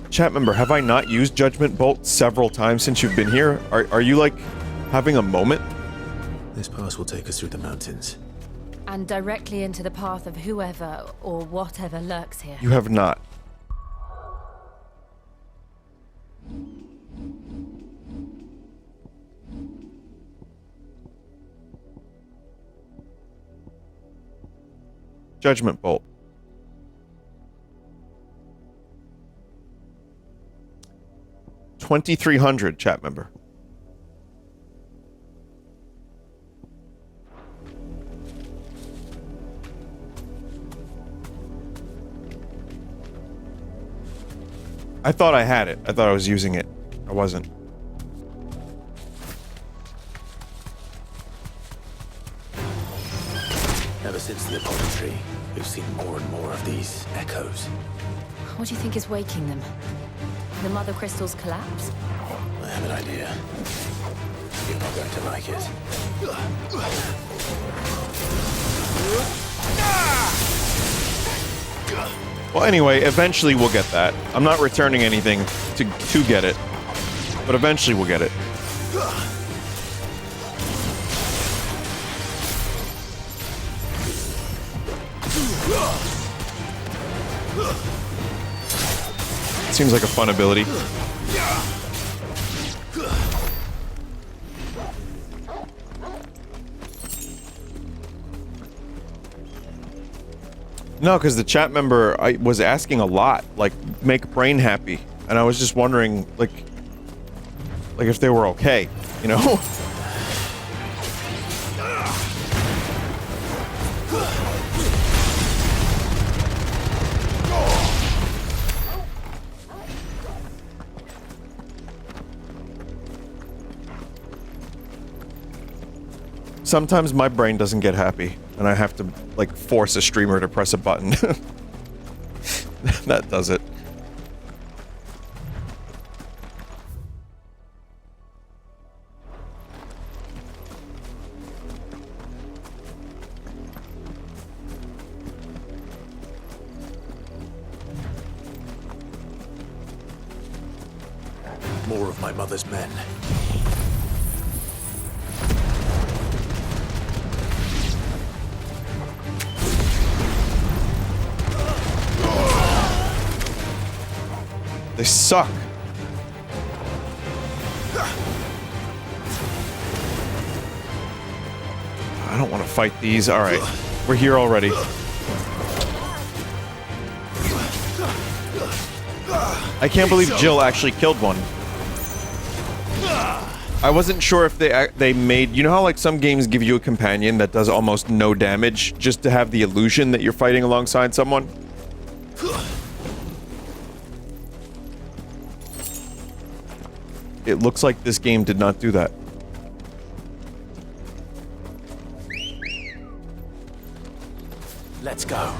Speaker 1: Chat member, have I not used Judgment Bolt several times since you've been here? Are you, like, having a moment?
Speaker 2: This pass will take us through the mountains.
Speaker 4: And directly into the path of whoever or whatever lurks here.
Speaker 1: You have not. Judgment Bolt. $2,300, chat member. I thought I had it. I thought I was using it. I wasn't.
Speaker 2: Ever since the apostrophe, we've seen more and more of these echoes.
Speaker 4: What do you think is waking them? The Mother Crystal's collapse?
Speaker 2: I have an idea. You're not going to like it.
Speaker 1: Well, anyway, eventually we'll get that. I'm not returning anything to get it, but eventually we'll get it. Seems like a fun ability. No, because the chat member was asking a lot, like, make Brain happy, and I was just wondering, like if they were okay, you know? Sometimes my brain doesn't get happy, and I have to, like, force a streamer to press a button. That does it.
Speaker 2: More of my mother's men.
Speaker 1: They suck. I don't want to fight these. All right, we're here already. I can't believe Jill actually killed one. I wasn't sure if they made... You know how, like, some games give you a companion that does almost no damage just to have the illusion that you're fighting alongside someone? It looks like this game did not do that.
Speaker 18: Let's go.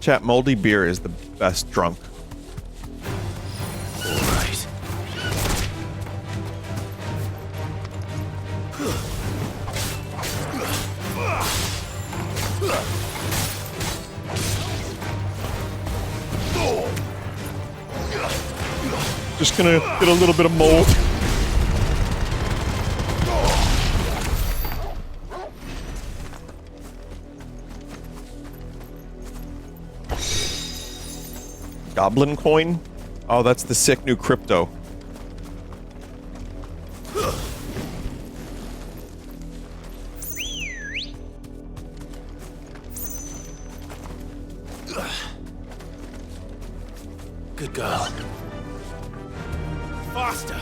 Speaker 1: Chat, moldy beer is the best drunk.
Speaker 18: Alright.
Speaker 1: Just gonna get a little bit of mold. Goblin coin? Oh, that's the sick new crypto.
Speaker 18: Good girl.
Speaker 12: Faster!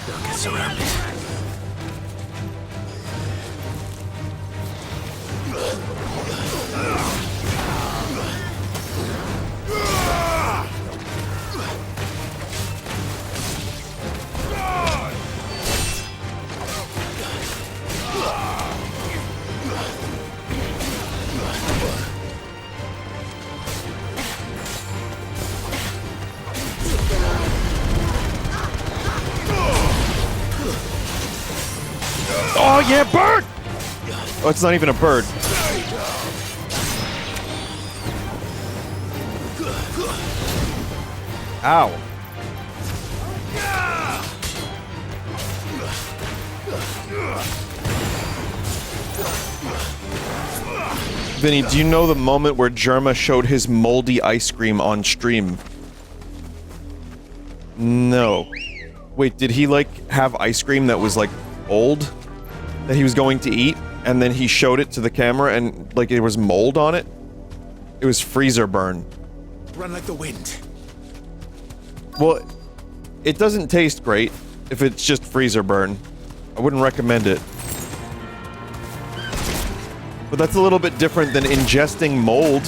Speaker 18: Don't get surrounded.
Speaker 1: Oh yeah, bird! Oh, it's not even a bird. Ow. Vinny, do you know the moment where Jerma showed his moldy ice cream on stream? No. Wait, did he, like, have ice cream that was, like, old? That he was going to eat? And then he showed it to the camera and, like, it was mold on it? It was freezer burn.
Speaker 21: Run like the wind.
Speaker 1: Well, it doesn't taste great if it's just freezer burn. I wouldn't recommend it. But that's a little bit different than ingesting mold.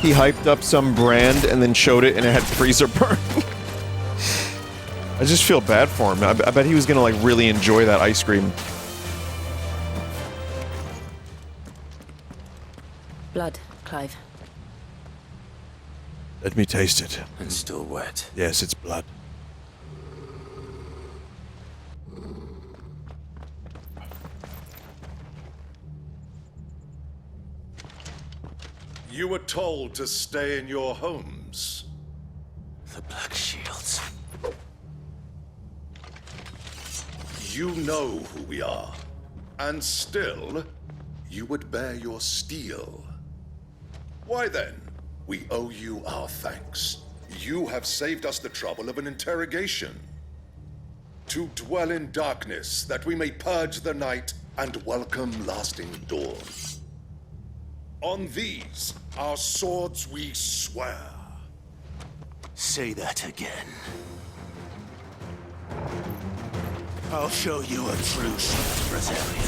Speaker 1: He hyped up some brand and then showed it and it had freezer burn. I just feel bad for him. I bet he was gonna, like, really enjoy that ice cream.
Speaker 4: Blood, Clive.
Speaker 1: Let me taste it.
Speaker 18: And still wet.
Speaker 1: Yes, it's blood.
Speaker 13: You were told to stay in your homes.
Speaker 18: The Black Shields.
Speaker 13: You know who we are. And still, you would bear your steel. Why then, we owe you our thanks. You have saved us the trouble of an interrogation. To dwell in darkness, that we may purge the night and welcome lasting dawn. On these, our swords we swear.
Speaker 18: Say that again. I'll show you a true Brazilian.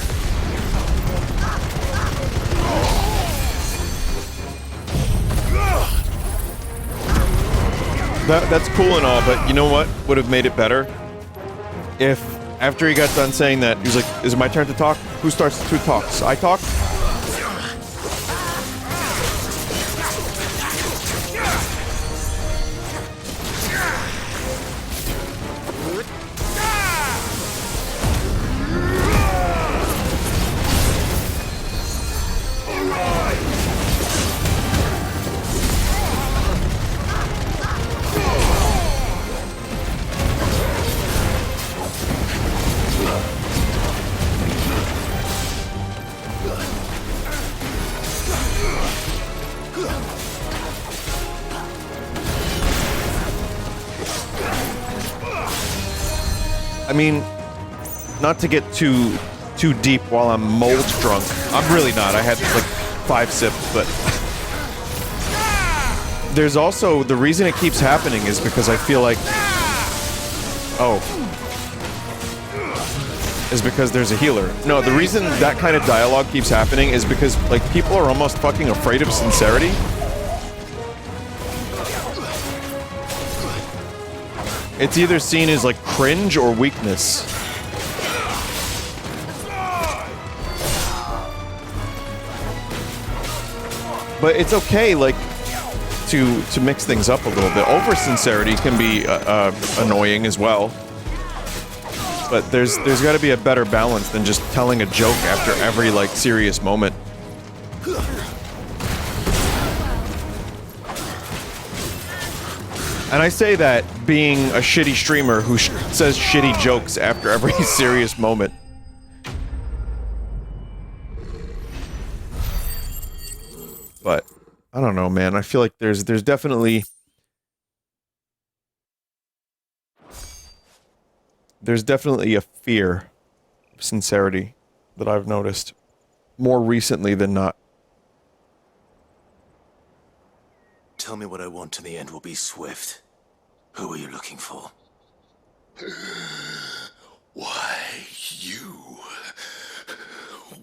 Speaker 1: That's cool and all, but you know what would have made it better? If, after he got done saying that, he was like, is it my turn to talk? Who talks? I talk? mean, not to get too deep while I'm mold drunk. I'm really not. I had like 5 sips, but there's also the reason it keeps happening is because I feel like is because there's a healer. No, the reason that kind of dialogue keeps happening is because like people are almost fucking afraid of sincerity. It's either seen as like cringe or weakness. But it's okay, like, to mix things up a little bit. Over sincerity can be annoying as well. But there's got to be a better balance than just telling a joke after every like serious moment. And I say that being a shitty streamer who says shitty jokes after every serious moment. But I don't know, man. I feel like there's definitely a fear of sincerity that I've noticed more recently than not.
Speaker 2: Tell me what I want and the end will be swift. Who are you looking for?
Speaker 13: Why, you.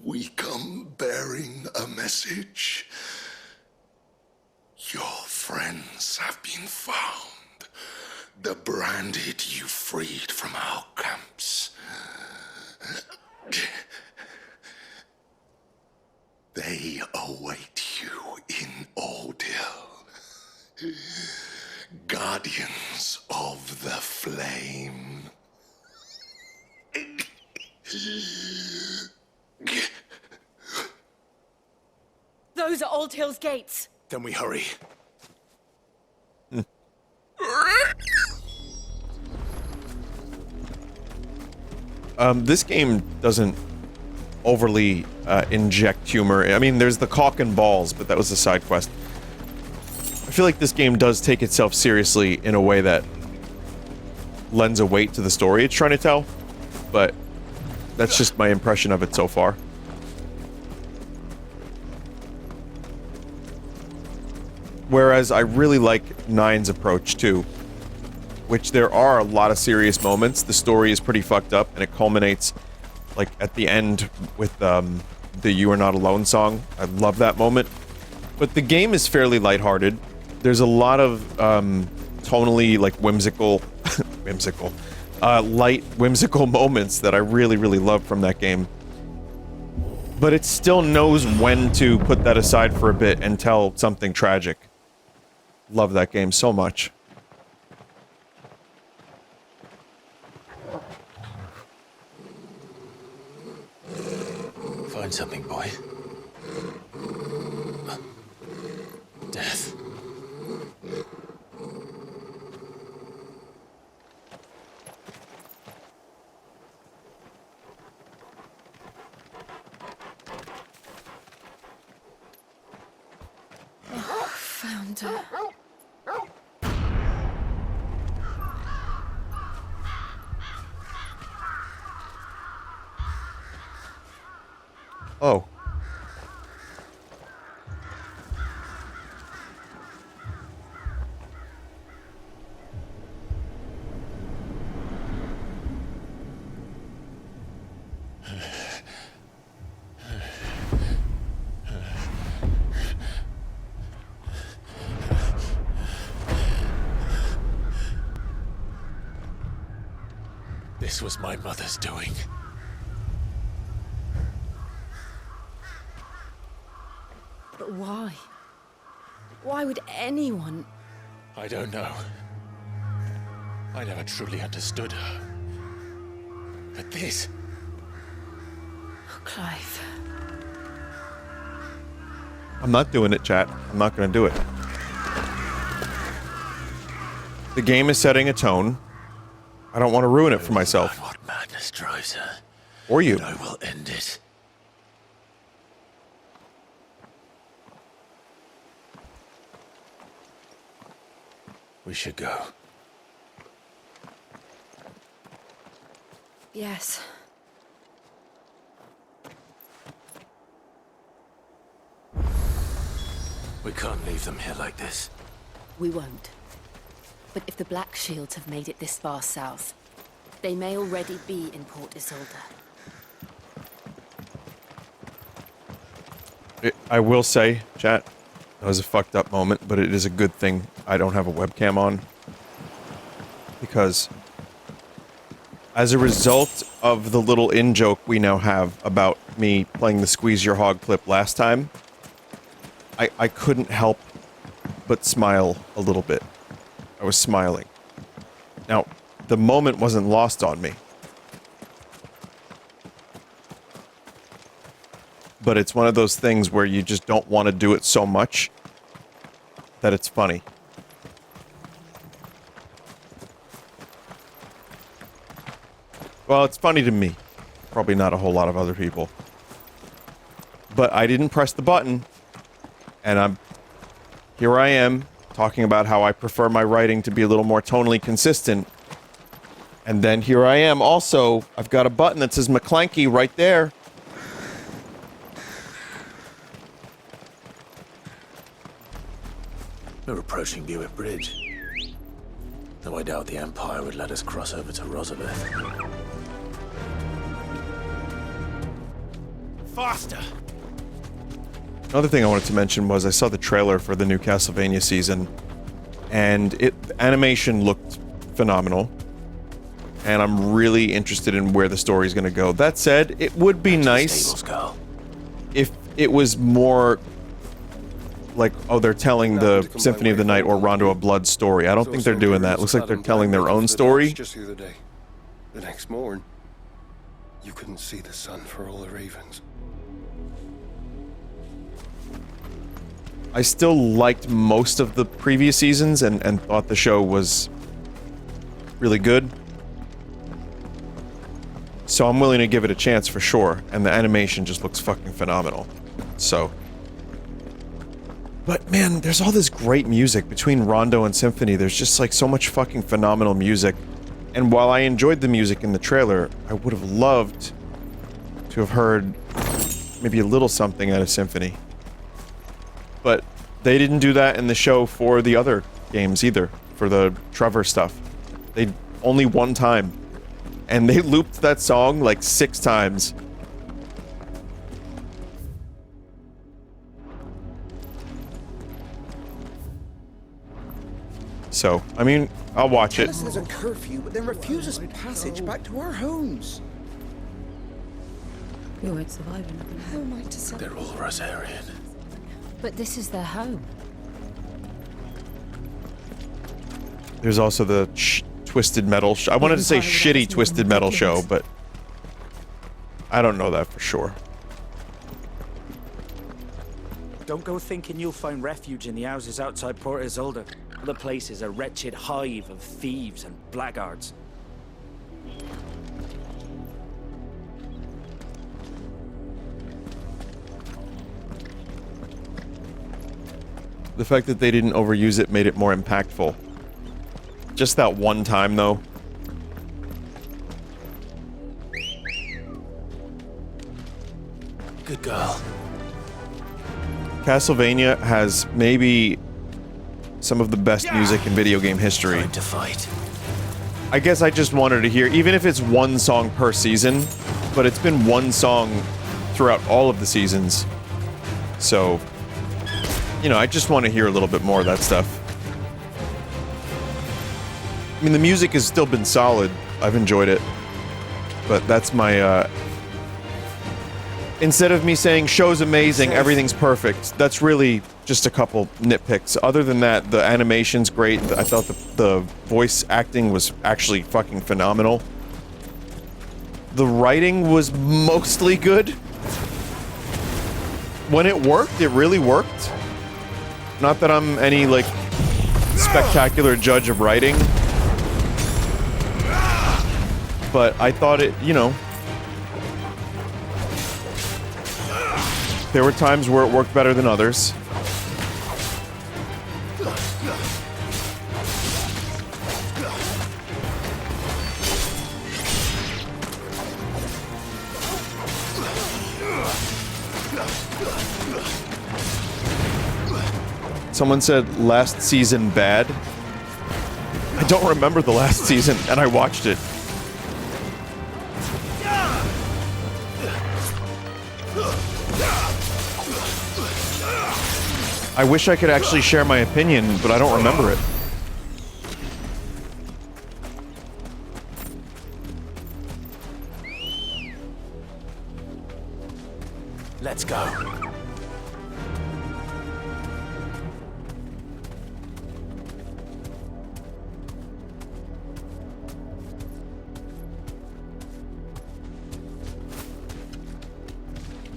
Speaker 13: We come bearing a message. Your friends have been found. The branded you freed from our camps. They await you in Ordeal. Guardians of the Flame.
Speaker 4: Those are Old Hill's gates.
Speaker 2: Then we hurry.
Speaker 1: This game doesn't overly inject humor. I mean, there's the Caulk and Balls, but that was a side quest. I feel like this game does take itself seriously in a way that lends a weight to the story it's trying to tell, but that's just my impression of it so far. Whereas I really like 9's approach too, which there are a lot of serious moments. The story is pretty fucked up, and it culminates like at the end with the "You Are Not Alone" song. I love that moment. But the game is fairly lighthearted. There's a lot of tonally like whimsical, light whimsical moments that I really, really love from that game. But it still knows when to put that aside for a bit and tell something tragic. Love that game so much.
Speaker 2: Find something, boy. Death.
Speaker 4: Found her.
Speaker 1: Oh.
Speaker 2: This was my mother's doing.
Speaker 4: But why? Why would anyone?
Speaker 2: I don't know. I never truly understood her. But this...
Speaker 4: Oh, Clive.
Speaker 1: I'm not doing it, chat. I'm not gonna do it. The game is setting a tone. I don't want to ruin it for myself.
Speaker 2: What madness drives her.
Speaker 1: Or you.
Speaker 2: And I will end it. We should go.
Speaker 10: Yes.
Speaker 2: We can't leave them here like this.
Speaker 4: We won't. But if the Black Shields have made it this far south, they may already be in Port Isolde.
Speaker 1: I will say, chat, that was a fucked up moment, but it is a good thing I don't have a webcam on. Because as a result of the little in-joke we now have about me playing the Squeeze Your Hog clip last time, I couldn't help but smile a little bit. I was smiling. Now, the moment wasn't lost on me. But it's one of those things where you just don't want to do it so much that it's funny. Well, it's funny to me. Probably not a whole lot of other people. But I didn't press the button. And here I am, talking about how I prefer my writing to be a little more tonally consistent. And then here I am also, I've got a button that says McClanky right there.
Speaker 2: We're approaching Buick Bridge. Though I doubt the Empire would let us cross over to Rosalith.
Speaker 12: Faster!
Speaker 1: Another thing I wanted to mention was I saw the trailer for the new Castlevania season, and the animation looked phenomenal. And I'm really interested in where the story's gonna go. That said, it would be nice if it was more like, oh, they're telling the Symphony of the Night or Rondo of Blood story. I don't think they're doing that. It looks like they're telling their own story.
Speaker 13: Just the other day. The next morn, you couldn't see the sun for all the ravens.
Speaker 1: I still liked most of the previous seasons and thought the show was really good. So I'm willing to give it a chance for sure. And the animation just looks fucking phenomenal. So. But man, there's all this great music between Rondo and Symphony. There's just like so much fucking phenomenal music. And while I enjoyed the music in the trailer, I would have loved to have heard maybe a little something out of Symphony. But they didn't do that in the show for the other games either, for the Trevor stuff. They only one time. And they looped that song like 6 times. So, I mean, I'll watch it.
Speaker 5: Tell us there's a curfew, but then refuse us passage back to our homes.
Speaker 4: We won't survive another night.
Speaker 10: How am I to celebrate?
Speaker 2: They're all Rosarian.
Speaker 4: But this is their home.
Speaker 1: There's also the Twisted Metal I wanted to say shitty Twisted Metal show, but I don't know that for sure.
Speaker 11: Don't go thinking you'll find refuge in the houses outside Port Isolde. The place is a wretched hive of thieves and blackguards.
Speaker 1: The fact that they didn't overuse it made it more impactful. Just that one time, though.
Speaker 2: Good girl.
Speaker 1: Castlevania has maybe some of the best music in video game history.
Speaker 2: Time to fight.
Speaker 1: I guess I just wanted to hear, even if it's one song per season, but it's been one song throughout all of the seasons. So, you know, I just want to hear a little bit more of that stuff. I mean, the music has still been solid. I've enjoyed it. But that's my, instead of me saying, show's amazing, everything's perfect, that's really just a couple nitpicks. Other than that, the animation's great. I thought the voice acting was actually fucking phenomenal. The writing was mostly good. When it worked, it really worked. Not that I'm any, like, spectacular judge of writing. But I thought it, you know... There were times where it worked better than others. Someone said last season bad. I don't remember the last season, and I watched it. I wish I could actually share my opinion, but I don't remember it.
Speaker 2: Let's go.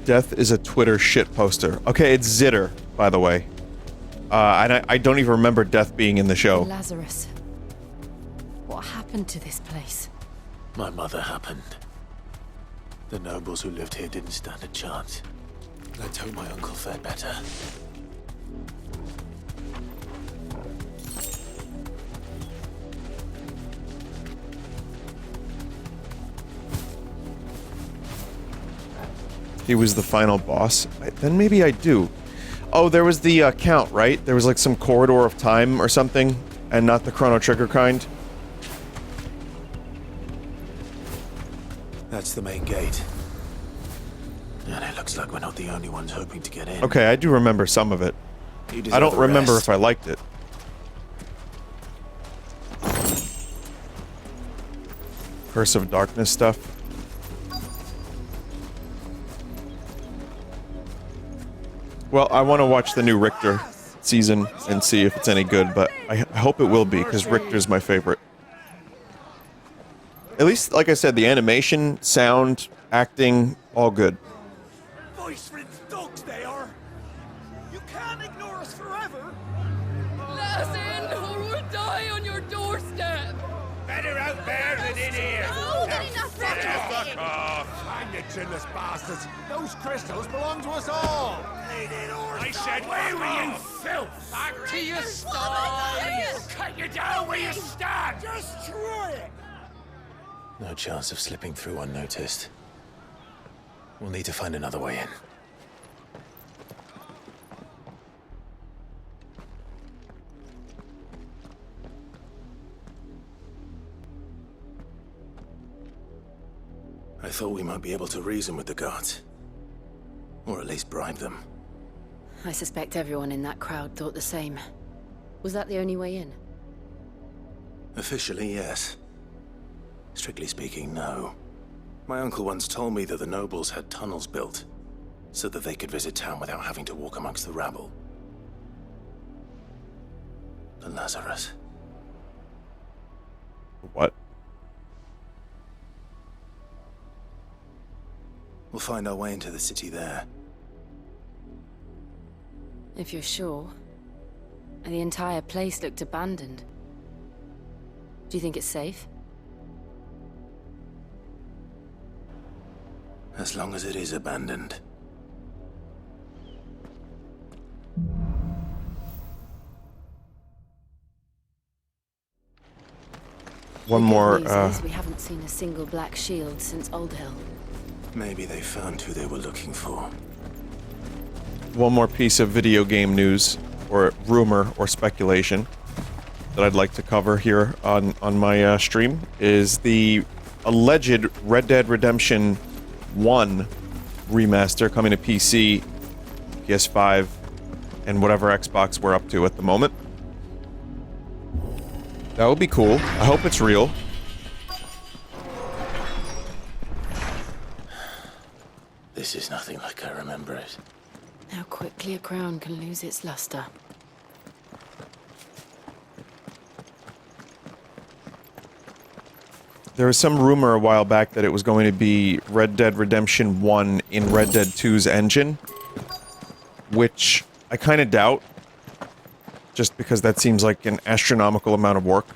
Speaker 1: Death is a Twitter shit poster. Okay, it's Zitter, by the way. I don't even remember Death being in the show.
Speaker 4: Lazarus. What happened to this place?
Speaker 2: My mother happened. The nobles who lived here didn't stand a chance. Let's hope my uncle fared better.
Speaker 1: He was the final boss. Then maybe I do. Oh, there was the count, right? There was like some corridor of time or something, and not the Chrono Trigger kind.
Speaker 2: That's the main gate. And it looks like we're not the only ones hoping to get in.
Speaker 1: Okay, I do remember some of it. I don't remember if I liked it. Curse of Darkness stuff. Well, I want to watch the new Richter season and see if it's any good, but I hope it will be, because Richter's my favorite. At least, like I said, the animation, sound, acting, all good.
Speaker 8: Voice-ridden dogs they are! You can't ignore us forever!
Speaker 6: Let us in, or we'll die on your doorstep!
Speaker 16: Better out there than in here!
Speaker 14: Oh, good enough for
Speaker 16: Fuck off!
Speaker 8: Hang the chinless bastards! Those crystals belong to us all!
Speaker 16: I said, where were you, filth?
Speaker 6: Back to your sties!
Speaker 16: Cut you down where you stand!
Speaker 8: Destroy it!
Speaker 2: No chance of slipping through unnoticed. We'll need to find another way in. I thought we might be able to reason with the guards. Or at least bribe them.
Speaker 4: I suspect everyone in that crowd thought the same. Was that the only way in?
Speaker 2: Officially, yes. Strictly speaking, no. My uncle once told me that the nobles had tunnels built, so that they could visit town without having to walk amongst the rabble. The Lazarus.
Speaker 1: What?
Speaker 2: We'll find our way into the city there.
Speaker 4: If you're sure. The entire place looked abandoned. Do you think it's safe?
Speaker 2: As long as it is abandoned.
Speaker 1: One more,
Speaker 4: The good news is we haven't seen a single black shield since Old Hill.
Speaker 2: Maybe they found who they were looking for.
Speaker 1: one more piece of video game news, or rumor, or speculation that I'd like to cover here on my stream is the alleged Red Dead Redemption 1 remaster coming to PC, PS5, and whatever Xbox we're up to at the moment. That would be cool. I hope it's real.
Speaker 2: This is nothing like I remember it.
Speaker 4: How quickly a crown can lose its luster.
Speaker 1: There was some rumor a while back that it was going to be Red Dead Redemption 1 in Red Dead 2's engine, which I kind of doubt, just because that seems like an astronomical amount of work.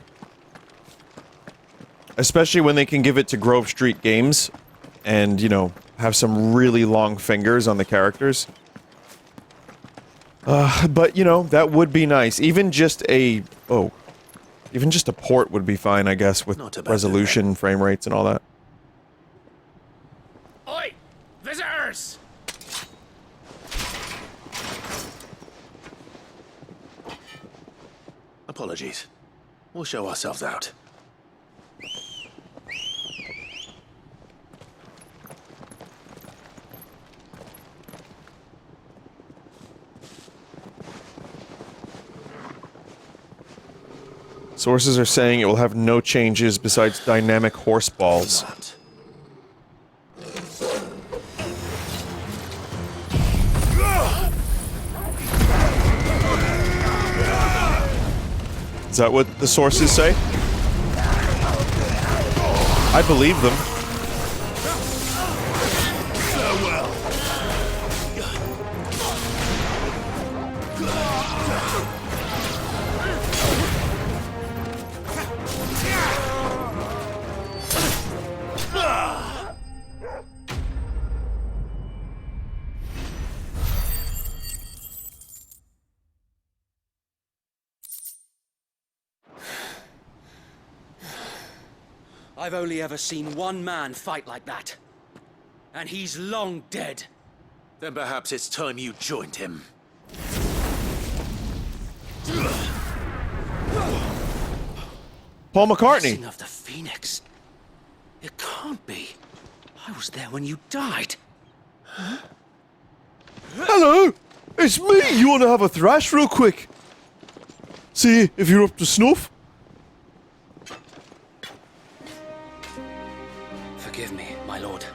Speaker 1: Especially when they can give it to Grove Street Games and, you know, have some really long fingers on the characters. But, you know, that would be nice. Even just a... oh. Even just a port would be fine, I guess, with resolution, frame rates, and all that.
Speaker 16: Oi! Visitors!
Speaker 2: apologies. We'll show ourselves out.
Speaker 1: Sources are saying it will have no changes besides dynamic horse balls. Is that what the sources say? I believe them.
Speaker 11: I've only ever seen one man fight like that. And he's long dead.
Speaker 2: Then perhaps it's time you joined him.
Speaker 1: Paul McCartney.
Speaker 11: Blessing of the Phoenix. It can't be. I was there when you died.
Speaker 1: Hello! It's me! You wanna have a thrash real quick? See if you're up to snuff?
Speaker 11: Forgive me, my lord.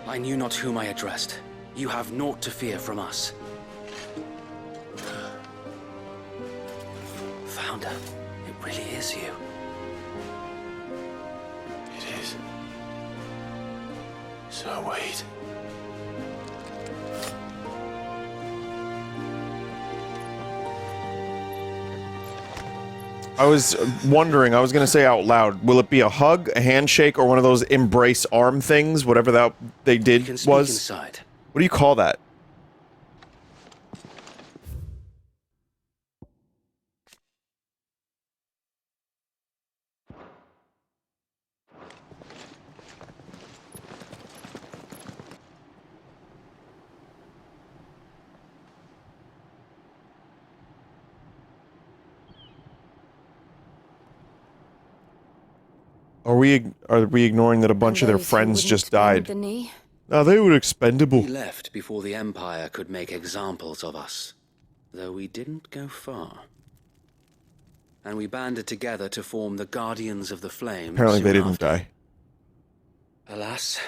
Speaker 11: I knew not whom I addressed. You have naught to fear from us. Founder, it really is you.
Speaker 2: It is. So wait.
Speaker 1: I was wondering, I was gonna say out loud, will it be a hug, a handshake, or one of those embrace arm things, whatever that they did was?
Speaker 11: Inside.
Speaker 1: What do you call that? Are we ignoring that a bunch of their friends just died?
Speaker 4: The knee?
Speaker 1: No, they were expendable.
Speaker 11: We left before the Empire could make examples of us, though we didn't go far. And we banded together to form the Guardians of the Flame.
Speaker 1: Apparently they
Speaker 11: soon
Speaker 1: didn't
Speaker 11: after.
Speaker 1: die.
Speaker 11: Alas,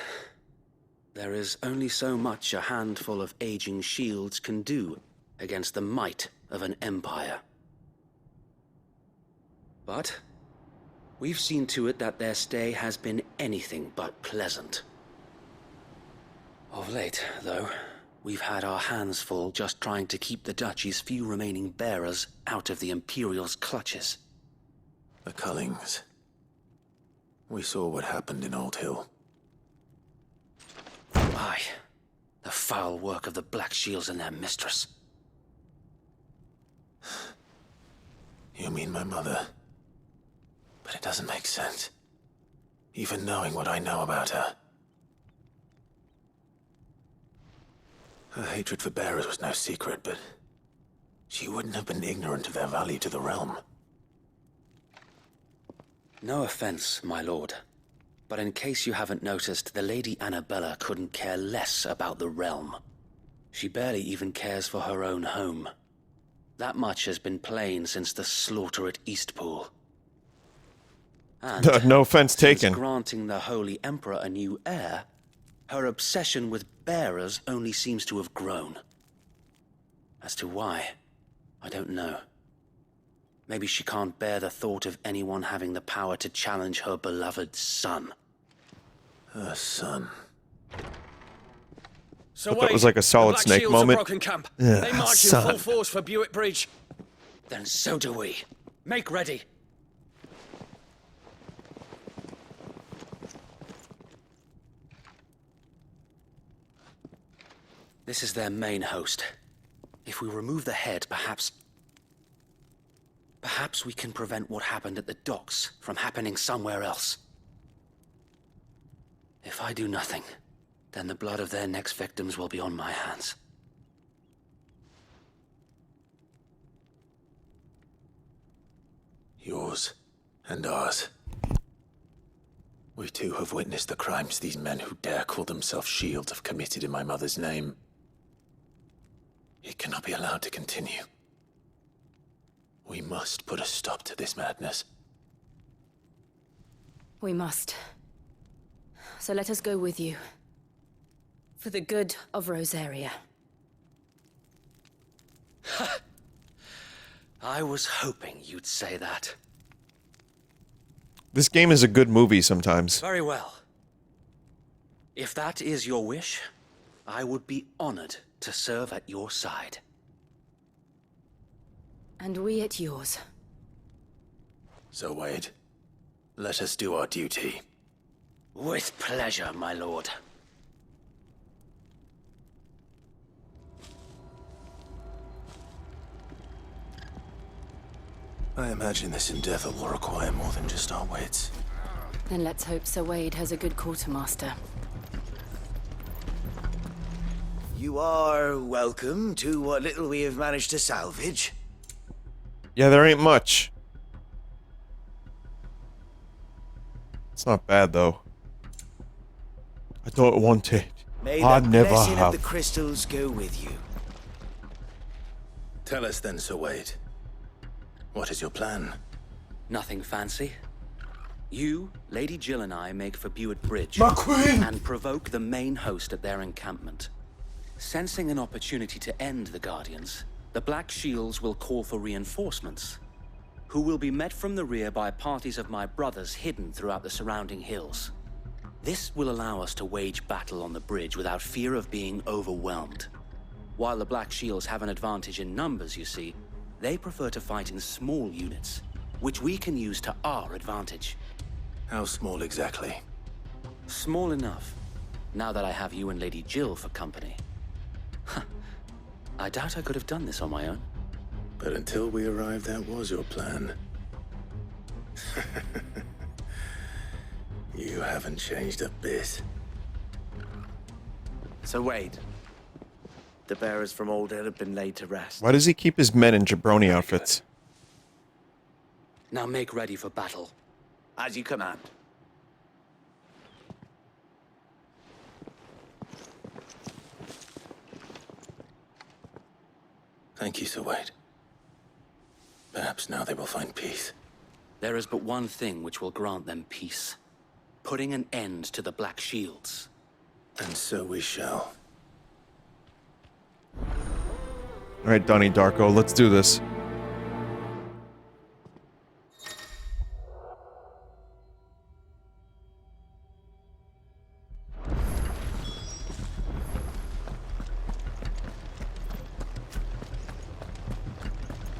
Speaker 11: there is only so much a handful of aging shields can do against the might of an empire. But we've seen to it that their stay has been anything but pleasant. Of late, though, we've had our hands full just trying to keep the Duchy's few remaining bearers out of the Imperial's clutches.
Speaker 2: The Cullings. We saw what happened in Old Hill.
Speaker 11: Aye, the foul work of the Black Shields and their mistress.
Speaker 2: You mean my mother? But it doesn't make sense. Even knowing what I know about her. Her hatred for bearers was no secret, but she wouldn't have been ignorant of their value to the realm.
Speaker 11: No offense, my lord. But in case you haven't noticed, the Lady Anabella couldn't care less about the realm. She barely even cares for her own home. That much has been plain since the slaughter at Eastpool. And
Speaker 1: no offense taken.
Speaker 11: Since granting the Holy Emperor a new heir, her obsession with bearers only seems to have grown. As to why, I don't know. Maybe she can't bear the thought of anyone having the power to challenge her beloved son.
Speaker 2: Her son.
Speaker 1: So that was like a Solid Snake moment.
Speaker 11: Broken camp.
Speaker 1: Yeah,
Speaker 11: They march
Speaker 1: son.
Speaker 11: in full force for Buick Bridge. Then so do we. Make ready. This is their main host. If we remove the head, perhaps we can prevent what happened at the docks from happening somewhere else. If I do nothing, then the blood of their next victims will be on my hands.
Speaker 2: Yours and ours. We too have witnessed the crimes these men who dare call themselves shields have committed in my mother's name. It cannot be allowed to continue. We must put a stop to this madness.
Speaker 4: We must. So let us go with you. For the good of Rosaria.
Speaker 11: I was hoping you'd say that.
Speaker 1: This game is a good movie sometimes.
Speaker 11: Very well. If that is your wish, I would be honored to serve at your side.
Speaker 4: And we at yours.
Speaker 2: So, Wade, let us do our duty.
Speaker 11: With pleasure, my lord.
Speaker 2: I imagine this endeavor will require more than just our wits.
Speaker 4: Then let's hope Sir Wade has a good quartermaster.
Speaker 18: You are welcome to what little we have managed to salvage.
Speaker 1: Yeah, there ain't much. It's not bad, though. I don't want it.
Speaker 18: May
Speaker 1: I
Speaker 18: the
Speaker 1: never
Speaker 18: blessing
Speaker 1: have.
Speaker 18: of the crystals go with you.
Speaker 2: Tell us then, Sir Wade. What is your plan?
Speaker 11: Nothing fancy. You, Lady Jill and I make for Buett Bridge.
Speaker 15: My queen!
Speaker 11: And provoke the main host at their encampment. Sensing an opportunity to end the Guardians, the Black Shields will call for reinforcements, who will be met from the rear by parties of my brothers hidden throughout the surrounding hills. This will allow us to wage battle on the bridge without fear of being overwhelmed. While the Black Shields have an advantage in numbers, you see, they prefer to fight in small units, which we can use to our advantage.
Speaker 2: How small exactly?
Speaker 11: Small enough, now that I have you and Lady Jill for company. I doubt I could have done this on my own.
Speaker 2: But until we arrived, that was your plan. You haven't changed a bit.
Speaker 18: So Wade, the bearers from Oldhead have been laid to rest.
Speaker 1: Why does he keep his men in jabroni outfits?
Speaker 11: Now make ready for battle.
Speaker 18: As you command.
Speaker 2: Thank you, Sir Wade. Perhaps now they will find peace.
Speaker 11: There is but one thing which will grant them peace. Putting an end to the Black Shields.
Speaker 2: And so we shall.
Speaker 1: Alright, Donnie Darko, let's do this.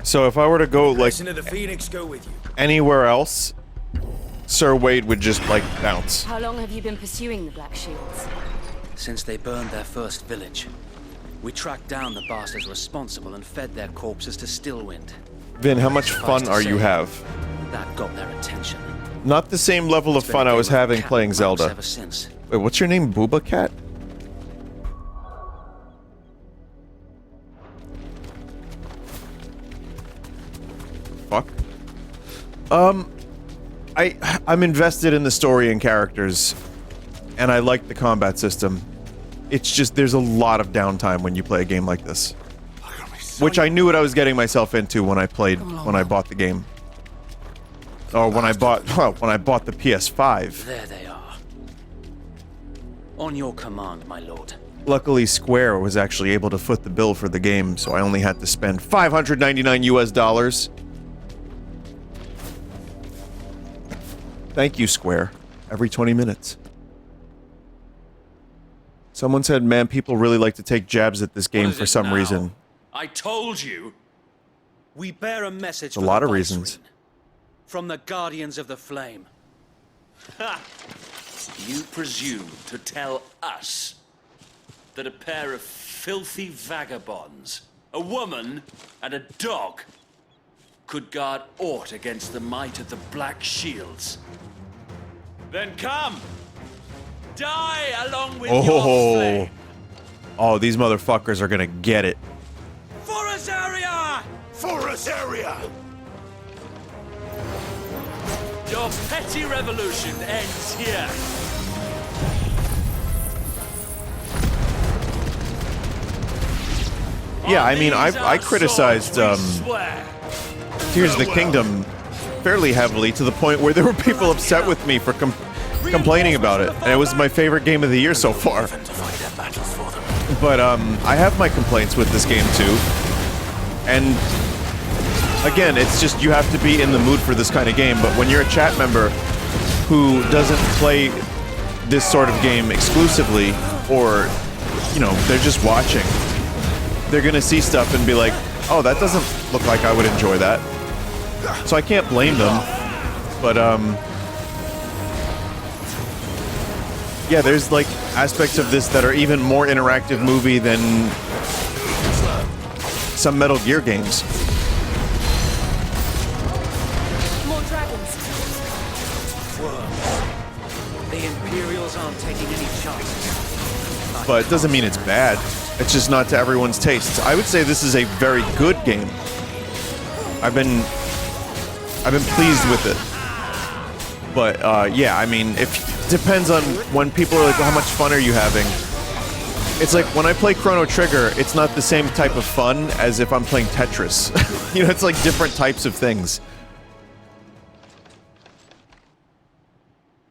Speaker 1: So if I were to go, like,
Speaker 18: Person of the Phoenix go with you.
Speaker 1: anywhere else, Sir Wade would just, like, bounce.
Speaker 4: How long have you been pursuing the Black Shields?
Speaker 11: Since they burned their first village, we tracked down the bastards responsible and fed their corpses to Stillwind.
Speaker 1: Vin, how much fun are you have?
Speaker 11: That got their attention.
Speaker 1: Not the same level of fun I was having playing Zelda.
Speaker 11: Ever since.
Speaker 1: Wait, what's your name? Booba Cat? Fuck. I'm invested in the story and characters, and I like the combat system. It's just there's a lot of downtime when you play a game like this, which I knew what I was getting myself into when I bought the game, or when I bought the PS5.
Speaker 11: There they are. On your command, my lord.
Speaker 1: Luckily, Square was actually able to foot the bill for the game, so I only had to spend $599 US. Thank you, Square. Every 20 minutes. Someone said, man, people really like to take jabs at this game for some reason.
Speaker 11: I told you. We bear a message
Speaker 1: A lot of reasons.
Speaker 11: from the Guardians of the Flame. Ha! You presume to tell us that a pair of filthy vagabonds, a woman and a dog, could guard aught against the might of the Black Shields? Then come! Die along with your flame!
Speaker 1: Oh, these motherfuckers are gonna get it.
Speaker 11: For Rosaria!
Speaker 18: For Rosaria!
Speaker 3: Your petty revolution ends here.
Speaker 1: Yeah, I mean, I criticized Tears of the Kingdom fairly heavily to the point where there were people upset with me for complaining about it, and it was my favorite game of the year so far. But I have my complaints with this game too, and again, it's just you have to be in the mood for this kind of game. But when you're a chat member who doesn't play this sort of game exclusively, or you know, they're just watching, they're gonna see stuff and be like, oh, that doesn't look like I would enjoy that. So I can't blame them, but yeah, there's like aspects of this that are even more interactive movie than some Metal Gear games.
Speaker 3: More dragons. The Imperials aren't taking any chances.
Speaker 1: But it doesn't mean it's bad. It's just not to everyone's tastes. I would say this is a very good game. I've been pleased with it. But yeah, I mean, it depends on when people are like, well, how much fun are you having? It's like when I play Chrono Trigger, it's not the same type of fun as if I'm playing Tetris. You know, it's like different types of things.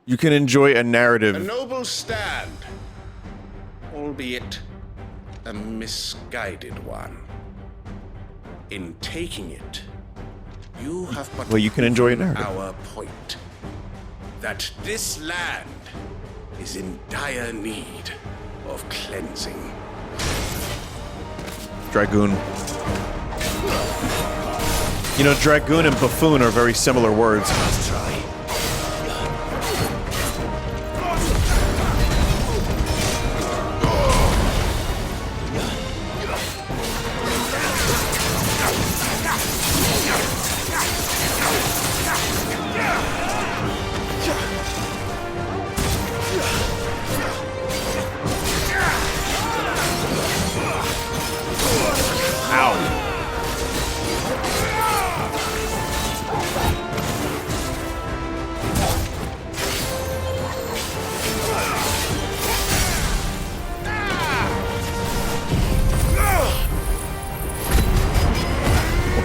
Speaker 1: You can enjoy a narrative.
Speaker 16: A noble stand, albeit a misguided one. In taking it, you have but
Speaker 1: well, you can enjoy a narrative.
Speaker 16: Our point that this land is in dire need of cleansing.
Speaker 1: Dragoon. You know, Dragoon and buffoon are very similar words.
Speaker 16: Let's try.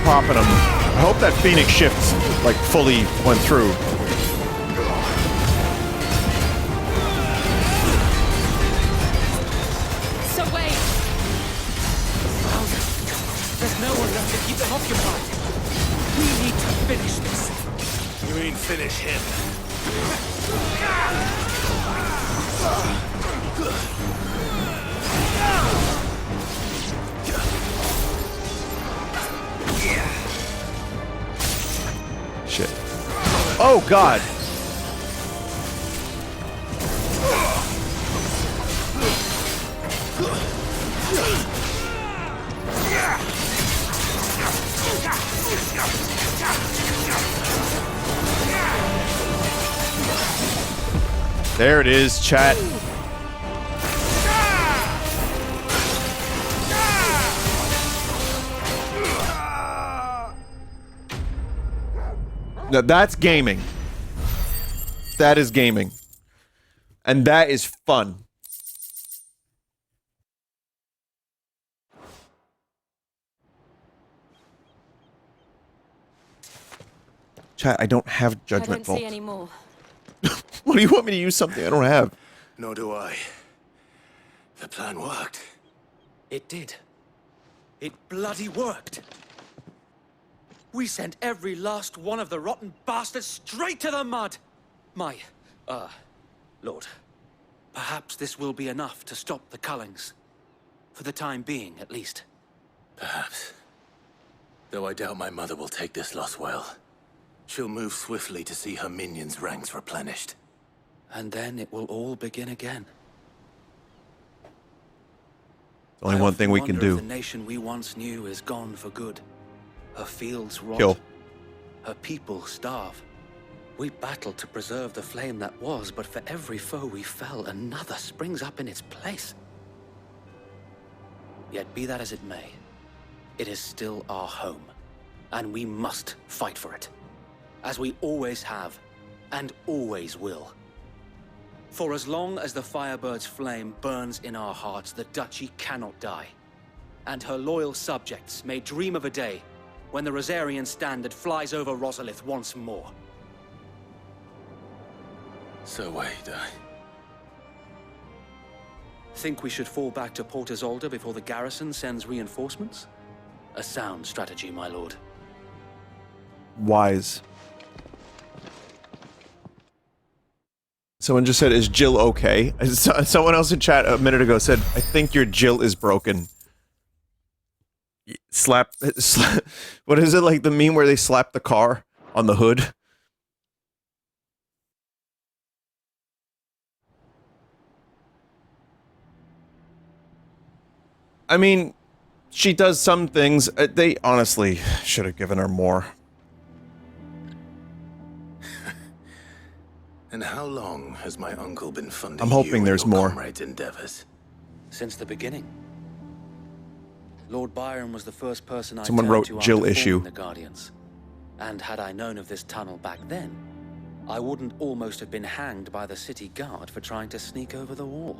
Speaker 1: Popping them. I hope that Phoenix shift like fully went through.
Speaker 3: So wait. There's no one left to keep them occupied. We need to finish this.
Speaker 16: You mean finish him?
Speaker 1: Shit. Oh, God. There it is, chat. Now that's gaming. That is gaming. And that is fun. Chat, I don't have Judgment Bolt.
Speaker 4: I don't see any more.
Speaker 1: What do you want me to use something I don't have?
Speaker 2: Nor do I. The plan worked.
Speaker 3: It did. It bloody worked. We sent every last one of the rotten bastards straight to the mud! My, Lord, perhaps this will be enough to stop the Cullings. For the time being, at least.
Speaker 2: Perhaps. Though I doubt my mother will take this loss well. She'll move swiftly to see her minions' ranks replenished.
Speaker 3: And then it will all begin again.
Speaker 1: Only one thing we can do.
Speaker 3: The nation we once knew is gone for good. Her fields rot.
Speaker 1: Kill.
Speaker 3: Her people starve. We battled to preserve the flame that was, but for every foe we fell, another springs up in its place. Yet be that as it may, it is still our home, and we must fight for it. As we always have,
Speaker 11: and always will. For as long as the Firebird's flame burns in our hearts, the Duchy cannot die. And her loyal subjects may dream of a day when the Rosarian standard flies over Rosalith once more.
Speaker 2: So wait,
Speaker 11: Think we should fall back to Port Isolde before the garrison sends reinforcements? A sound strategy, my lord.
Speaker 1: Wise. Someone just said, is Jill okay? Someone else in chat a minute ago said, I think your Jill is broken. Slap, what is it, like the meme where they slap the car on the hood? I mean, she does some things. They honestly should have given her more.
Speaker 2: And how long has my uncle been funding
Speaker 1: I'm hoping there's more.
Speaker 2: Comrades' endeavors?
Speaker 11: Since the beginning. Lord Byron was the first person I
Speaker 1: Someone
Speaker 11: turned
Speaker 1: wrote
Speaker 11: to
Speaker 1: Jill
Speaker 11: after
Speaker 1: issue.
Speaker 11: forming the Guardians. And had I known of this tunnel back then, I wouldn't almost have been hanged by the city guard for trying to sneak over the wall.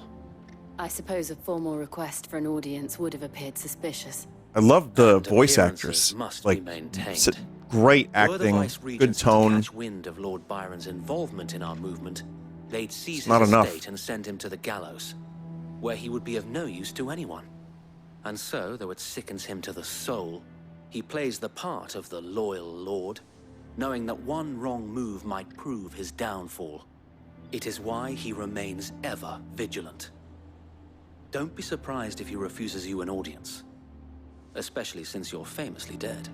Speaker 4: I suppose a formal request for an audience would have appeared suspicious.
Speaker 1: I love the
Speaker 11: And
Speaker 1: voice
Speaker 11: appearances
Speaker 1: actress.
Speaker 11: must
Speaker 1: Like,
Speaker 11: be maintained.
Speaker 1: great
Speaker 11: Were the
Speaker 1: acting,
Speaker 11: Vice-Regents
Speaker 1: good
Speaker 11: to
Speaker 1: tone.
Speaker 11: catch wind of Lord Byron's involvement in our movement, they'd seize
Speaker 1: not
Speaker 11: his
Speaker 1: enough.
Speaker 11: estate and send him to the gallows, where he would be of no use to anyone. And so, though it sickens him to the soul, he plays the part of the loyal lord, knowing that one wrong move might prove his downfall. It is why he remains ever vigilant. Don't be surprised if he refuses you an audience, especially since you're famously dead.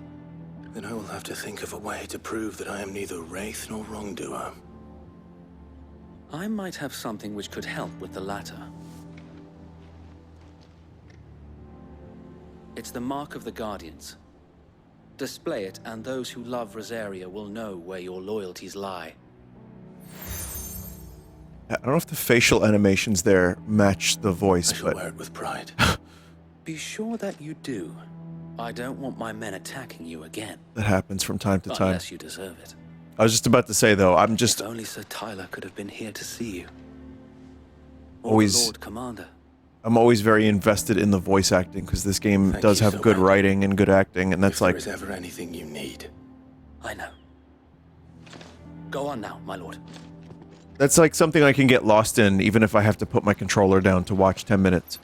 Speaker 2: Then I will have to think of a way to prove that I am neither wraith nor wrongdoer.
Speaker 11: I might have something which could help with the latter. It's the mark of the Guardians. Display it, and those who love Rosaria will know where your loyalties lie.
Speaker 1: I don't know if the facial animations there match the voice, but
Speaker 2: Wear it with pride.
Speaker 11: Be sure that you do. I don't want my men attacking you again.
Speaker 1: that happens from time to time.
Speaker 11: Unless you deserve it.
Speaker 1: I was just about to say, though, I'm just
Speaker 11: If only Sir Tyler could have been here to see you. Or
Speaker 1: always...
Speaker 11: the Lord Commander.
Speaker 1: I'm always very invested in the voice acting, because this game does have good writing and good acting, and that's like...
Speaker 2: If there is ever anything you need.
Speaker 11: I know. Go on now, my lord.
Speaker 1: That's like something I can get lost in, even if I have to put my controller down to watch 10 minutes.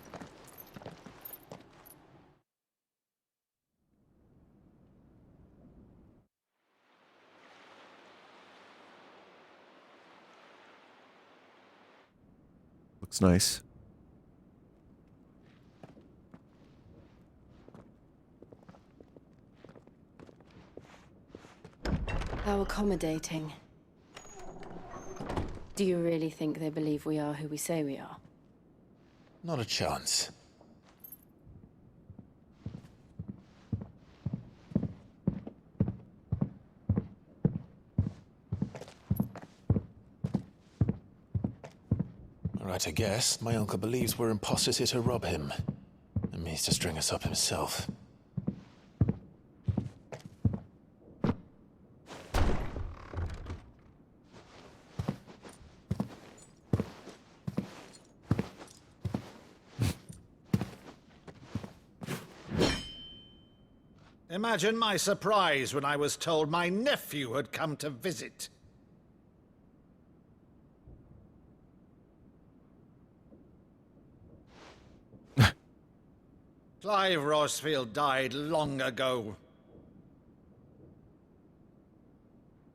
Speaker 1: Looks nice.
Speaker 4: How accommodating. Do you really think they believe we are who we say we are?
Speaker 2: Not a chance. Right, I guess. My uncle believes we're imposters here to rob him. And means to string us up himself.
Speaker 9: Imagine my surprise when I was told my nephew had come to visit. Clive Rosfield died long ago.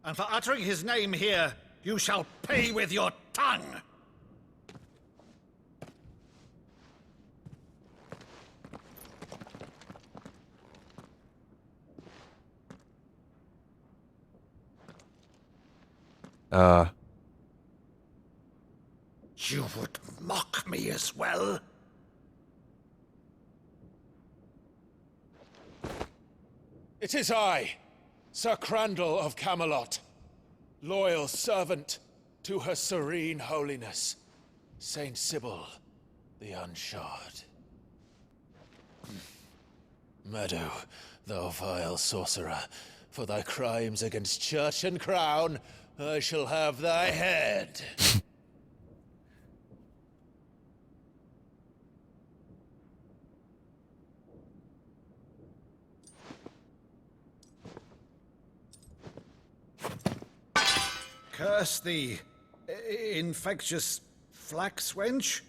Speaker 9: And for uttering his name here, you shall pay with your tongue! You would mock me as well?
Speaker 8: It is I, Sir Crandall of Camelot, loyal servant to her serene holiness, Saint Sybil the Unshod.
Speaker 2: Meadow, thou vile sorcerer, for thy crimes against church and crown,
Speaker 9: I shall have thy head. Curse thee, infectious flax wench.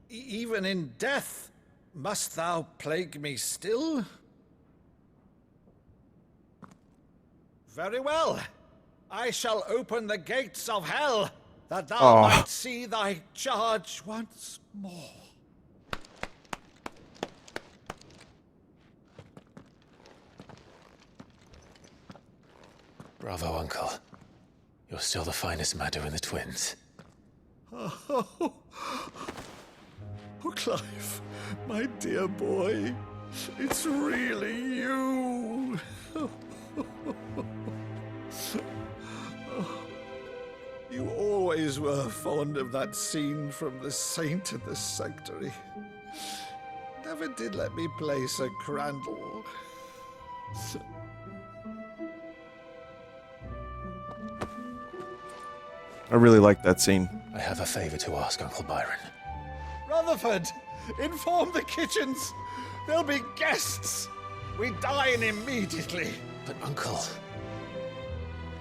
Speaker 9: Even in death, must thou plague me still? Very well. I shall open the gates of hell, that thou might see thy charge once more.
Speaker 2: Bravo, Uncle. You're still the finest Maddo in the twins.
Speaker 9: Oh, Clive, my dear boy, it's really you. You always were fond of that scene from The Saint in the Sanctuary. Never did let me play Sir Crandall.
Speaker 1: I really like that scene.
Speaker 2: I have a favor to ask, Uncle Byron.
Speaker 9: Rutherford, inform the kitchens. There'll be guests. We dine immediately.
Speaker 2: But, Uncle...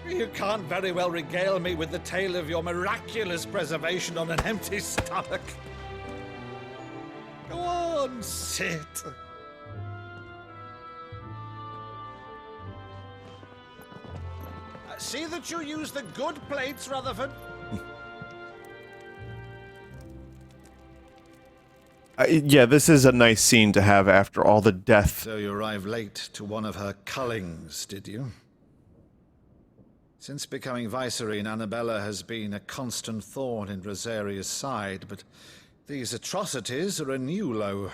Speaker 9: You can't very well regale me with the tale of your miraculous preservation on an empty stomach. Go on, sit. See that you use the good plates, Rutherford.
Speaker 1: Yeah, this is a nice scene to have after all the death.
Speaker 9: So you arrived late to one of her cullings, did you? Since becoming Vicereine, Anabella has been a constant thorn in Rosaria's side, but these atrocities are a new low.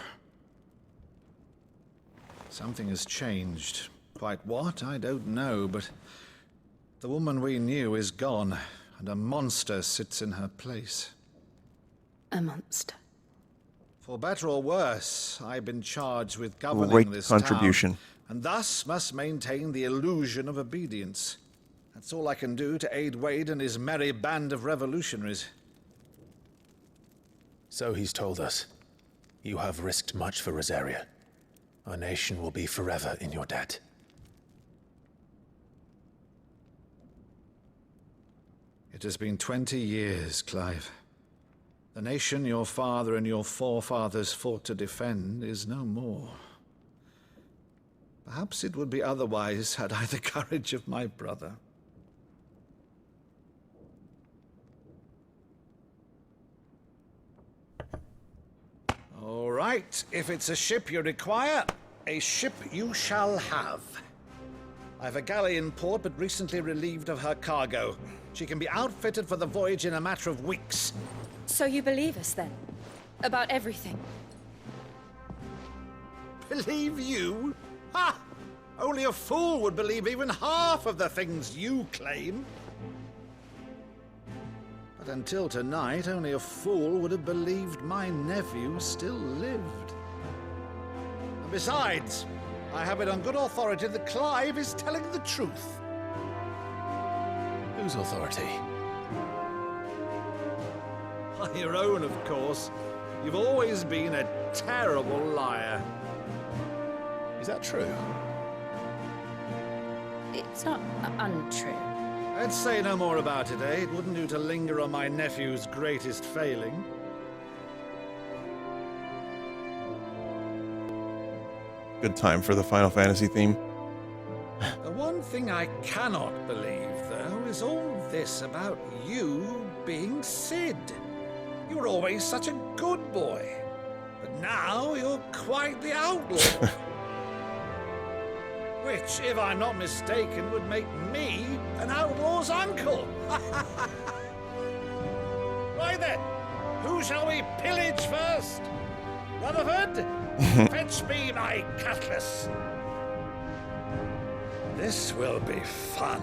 Speaker 9: Something has changed. Quite what, I don't know, but the woman we knew is gone, and a monster sits in her place.
Speaker 4: A monster.
Speaker 9: For better or worse, I've been charged with governing
Speaker 1: Great
Speaker 9: this
Speaker 1: contribution.
Speaker 9: town, and thus must maintain the illusion of obedience. That's all I can do to aid Wade and his merry band of revolutionaries.
Speaker 2: So he's told us. You have risked much for Rosaria. Our nation will be forever in your debt.
Speaker 9: It has been 20 years, Clive. The nation your father and your forefathers fought to defend is no more. Perhaps it would be otherwise had I the courage of my brother. All right, if it's a ship you require, a ship you shall have. I've a galley in port, but recently relieved of her cargo. She can be outfitted for the voyage in a matter of weeks.
Speaker 4: So you believe us, then? About everything?
Speaker 9: Believe you? Ha! Only a fool would believe even half of the things you claim. But until tonight, only a fool would have believed my nephew still lived. And besides, I have it on good authority that Clive is telling the truth.
Speaker 2: Whose authority?
Speaker 9: On your own, of course. You've always been a terrible liar.
Speaker 2: Is that true?
Speaker 4: It's not untrue.
Speaker 9: Let's say no more about it, eh? It wouldn't do to linger on my nephew's greatest failing.
Speaker 1: Good time for the Final Fantasy theme.
Speaker 9: The one thing I cannot believe, though, is all this about you being Sid. You were always such a good boy. But now you're quite the outlaw. Which, if I'm not mistaken, would make me an outlaw's uncle. Right then, who shall we pillage first? Rutherford, fetch me my cutlass. This will be fun.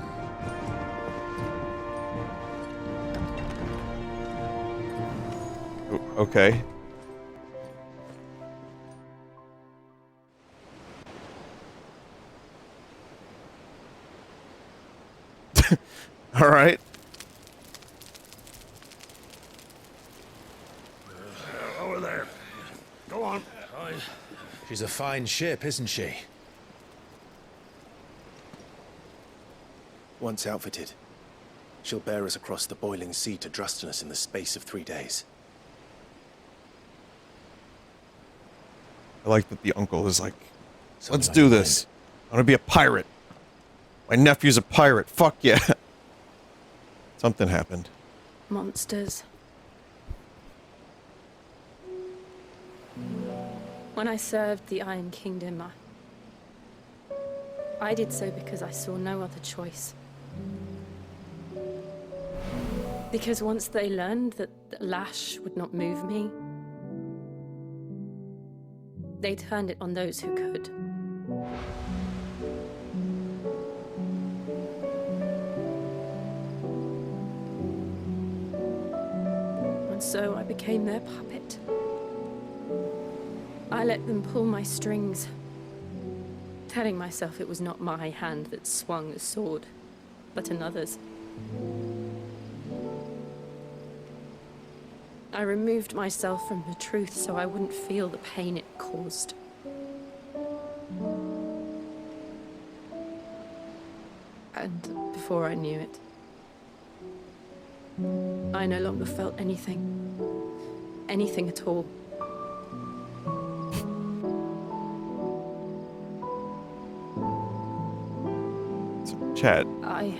Speaker 1: Okay. All right.
Speaker 2: She's a fine ship, isn't she? Once outfitted, she'll bear us across the boiling sea to Drustinus in the space of 3 days.
Speaker 1: I like that the uncle is like, let's do this. I want to be a pirate. My nephew's a pirate. Fuck yeah. Something happened.
Speaker 4: Monsters. When I served the Iron Kingdom, I did so because I saw no other choice. Because once they learned that the lash would not move me, they turned it on those who could. And so I became their puppet. I let them pull my strings, telling myself it was not my hand that swung the sword, but another's. I removed myself from the truth so I wouldn't feel the pain it caused. And before I knew it, I no longer felt anything. Anything at all.
Speaker 1: Chad.
Speaker 4: I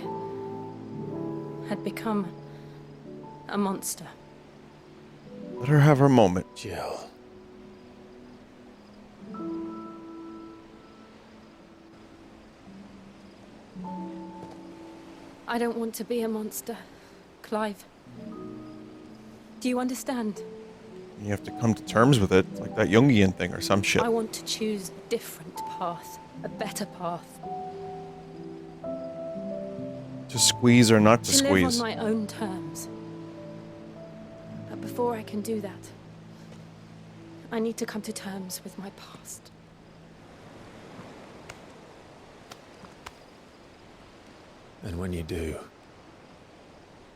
Speaker 4: had become a monster.
Speaker 1: Let her have her moment.
Speaker 2: Jill.
Speaker 4: I don't want to be a monster, Clive. Do you understand?
Speaker 1: You have to come to terms with it, like that Jungian thing or some shit.
Speaker 4: I want to choose a different path, a better path.
Speaker 1: To squeeze or not to squeeze.
Speaker 4: Live on my own terms. But before I can do that, I need to come to terms with my past.
Speaker 2: And when you do,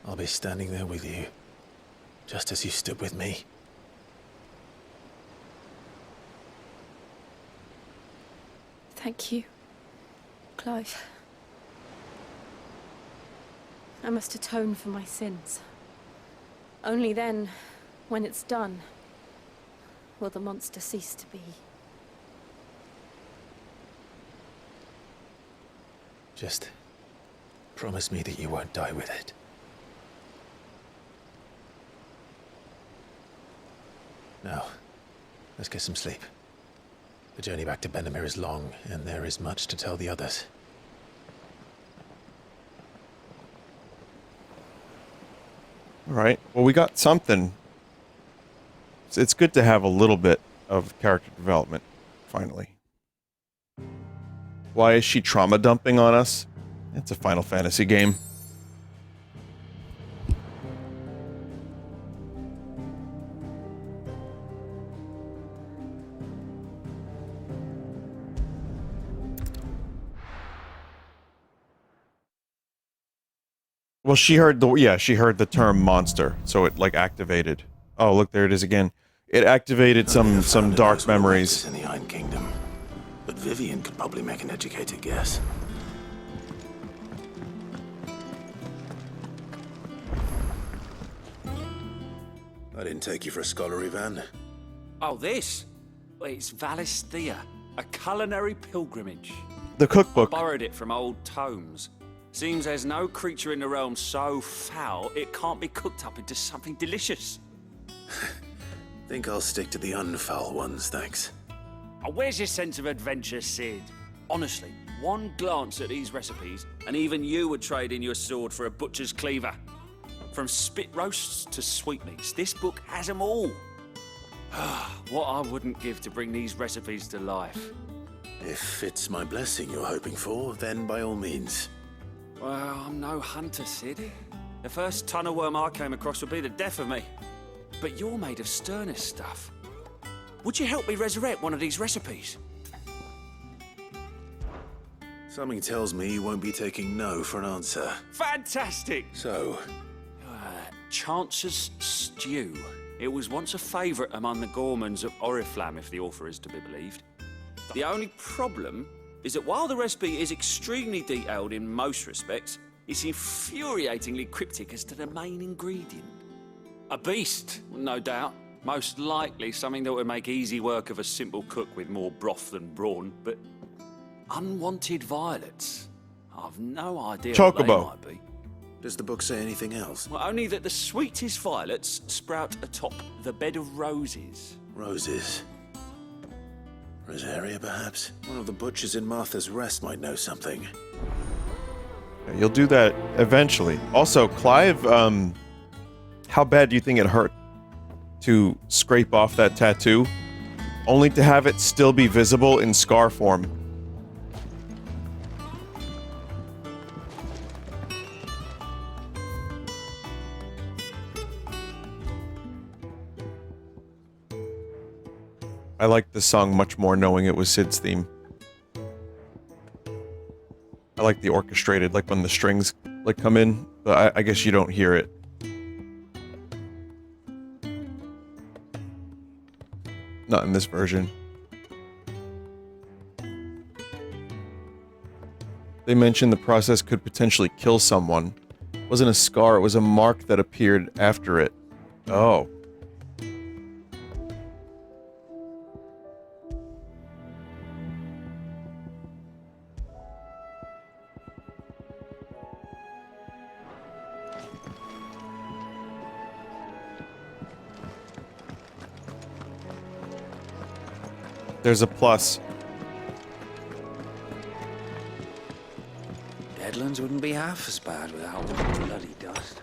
Speaker 2: I'll be standing there with you, just as you stood with me.
Speaker 4: Thank you, Clive. I must atone for my sins. Only then, when it's done, will the monster cease to be.
Speaker 2: Just promise me that you won't die with it. Now, let's get some sleep. The journey back to Benamir is long, and there is much to tell the others.
Speaker 1: Alright, well we got something. It's good to have a little bit of character development, finally. Why is she trauma dumping on us? It's a Final Fantasy game. Well, she heard the term monster, so it like activated. Oh, look, there it is again. It activated some dark memories.
Speaker 2: In the Iron Kingdom, but Vivian could probably make an educated guess. I didn't take you for a scholar, Ivan.
Speaker 19: Oh, this? Well, it's Valisthea, a culinary pilgrimage.
Speaker 1: The cookbook.
Speaker 19: I borrowed it from old tomes. Seems there's no creature in the realm so foul it can't be cooked up into something delicious.
Speaker 2: Think I'll stick to the unfoul ones, thanks.
Speaker 19: Oh, where's your sense of adventure, Sid? Honestly, one glance at these recipes, and even you would trade in your sword for a butcher's cleaver. From spit roasts to sweetmeats, this book has them all. What I wouldn't give to bring these recipes to life.
Speaker 2: If it's my blessing you're hoping for, then by all means.
Speaker 19: Well, I'm no hunter, Sid. The first ton of worm I came across would be the death of me. But you're made of sterner stuff. Would you help me resurrect one of these recipes?
Speaker 2: Something tells me you won't be taking no for an answer.
Speaker 19: Fantastic!
Speaker 2: So?
Speaker 19: Chancer's stew. It was once a favourite among the gourmands of Oriflamme, if the author is to be believed. The only problem is that while the recipe is extremely detailed in most respects, it's infuriatingly cryptic as to the main ingredient. A beast, no doubt. Most likely something that would make easy work of a simple cook with more broth than brawn, but unwanted violets. I've no idea what they
Speaker 1: Chocobo.
Speaker 19: might be.
Speaker 2: Does the book say anything else?
Speaker 19: Well, only that the sweetest violets sprout atop the bed of roses.
Speaker 2: Roses. Rosaria, perhaps? One of the butchers in Martha's Rest might know something.
Speaker 1: You'll do that eventually. Also, Clive, how bad do you think it hurt to scrape off that tattoo, only to have it still be visible in scar form? I like this song much more knowing it was Sid's theme. I like the orchestrated, like when the strings like come in, but I guess you don't hear it. Not in this version. They mentioned the process could potentially kill someone. It wasn't a scar, it was a mark that appeared after it. Oh. There's a plus.
Speaker 11: Deadlands wouldn't be half as bad without all the bloody dust.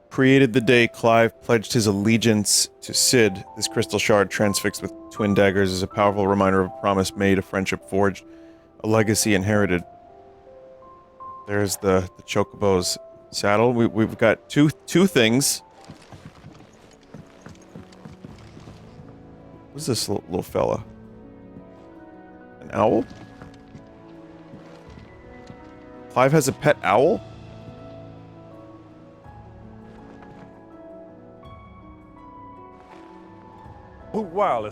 Speaker 1: Created the day Clive pledged his allegiance to Sid. This crystal shard transfixed with twin daggers is a powerful reminder of a promise made, a friendship forged, a legacy inherited. There's the Chocobo's saddle. We've got two things. What's this little fella? An owl? Clive has a pet owl?
Speaker 7: Oh, wow.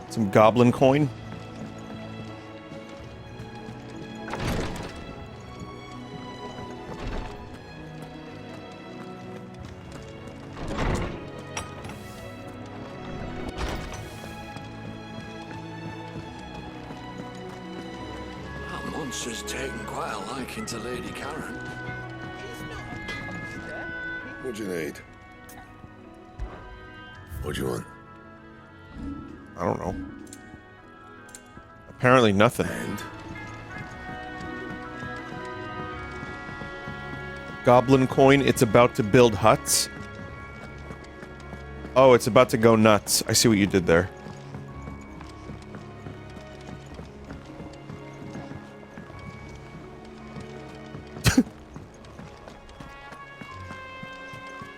Speaker 1: Some goblin coin.
Speaker 15: That monster's taken quite a liking to Lady Karen.
Speaker 13: What do you need? What do you want?
Speaker 1: I don't know. Apparently nothing. Goblin coin, it's about to build huts. Oh, it's about to go nuts. I see what you did there.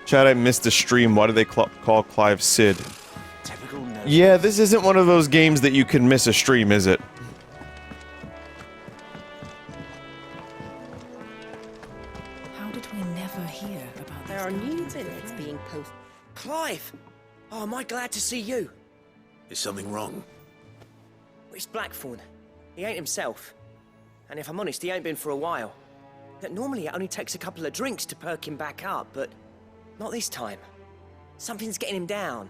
Speaker 1: Chad, I missed the stream. Why do they call Clive Sid? Yeah, this isn't one of those games that you can miss a stream, is it?
Speaker 10: How did we never hear about
Speaker 17: There are new minutes being posted. Clive! Oh, am I glad to see you?
Speaker 2: Is something wrong?
Speaker 17: It's Blackthorn. He ain't himself. And if I'm honest, he ain't been for a while. That normally it only takes a couple of drinks to perk him back up, but not this time. Something's getting him down.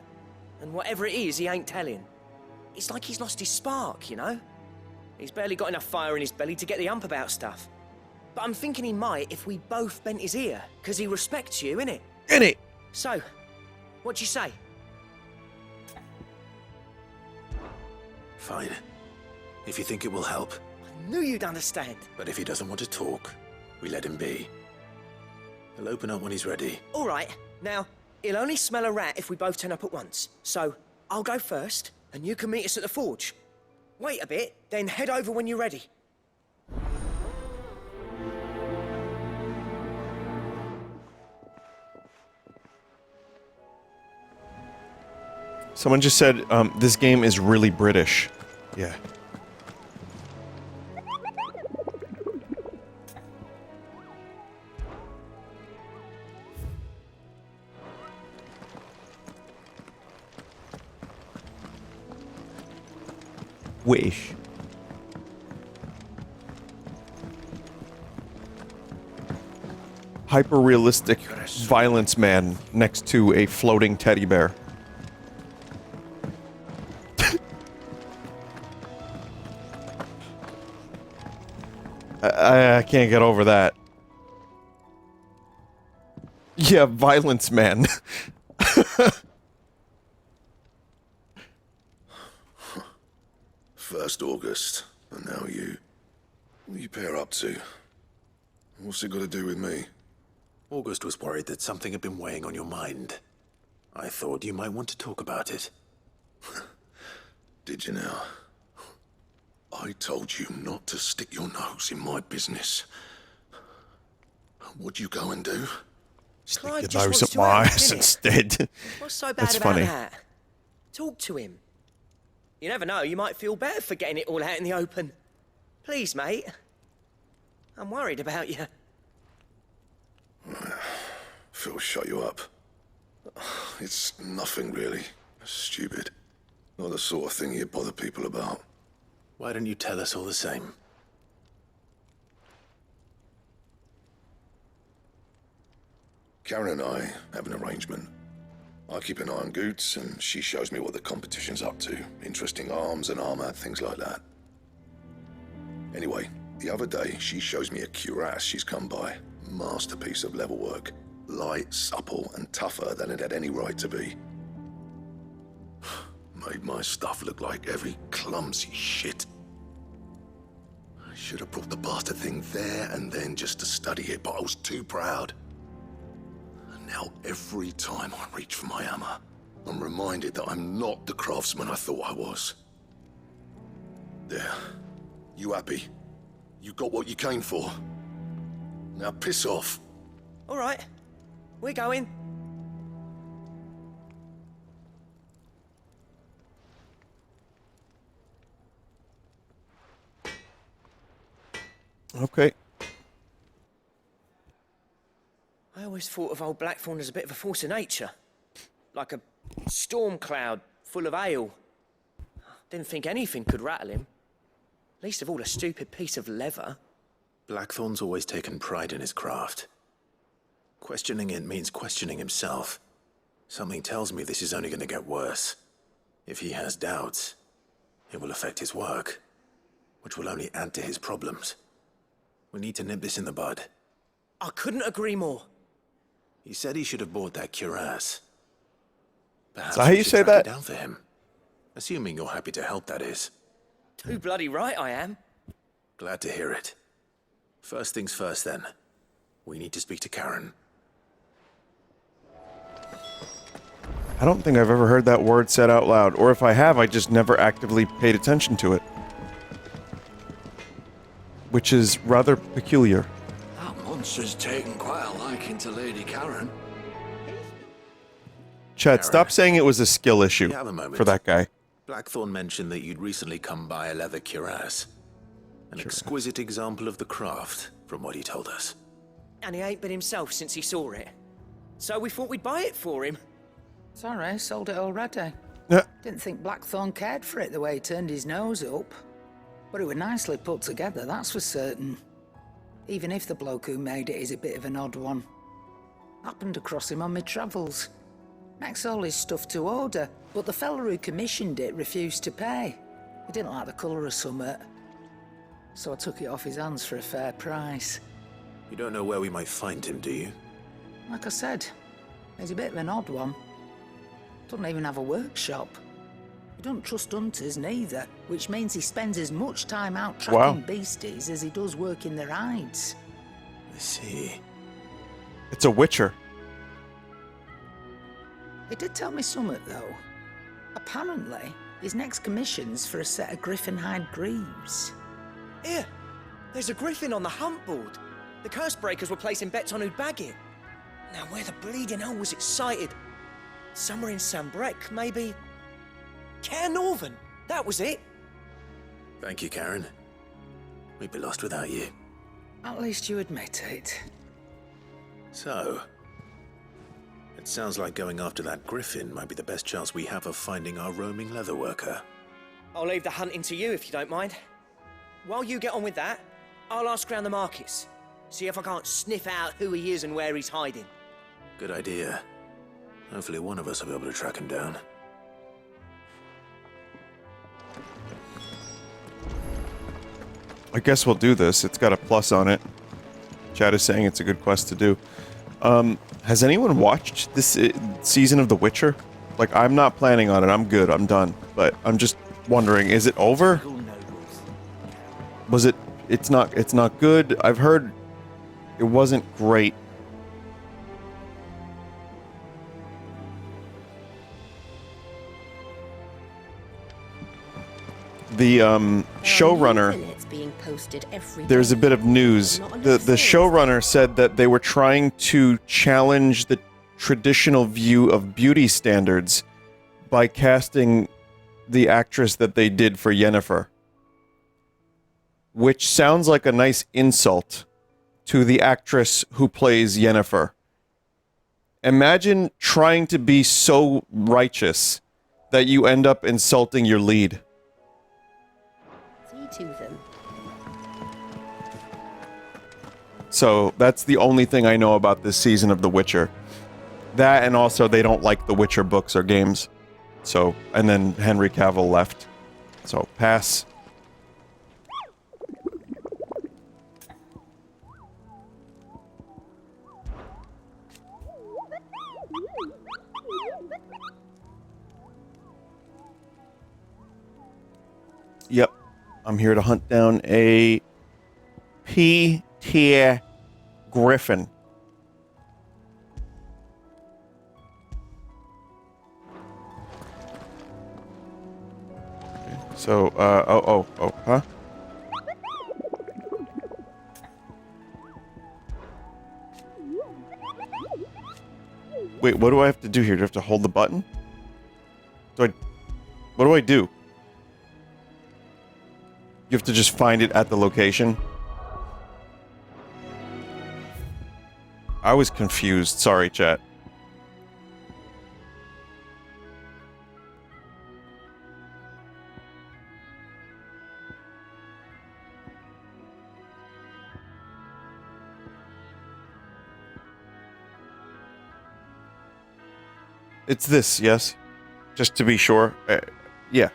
Speaker 17: And whatever it is, he ain't telling. It's like he's lost his spark, you know? He's barely got enough fire in his belly to get the ump about stuff. But I'm thinking he might if we both bent his ear, because he respects you, innit?
Speaker 1: Innit?
Speaker 17: So, what do you say?
Speaker 2: Fine. If you think it will help.
Speaker 17: I knew you'd understand.
Speaker 2: But if he doesn't want to talk, we let him be. He'll open up when he's ready.
Speaker 17: All right. Now, he'll only smell a rat if we both turn up at once. So, I'll go first, and you can meet us at the forge. Wait a bit, then head over when you're ready.
Speaker 1: Someone just said, this game is really British. Yeah. Wish. Hyper-realistic violence man next to a floating teddy bear. I can't get over that. Yeah, violence man.
Speaker 13: First August, and now you. What are you pair up to? What's it got to do with me?
Speaker 2: August was worried that something had been weighing on your mind. I thought you might want to talk about it.
Speaker 13: Did you now? I told you not to stick your nose in my business. What'd you go and do?
Speaker 17: Clive
Speaker 1: Your nose up my ass
Speaker 17: innit?
Speaker 1: instead.
Speaker 17: What's so bad
Speaker 1: That's
Speaker 17: about
Speaker 1: funny.
Speaker 17: that? Talk to him. You never know, you might feel better for getting it all out in the open. Please, mate. I'm worried about you.
Speaker 13: Phil, shut you up. It's nothing really. Stupid. Not the sort of thing you bother people about.
Speaker 2: Why don't you tell us all the same?
Speaker 13: Karen and I have an arrangement. I keep an eye on Goots, and she shows me what the competition's up to. Interesting arms and armor, things like that. Anyway, the other day, she shows me a cuirass she's come by. Masterpiece of level work. Light, supple, and tougher than it had any right to be. Made my stuff look like every clumsy shit. I should have brought the bastard thing there and then just to study it, but I was too proud. And now every time I reach for my hammer, I'm reminded that I'm not the craftsman I thought I was. There. You happy? You got what you came for. Now piss off.
Speaker 17: All right, we're going.
Speaker 1: Okay.
Speaker 17: I always thought of old Blackthorn as a bit of a force of nature. Like a storm cloud full of ale. Didn't think anything could rattle him. Least of all a stupid piece of leather.
Speaker 2: Blackthorn's always taken pride in his craft. Questioning it means questioning himself. Something tells me this is only going to get worse. If he has doubts, it will affect his work, which will only add to his problems. We need to nip this in the bud.
Speaker 17: I couldn't agree more.
Speaker 2: He said he should have bought that cuirass. Perhaps
Speaker 1: So how
Speaker 2: we
Speaker 1: you
Speaker 2: should
Speaker 1: say
Speaker 2: track
Speaker 1: that?
Speaker 2: it down for him. Assuming you're happy to help, that is.
Speaker 17: Too bloody right I am.
Speaker 2: Glad to hear it. First things first, then. We need to speak to Karen.
Speaker 1: I don't think I've ever heard that word said out loud, or if I have, I just never actively paid attention to it. Which is rather peculiar.
Speaker 15: That monster's taken quite a liking to Lady Karen.
Speaker 1: Chad, stop saying it was a skill issue
Speaker 2: You have a moment.
Speaker 1: for that guy.
Speaker 2: Blackthorn mentioned that you'd recently come by a leather cuirass. An exquisite example of the craft, from what he told us.
Speaker 17: And he ain't been himself since he saw it. So we thought we'd buy it for him.
Speaker 20: Sorry, sold it already.
Speaker 1: Yeah.
Speaker 20: Didn't think Blackthorn cared for it the way he turned his nose up. But it was nicely put together, that's for certain. Even if the bloke who made it is a bit of an odd one. Happened across him on my travels. Makes all his stuff to order, but the fella who commissioned it refused to pay. He didn't like the colour of summit. So I took it off his hands for a fair price.
Speaker 2: You don't know where we might find him, do you?
Speaker 20: Like I said, he's a bit of an odd one. Doesn't even have a workshop. He don't trust hunters neither, which means he spends as much time out tracking
Speaker 1: Wow.
Speaker 20: beasties as he does working their hides.
Speaker 2: I see.
Speaker 1: It's a witcher.
Speaker 20: He did tell me something, though. Apparently, his next commission's for a set of griffin hide greaves.
Speaker 17: Here, there's a griffin on the hunt board. The curse breakers were placing bets on who'd bag it. Now, where the bleeding hell was it sighted? Somewhere in Sambrec, maybe? Care Northern, that was it.
Speaker 2: Thank you, Karen. We'd be lost without you.
Speaker 20: At least you admit it.
Speaker 2: So, it sounds like going after that griffin might be the best chance we have of finding our roaming leatherworker.
Speaker 17: I'll leave the hunting to you if you don't mind. While you get on with that, I'll ask around the markets. See if I can't sniff out who he is and where he's hiding.
Speaker 2: Good idea. Hopefully one of us will be able to track him down.
Speaker 1: I guess we'll do this. It's got a plus on it. Chad is saying it's a good quest to do. Has anyone watched this season of The Witcher? Like, I'm not planning on it. I'm good. I'm done. But I'm just wondering, is it over? Was it... It's not good. I've heard it wasn't great. The showrunner, there's a bit of news. The showrunner said that they were trying to challenge the traditional view of beauty standards by casting the actress that they did for Yennefer. Which sounds like a nice insult to the actress who plays Yennefer. Imagine trying to be so righteous that you end up insulting your lead.
Speaker 14: To them.
Speaker 1: So that's the only thing I know about this season of The Witcher. That, and also they don't like The Witcher books or games. So, and then Henry Cavill left. So, pass. Yep. I'm here to hunt down a P-tier griffin. Okay, so, huh? Wait, what do I have to do here? Do I have to hold the button? What do I do? You have to just find it at the location. I was confused. Sorry, chat. It's this, yes? Just to be sure. Yeah.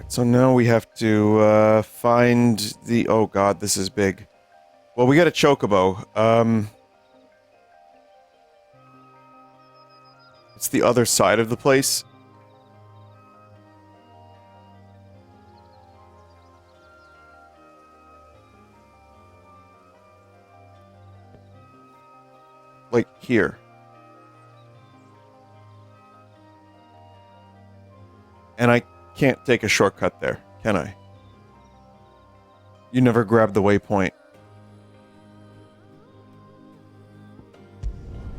Speaker 1: So now we have to find the... Oh god, this is big. Well, we got a chocobo. It's the other side of the place. Like here. And I can't take a shortcut there, can I? You never grabbed the waypoint.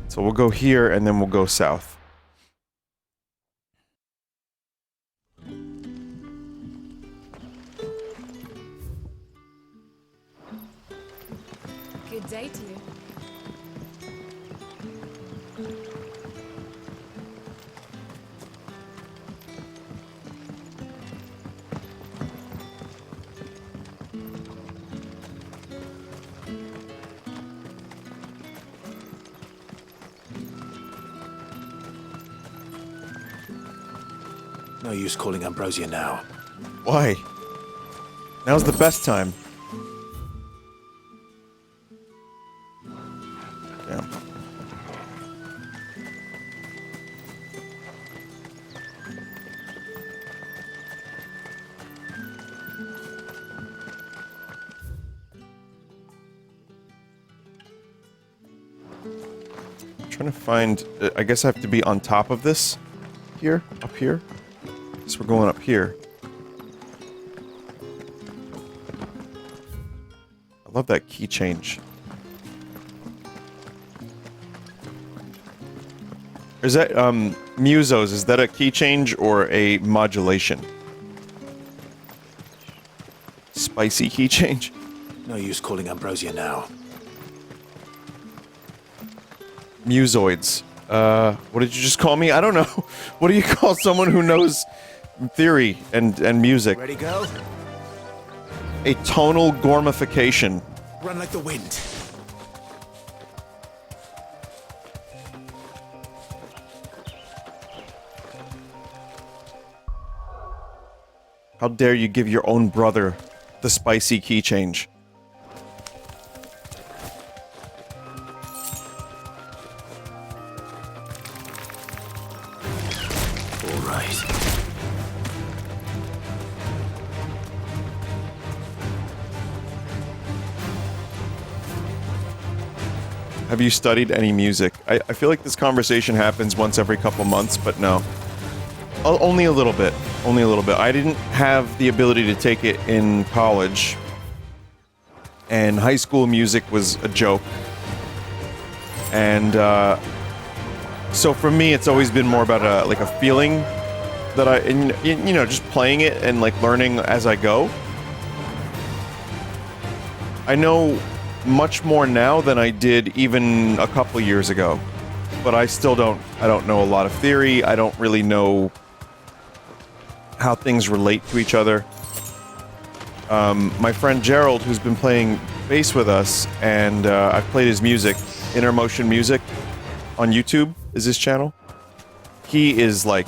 Speaker 1: So we'll go here and then we'll go south.
Speaker 6: Good day to you.
Speaker 2: No use calling Ambrosia now.
Speaker 1: Why? Now's the best time. Damn. trying to find... I guess I have to be on top of this. Here? Up here? I guess we're going up here. I love that key change. Is that, Musos, is that a key change or a modulation? Spicy key change?
Speaker 2: No use calling Ambrosia now.
Speaker 1: Musoids. What did you just call me? I don't know. What do you call someone who knows theory and music?
Speaker 2: Ready, go?
Speaker 1: A tonal gormification.
Speaker 2: Run like the wind.
Speaker 1: How dare you give your own brother the spicy key change?
Speaker 2: All right.
Speaker 1: Have you studied any music? I feel like this conversation happens once every couple months, but no. Only a little bit. Only a little bit. I didn't have the ability to take it in college. And high school music was a joke. And, so for me, it's always been more about a feeling that you know, just playing it and, like, learning as I go. I know much more now than I did even a couple years ago. But I still don't know a lot of theory. I don't really know how things relate to each other. My friend Gerald, who's been playing bass with us, and I've played his music, Inner Motion Music, on YouTube is his channel. He is, like,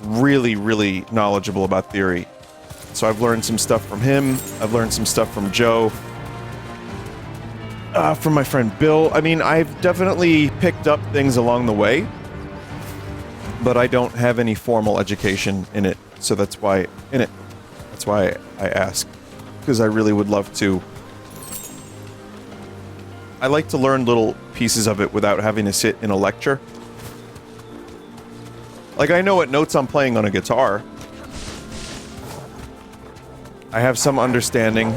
Speaker 1: really, really knowledgeable about theory. So I've learned some stuff from him. I've learned some stuff from Joe. From my friend Bill. I mean, I've definitely picked up things along the way, but I don't have any formal education in it. So that's why I ask, because I really would love to. I like to learn little pieces of it without having to sit in a lecture. Like, I know what notes I'm playing on a guitar. I have some understanding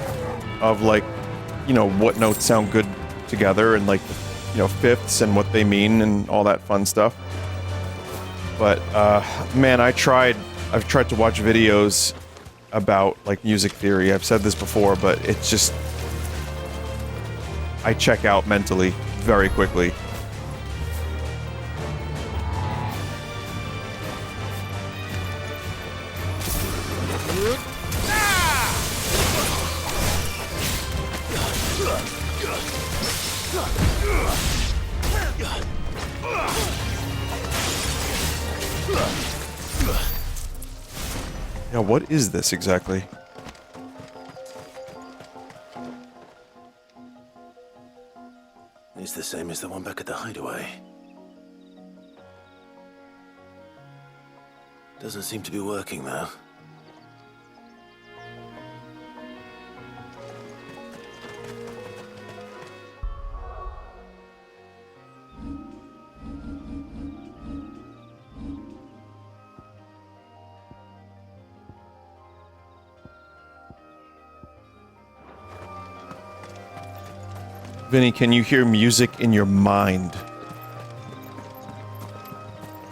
Speaker 1: of, like, you know, what notes sound good together and, like, you know, fifths and what they mean and all that fun stuff. But, man, I've tried to watch videos about, like, music theory. I've said this before, but it's just... I check out mentally very quickly. Now, what is this exactly?
Speaker 2: It's the same as the one back at the hideaway. Doesn't seem to be working, though.
Speaker 1: Vinny, can you hear music in your mind?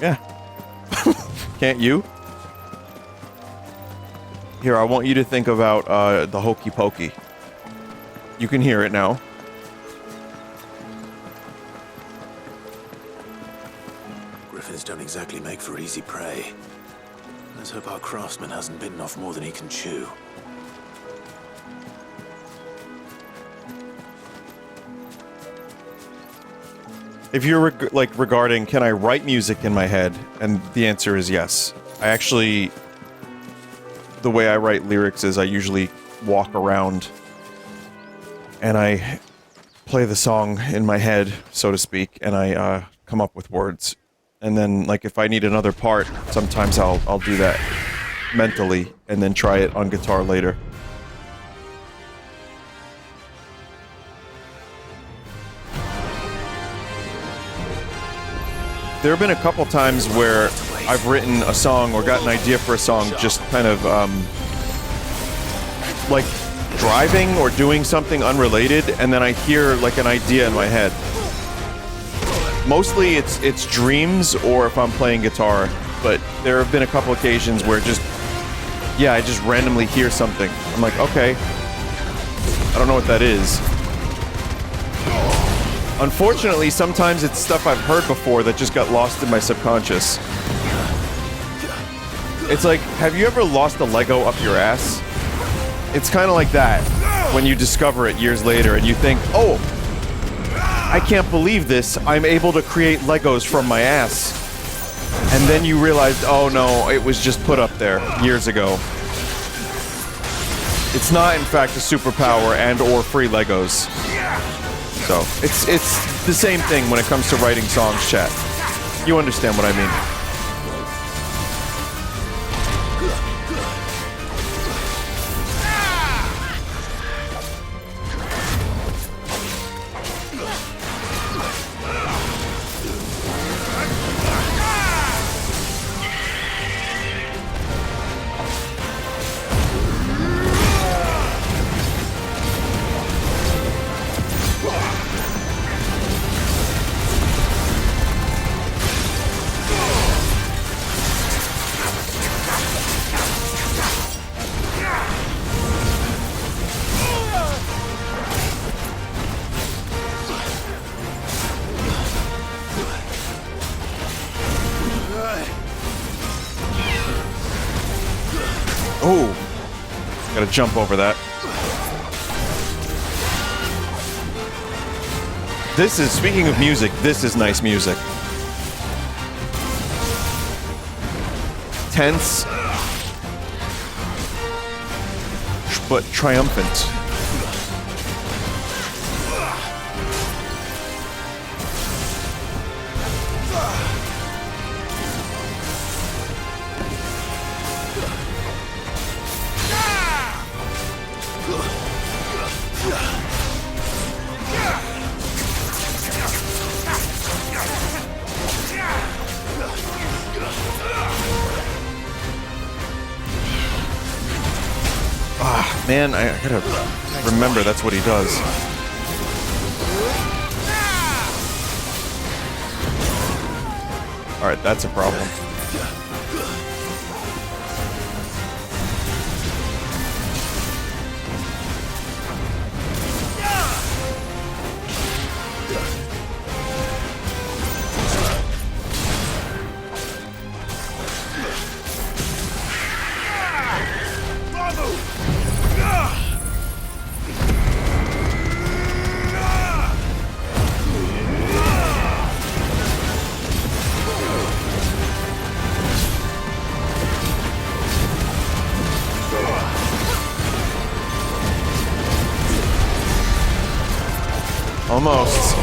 Speaker 1: Yeah. Can't you? Here, I want you to think about the Hokey Pokey. You can hear it now.
Speaker 2: Griffins don't exactly make for easy prey. Let's hope our craftsman hasn't bitten off more than he can chew.
Speaker 1: If you're regarding, can I write music in my head? And the answer is yes. I actually, the way I write lyrics is I usually walk around and I play the song in my head, so to speak, and I come up with words. And then, like, if I need another part, sometimes I'll do that mentally and then try it on guitar later. there have been a couple times where I've written a song or got an idea for a song just kind of, like driving or doing something unrelated, and then I hear like an idea in my head. Mostly it's dreams or if I'm playing guitar, but there have been a couple occasions where just, yeah, I just randomly hear something. I'm like, okay, I don't know what that is. Unfortunately, sometimes it's stuff I've heard before that just got lost in my subconscious. It's like, have you ever lost a Lego up your ass? It's kind of like that when you discover it years later and you think, oh, I can't believe this. I'm able to create Legos from my ass. And then you realized, oh no, it was just put up there years ago. It's not, in fact, a superpower and or free Legos. So, it's the same thing when it comes to writing songs, chat. You understand what I mean. Gotta jump over that. This is, speaking of music, this is nice music. Tense, but triumphant. Man, I gotta remember that's what he does. Alright, that's a problem. Almost.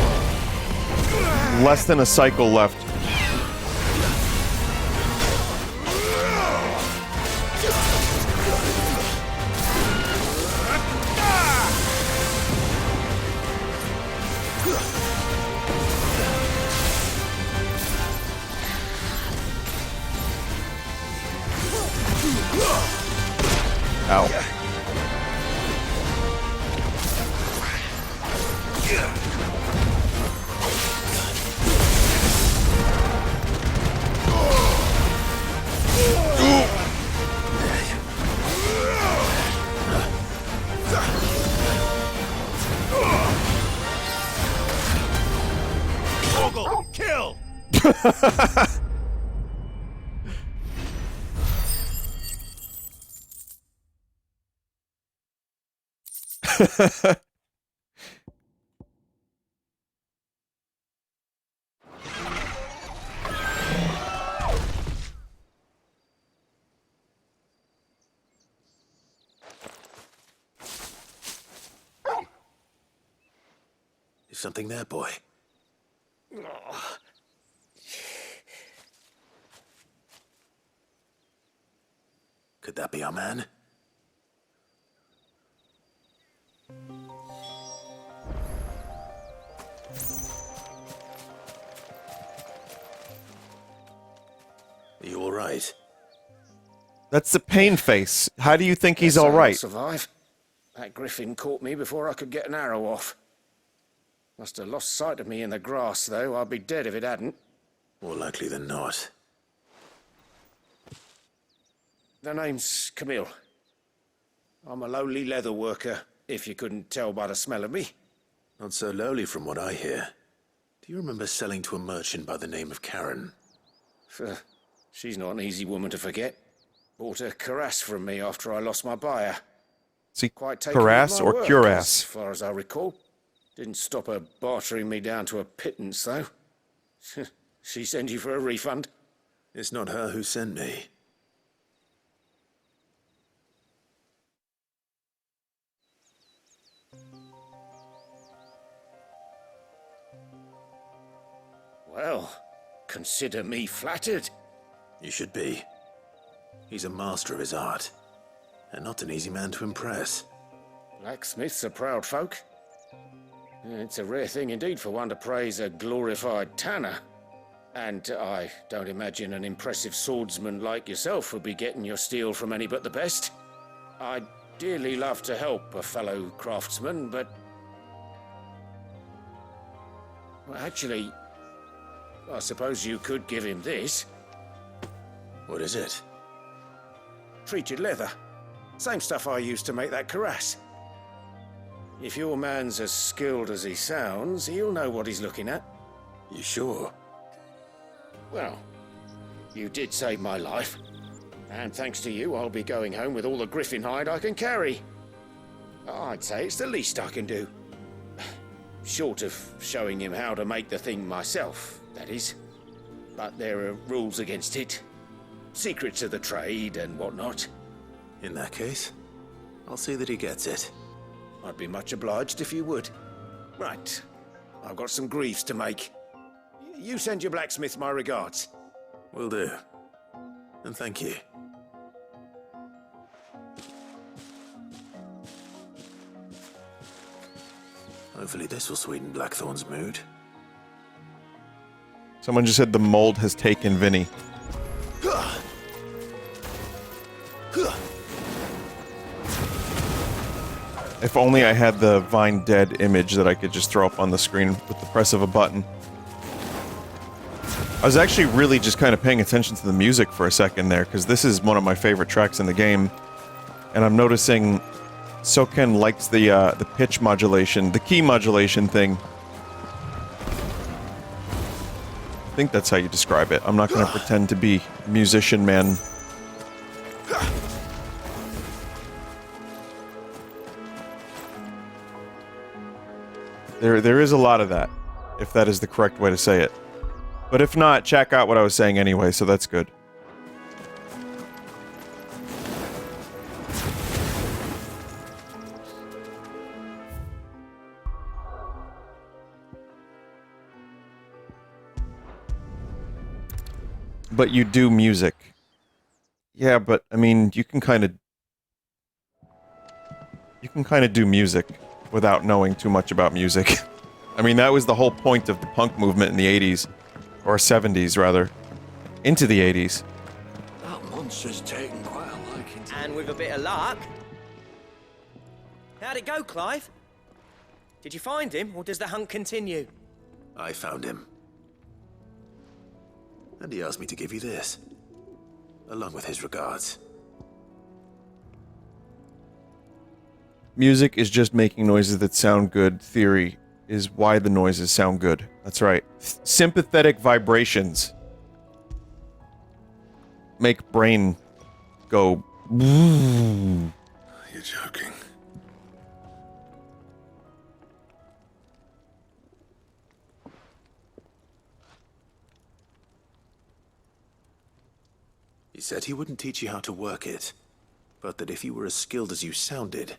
Speaker 1: Less than a cycle left. Ow.
Speaker 8: Kill!
Speaker 2: Is something there, boy? Could that be our man? Are you alright?
Speaker 1: That's the pain face. How do you think he's
Speaker 16: Guess I'll
Speaker 1: alright?
Speaker 16: survive. That griffin caught me before I could get an arrow off. Must have lost sight of me in the grass, though. I'd be dead if it hadn't.
Speaker 2: More likely than not.
Speaker 16: The name's Camille. I'm a lowly leather worker, if you couldn't tell by the smell of me.
Speaker 2: Not so lowly from what I hear. Do you remember selling to a merchant by the name of Karen?
Speaker 16: She's not an easy woman to forget. Bought a cuirass from me after I lost my buyer.
Speaker 1: See,
Speaker 16: Quite taken
Speaker 1: cuirass
Speaker 16: with my
Speaker 1: or
Speaker 16: work,
Speaker 1: cuirass?
Speaker 16: as far as I recall. Didn't stop her bartering me down to a pittance, though. She sent you for a refund?
Speaker 2: It's not her who sent me.
Speaker 16: Well, consider me flattered.
Speaker 2: You should be. He's a master of his art, and not an easy man to impress.
Speaker 16: Blacksmiths are proud folk. It's a rare thing indeed for one to praise a glorified tanner. And I don't imagine an impressive swordsman like yourself would be getting your steel from any but the best. I'd dearly love to help a fellow craftsman, but... Well, actually, I suppose you could give him this.
Speaker 2: What is it?
Speaker 16: Treated leather. Same stuff I used to make that cuirass. If your man's as skilled as he sounds, he'll know what he's looking at.
Speaker 2: You sure?
Speaker 16: Well, you did save my life. And thanks to you, I'll be going home with all the griffin hide I can carry. I'd say it's the least I can do. Short of showing him how to make the thing myself, that is. But there are rules against it. Secrets of the trade and whatnot.
Speaker 2: In that case, I'll see that he gets it.
Speaker 16: I'd be much obliged if you would. Right. I've got some greaves to make. You send your blacksmith my regards.
Speaker 2: Will do. And thank you. Hopefully this will sweeten Blackthorn's mood.
Speaker 1: Someone just said the mold has taken Vinny. If only I had the Vine Dead image that I could just throw up on the screen with the press of a button. I was actually really just kind of paying attention to the music for a second there, because this is one of my favorite tracks in the game. And I'm noticing Soken likes the pitch modulation, the key modulation thing. I think that's how you describe it. I'm not going to pretend to be musician man. There is a lot of that, if that is the correct way to say it. But if not, check out what I was saying anyway, so that's good. But you do music. Yeah, but, I mean, you can kind of do music without knowing too much about music. I mean, that was the whole point of the punk movement in the 80s. Or 70s, rather. Into the 80s.
Speaker 15: That monster's taken quite a liking to
Speaker 17: And with a bit of luck... How'd it go, Clive? Did you find him, or does the hunt continue?
Speaker 2: I found him. And he asked me to give you this. Along with his regards.
Speaker 1: Music is just making noises that sound good. Theory is why the noises sound good. That's right. Sympathetic vibrations make brain go...
Speaker 13: You're joking.
Speaker 2: He said he wouldn't teach you how to work it, but that if you were as skilled as you sounded,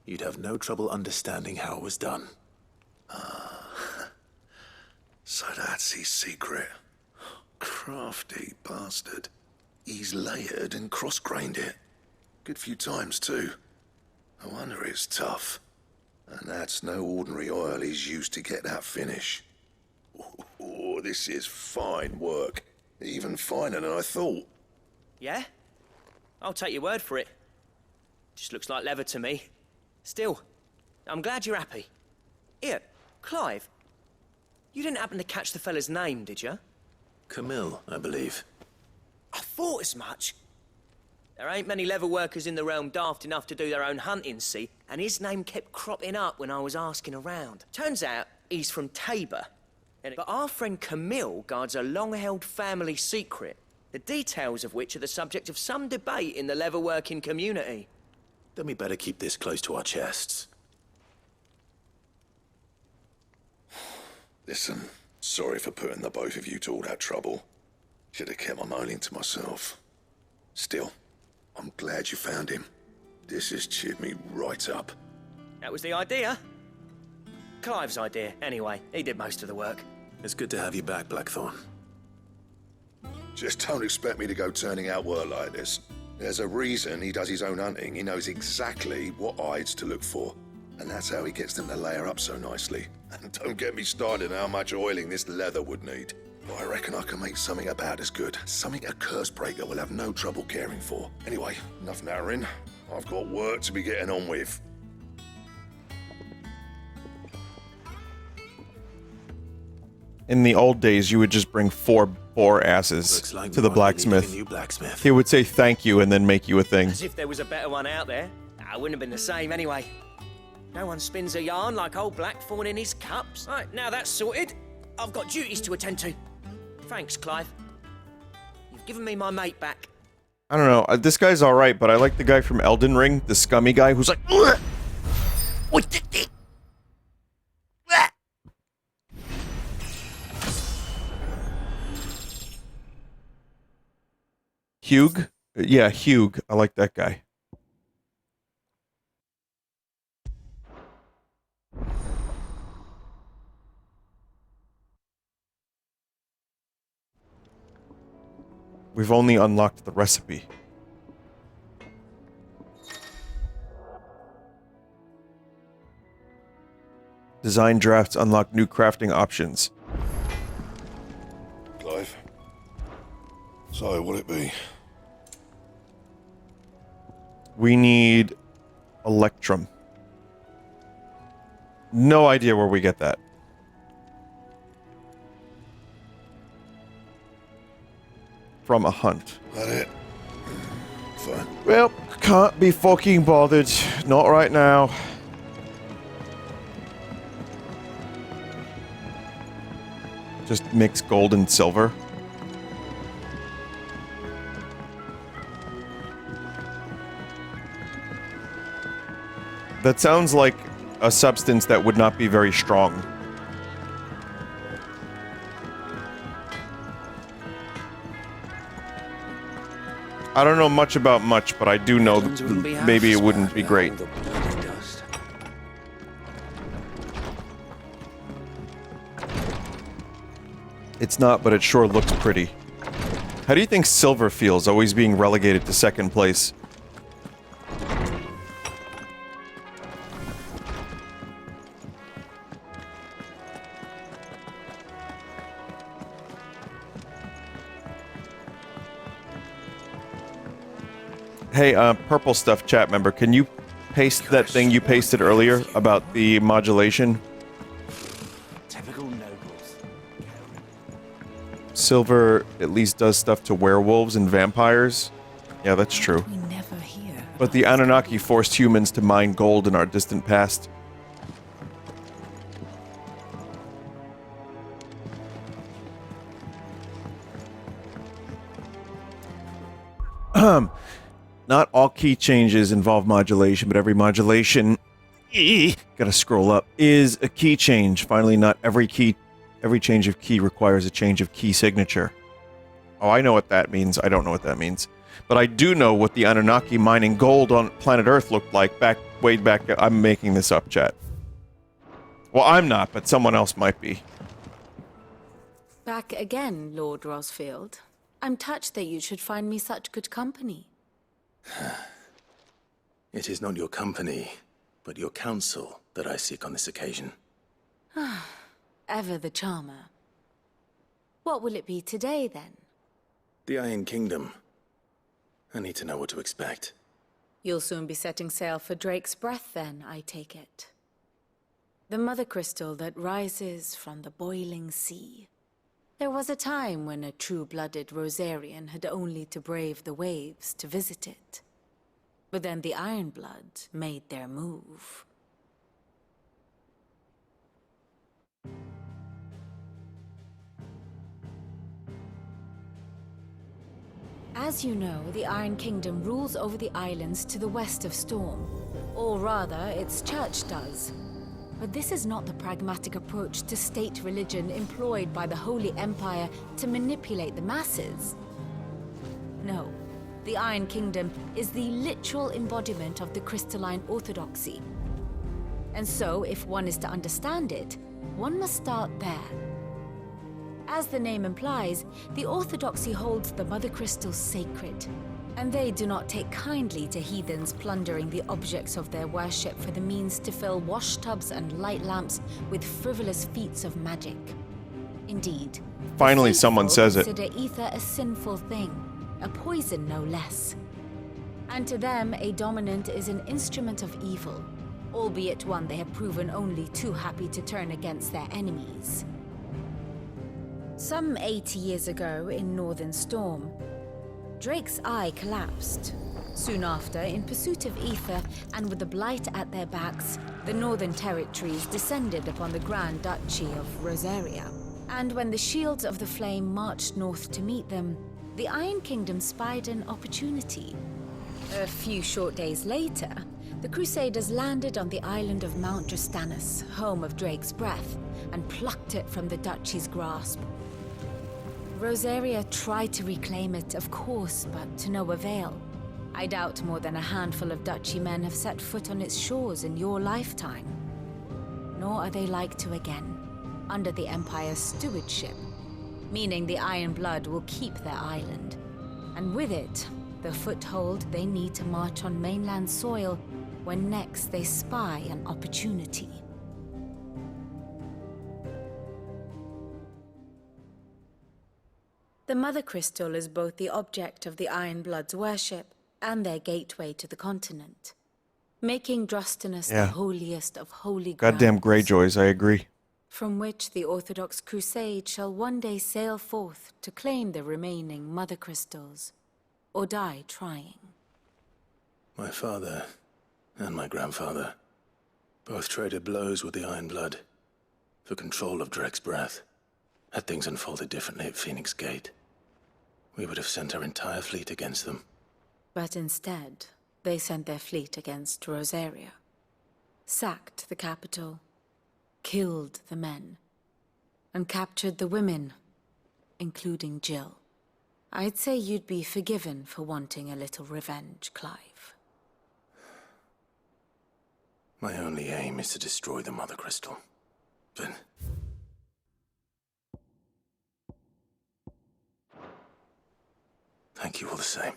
Speaker 2: you'd have no trouble understanding how it was done.
Speaker 13: So that's his secret. Crafty bastard. He's layered and cross-grained it. Good few times, too. No wonder it's tough. And that's no ordinary oil he's used to get that finish. Oh, this is fine work.
Speaker 2: Even finer than I thought.
Speaker 17: Yeah? I'll take your word for it. Just looks like leather to me. Still, I'm glad you're happy. Here, Clive. You didn't happen to catch the fella's name, did you?
Speaker 2: Camille, I believe.
Speaker 17: I thought as much. There ain't many leather workers in the realm daft enough to do their own hunting, see? And his name kept cropping up when I was asking around. Turns out he's from Tabor. But our friend Camille guards a long-held family secret, the details of which are the subject of some debate in the leather-working community.
Speaker 2: Then we better keep this close to our chests. Listen, sorry for putting the both of you to all that trouble. Should have kept my moaning to myself. Still, I'm glad you found him. This has cheered me right up.
Speaker 17: That was the idea. Clive's idea, anyway. He did most of the work.
Speaker 2: It's good to have you back, Blackthorn. Just don't expect me to go turning out work like this. There's a reason he does his own hunting. He knows exactly what hides to look for. And that's how he gets them to layer up so nicely. And don't get me started on how much oiling this leather would need. But I reckon I can make something about as good. Something a curse breaker will have no trouble caring for. Anyway, enough nattering. I've got work to be getting on with.
Speaker 1: In the old days, you would just bring 4 boar asses
Speaker 2: Like
Speaker 1: to the blacksmith.
Speaker 2: New blacksmith.
Speaker 1: He would say thank you and then make you a thing.
Speaker 17: As if there was a better one out there. I wouldn't have been the same anyway. No one spins a yarn like old Blackthorn in his cups. Right, now that's sorted. I've got duties to attend to. Thanks, Clive. You've given me my mate back.
Speaker 1: I don't know. This guy's alright, but I like the guy from Elden Ring, the scummy guy who's like, "Ugh! What did they?" Hugh? Yeah, Hugh. I like that guy. We've only unlocked the recipe. Design drafts unlock new crafting options.
Speaker 2: Clive. So, what'll it be?
Speaker 1: We need Electrum. No idea where we get that. From a hunt.
Speaker 2: That it? Fine.
Speaker 1: Well, can't be fucking bothered. Not right now. Just mix gold and silver. That sounds like a substance that would not be very strong. I don't know much about much, but I do know that maybe it wouldn't be great. It's not, but it sure looks pretty. How do you think silver feels, always being relegated to second place? Hey, purple stuff chat member, can you paste that thing you pasted earlier about the modulation?
Speaker 19: Typical nobles.
Speaker 1: Silver at least does stuff to werewolves and vampires. Yeah, that's true.
Speaker 10: We never hear.
Speaker 1: But the Anunnaki forced humans to mine gold in our distant past. Not all key changes involve modulation, but every modulation, gotta scroll up, is a key change. Finally, not every change of key requires a change of key signature. Oh, I know what that means. I don't know what that means. But I do know what the Anunnaki mining gold on planet Earth looked like way back. I'm making this up, chat. Well, I'm not, but someone else might be.
Speaker 4: Back again, Lord Rosfield. I'm touched that you should find me such good company.
Speaker 2: It is not your company, but your counsel that I seek on this occasion.
Speaker 4: Ever the charmer. What will it be today, then?
Speaker 2: The Iron Kingdom. I need to know what to expect.
Speaker 4: You'll soon be setting sail for Drake's Breath then, I take it. The mother crystal that rises from the boiling sea. There was a time when a true-blooded Rosarian had only to brave the waves to visit it. But then the Ironblood made their move. As you know, the Iron Kingdom rules over the islands to the west of Storm. Or rather, its church does. But this is not the pragmatic approach to state religion employed by the Holy Empire to manipulate the masses. No, the Iron Kingdom is the literal embodiment of the Crystalline orthodoxy. And so, if one is to understand it, one must start there. As the name implies, the orthodoxy holds the Mother Crystals sacred, and they do not take kindly to heathens plundering the objects of their worship for the means to fill washtubs and light lamps with frivolous feats of magic. Indeed,
Speaker 1: finally someone says it.
Speaker 4: Consider ether a sinful thing, a poison no less. And to them, a dominant is an instrument of evil, albeit one they have proven only too happy to turn against their enemies. Some 80 years ago in Northern Storm, Drake's eye collapsed. Soon after, in pursuit of ether and with the blight at their backs, the Northern Territories descended upon the Grand Duchy of Rosaria. And when the Shields of the Flame marched north to meet them, the Iron Kingdom spied an opportunity. A few short days later, the Crusaders landed on the island of Mount Drastanus, home of Drake's Breath, and plucked it from the Duchy's grasp. Rosaria tried to reclaim it, of course, but to no avail. I doubt more than a handful of Duchy men have set foot on its shores in your lifetime. Nor are they like to again, under the Empire's stewardship, meaning the Iron Blood will keep their island, and with it, the foothold they need to march on mainland soil when next they spy an opportunity. The Mother Crystal is both the object of the Iron Blood's worship and their gateway to the continent, making Drastanus the holiest of holy grounds.
Speaker 1: Goddamn Greyjoys, I agree.
Speaker 4: From which the Orthodox Crusade shall one day sail forth to claim the remaining Mother Crystals, or die trying.
Speaker 2: My father and my grandfather both traded blows with the Iron Blood for control of Drake's Breath. Had things unfolded differently at Phoenix Gate, we would have sent our entire fleet against them.
Speaker 4: But instead, they sent their fleet against Rosaria, sacked the capital, killed the men, and captured the women, including Jill. I'd say you'd be forgiven for wanting a little revenge, Clive.
Speaker 2: My only aim is to destroy the Mother Crystal. But thank you all the same.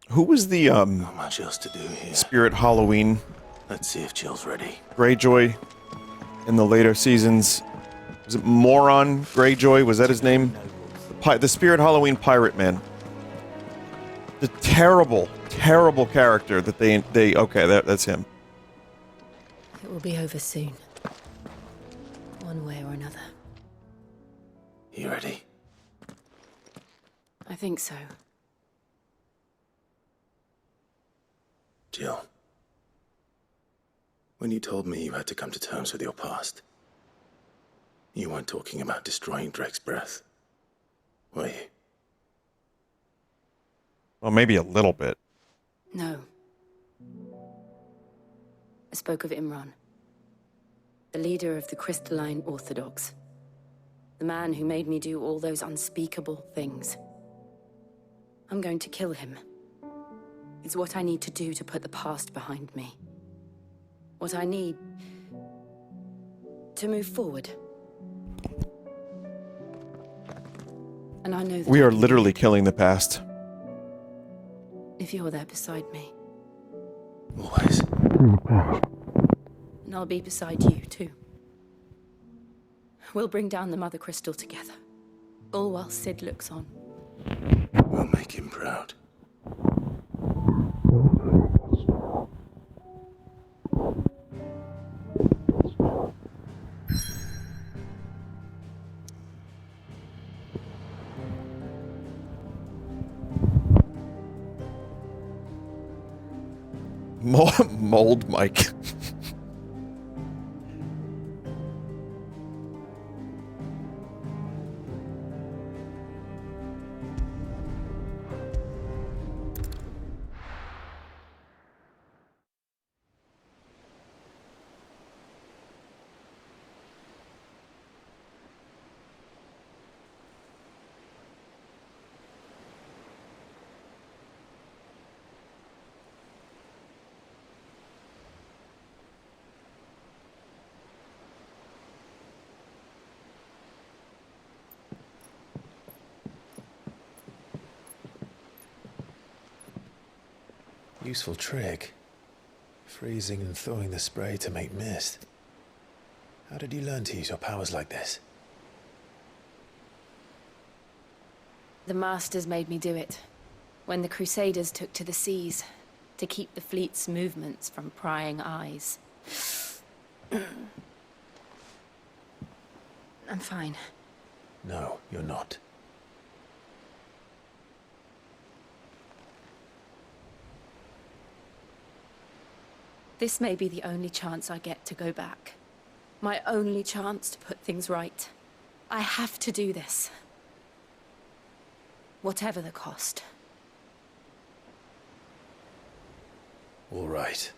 Speaker 1: Who was the
Speaker 2: Not much else to do here.
Speaker 1: Spirit Halloween?
Speaker 2: Let's see if Jill's ready.
Speaker 1: Greyjoy in the later seasons. Was it Moron Greyjoy? Was that his name? The Spirit Halloween pirate man. The terrible, terrible character that they okay, that's him.
Speaker 4: It will be over soon. One way or another.
Speaker 2: You ready?
Speaker 4: I think so.
Speaker 2: Jill, when you told me you had to come to terms with your past, you weren't talking about destroying Drake's Breath, were you?
Speaker 1: Well, maybe a little bit.
Speaker 4: No. I spoke of Imran, the leader of the Crystalline Orthodox. The man who made me do all those unspeakable things. I'm going to kill him. It's what I need to do to put the past behind me. What I need to move forward. And I know that
Speaker 1: We are literally killing the past.
Speaker 4: if you're there beside me.
Speaker 2: Always.
Speaker 4: And I'll be beside you, too. We'll bring down the Mother Crystal together. All while Sid looks on.
Speaker 2: We'll make him proud.
Speaker 1: Mold Mike.
Speaker 2: Useful trick. Freezing and thawing the spray to make mist. How did you learn to use your powers like this?
Speaker 4: The Masters made me do it. When the Crusaders took to the seas, to keep the fleet's movements from prying eyes. I'm fine.
Speaker 2: No, you're not.
Speaker 4: This may be the only chance I get to go back. My only chance to put things right. I have to do this. Whatever the cost.
Speaker 2: All right.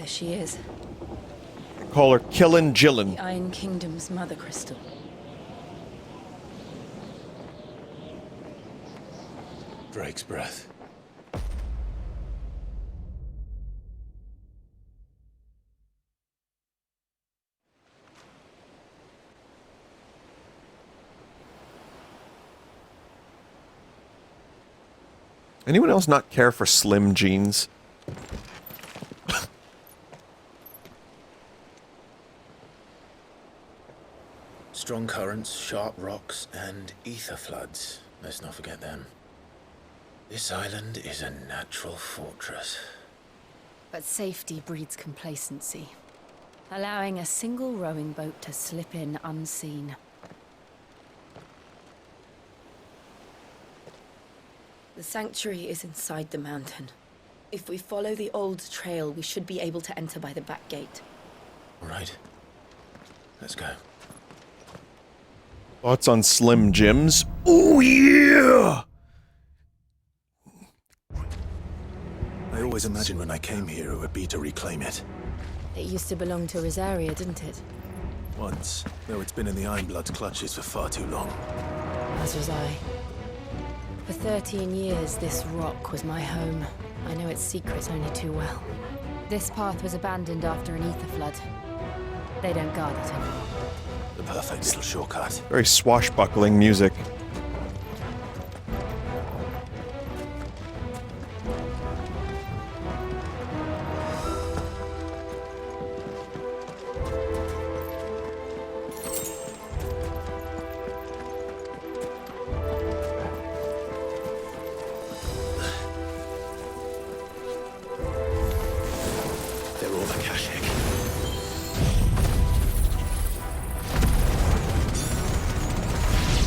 Speaker 4: She is.
Speaker 1: They call her Killin' Jillin.
Speaker 4: The Iron Kingdom's mother crystal.
Speaker 2: Drake's breath.
Speaker 1: Anyone else not care for slim jeans?
Speaker 2: Strong currents, sharp rocks, and ether floods. Let's not forget them. This island is a natural fortress.
Speaker 4: But safety breeds complacency. Allowing a single rowing boat to slip in unseen. The sanctuary is inside the mountain. If we follow the old trail, we should be able to enter by the back gate.
Speaker 2: All right. Let's go.
Speaker 1: Thoughts on Slim Jims? Oh yeah!
Speaker 2: I always imagined when I came here it would be to reclaim it.
Speaker 4: It used to belong to Rosaria, didn't it?
Speaker 2: Once, though it's been in the Ironblood's clutches for far too long.
Speaker 4: As was I. For 13 years, this rock was my home. I know its secrets only too well. This path was abandoned after an ether flood. They don't guard it anymore.
Speaker 2: The perfect little shortcut.
Speaker 1: Very swashbuckling music.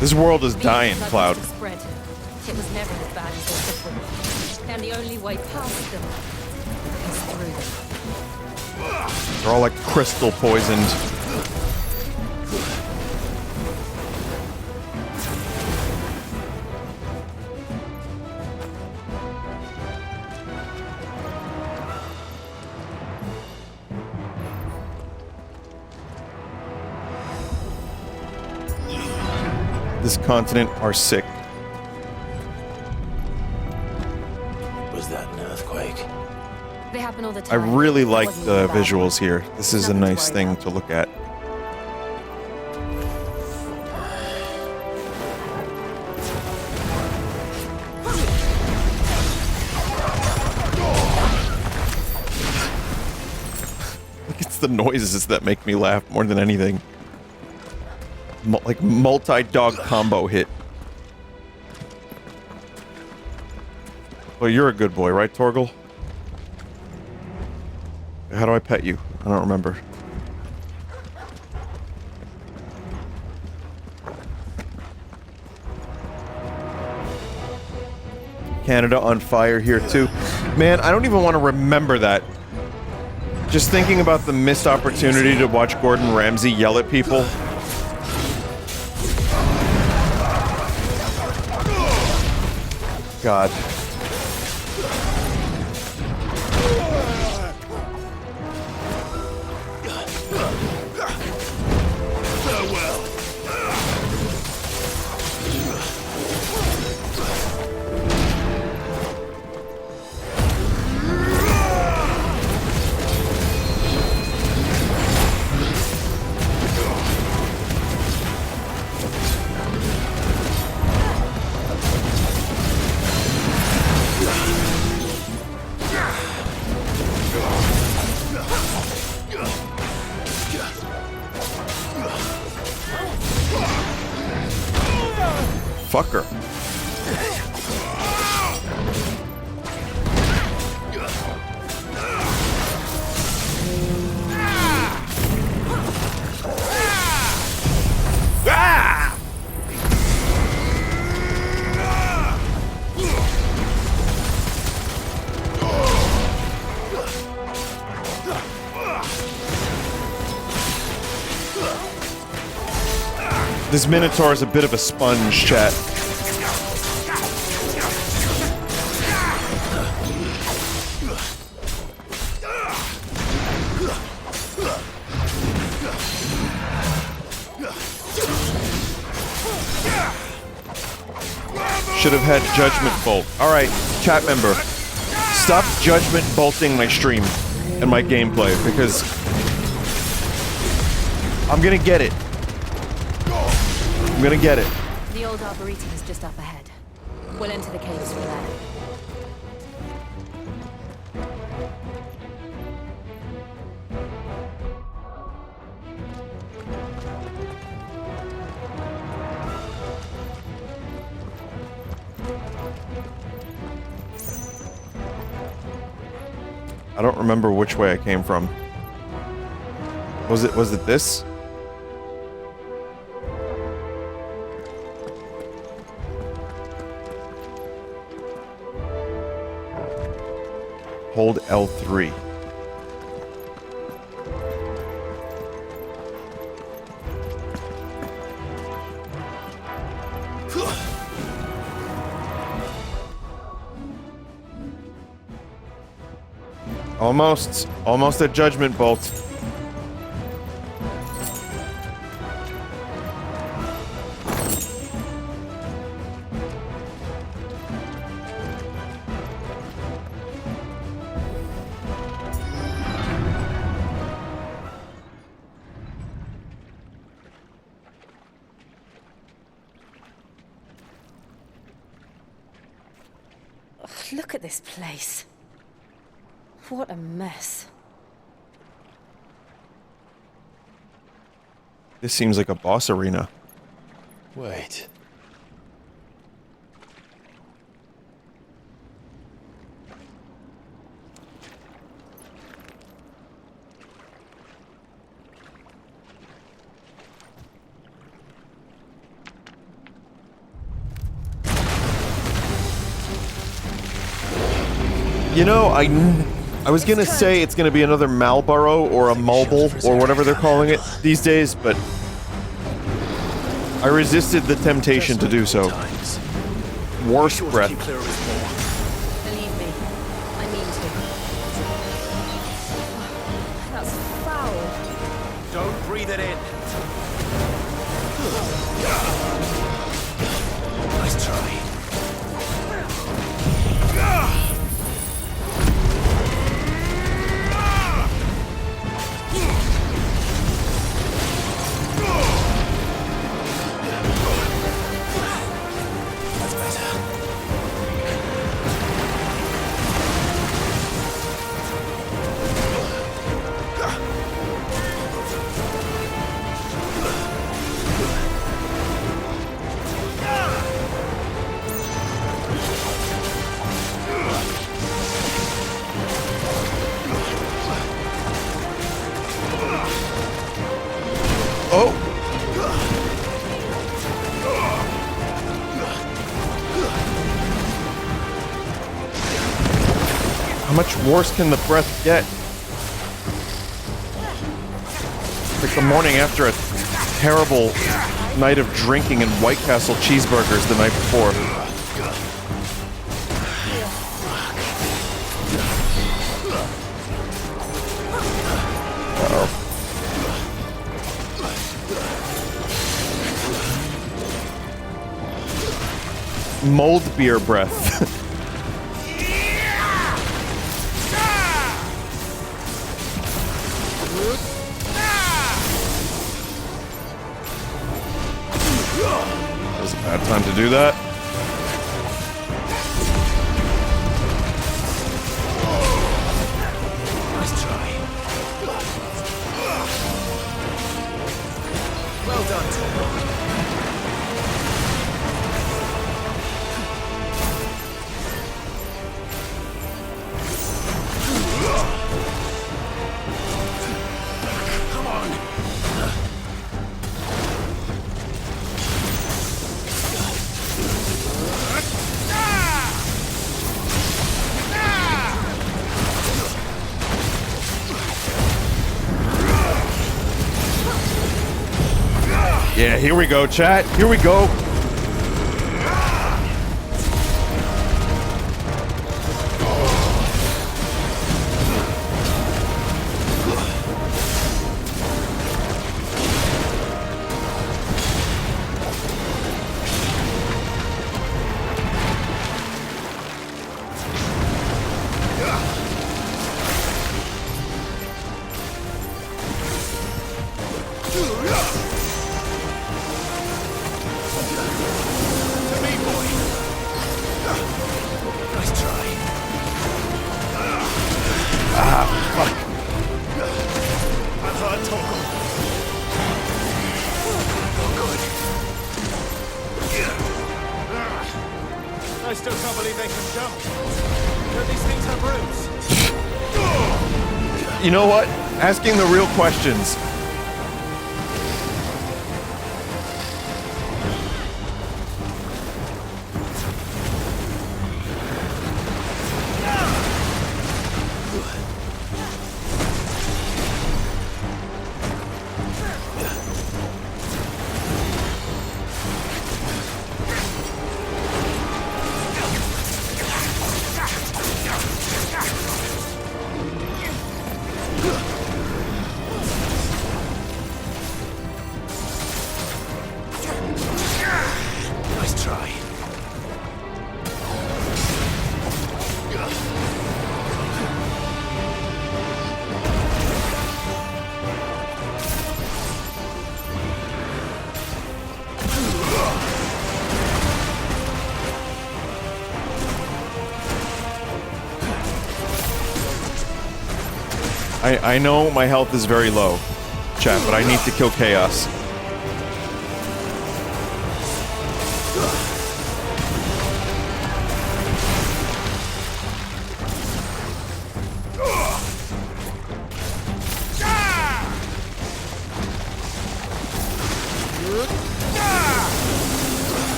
Speaker 1: This world is dying, Cloud.
Speaker 4: Spread. It was never as bad as this before. And the only way past them is through them.
Speaker 1: They're all like crystal poisoned. This continent are sick.
Speaker 2: Was that an earthquake?
Speaker 4: They happen all the
Speaker 1: I
Speaker 4: time.
Speaker 1: really like
Speaker 4: Wasn't
Speaker 1: the
Speaker 4: even bad.
Speaker 1: visuals here. This is a
Speaker 4: Nothing to
Speaker 1: nice
Speaker 4: worry
Speaker 1: thing
Speaker 4: about.
Speaker 1: to look at. It's the noises that make me laugh more than anything. Like multi-dog combo hit. Well, you're a good boy, right, Torgal? How do I pet you? I don't remember. Canada on fire here too. Man, I don't even want to remember that. Just thinking about the missed opportunity to watch Gordon Ramsay yell at people. God. Fucker. This Minotaur is a bit of a sponge, chat. Should have had Judgment Bolt. Alright, chat member. Stop Judgment Bolting my stream and my gameplay, because I'm gonna get it. I'm gonna get it.
Speaker 4: The old arboretum is just up ahead. We'll enter the caves from there.
Speaker 1: I don't remember which way I came from. Was it this? Hold L3. Almost a Judgment Bolt.
Speaker 4: Ugh, look at this place. What a mess.
Speaker 1: This seems like a boss arena.
Speaker 2: Wait.
Speaker 1: You know, I was gonna say it's gonna be another Marlboro or a Mulble or whatever they're calling it these days, but I resisted the temptation to do so. Worst breath.
Speaker 4: Believe me, I mean to. That's foul.
Speaker 3: Don't breathe it in.
Speaker 2: Nice try.
Speaker 1: much worse can the breath get? It's like the morning after a terrible night of drinking and White Castle cheeseburgers the night before. Uh-oh. Mold beer breath. That was a bad time to do that.
Speaker 3: Nice try. Well done, Tom.
Speaker 1: Yeah, here we go, chat. Here we go.
Speaker 3: I still can't believe they can jump. Don't these things have roots?
Speaker 1: You know what? Asking the real questions.
Speaker 3: Nice try.
Speaker 1: I know my health is very low, chat, but I need to kill Chaos.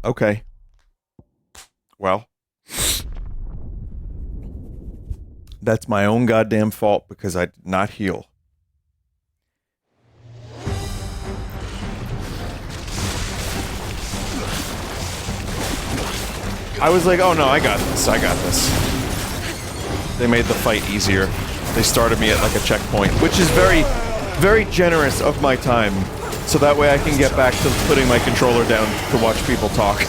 Speaker 1: Okay. Well. That's my own goddamn fault because I did not heal. I was like, oh no, I got this, I got this. They made the fight easier. They started me at like a checkpoint, which is very, very generous of my time. So that way I can get back to putting my controller down to watch people talk.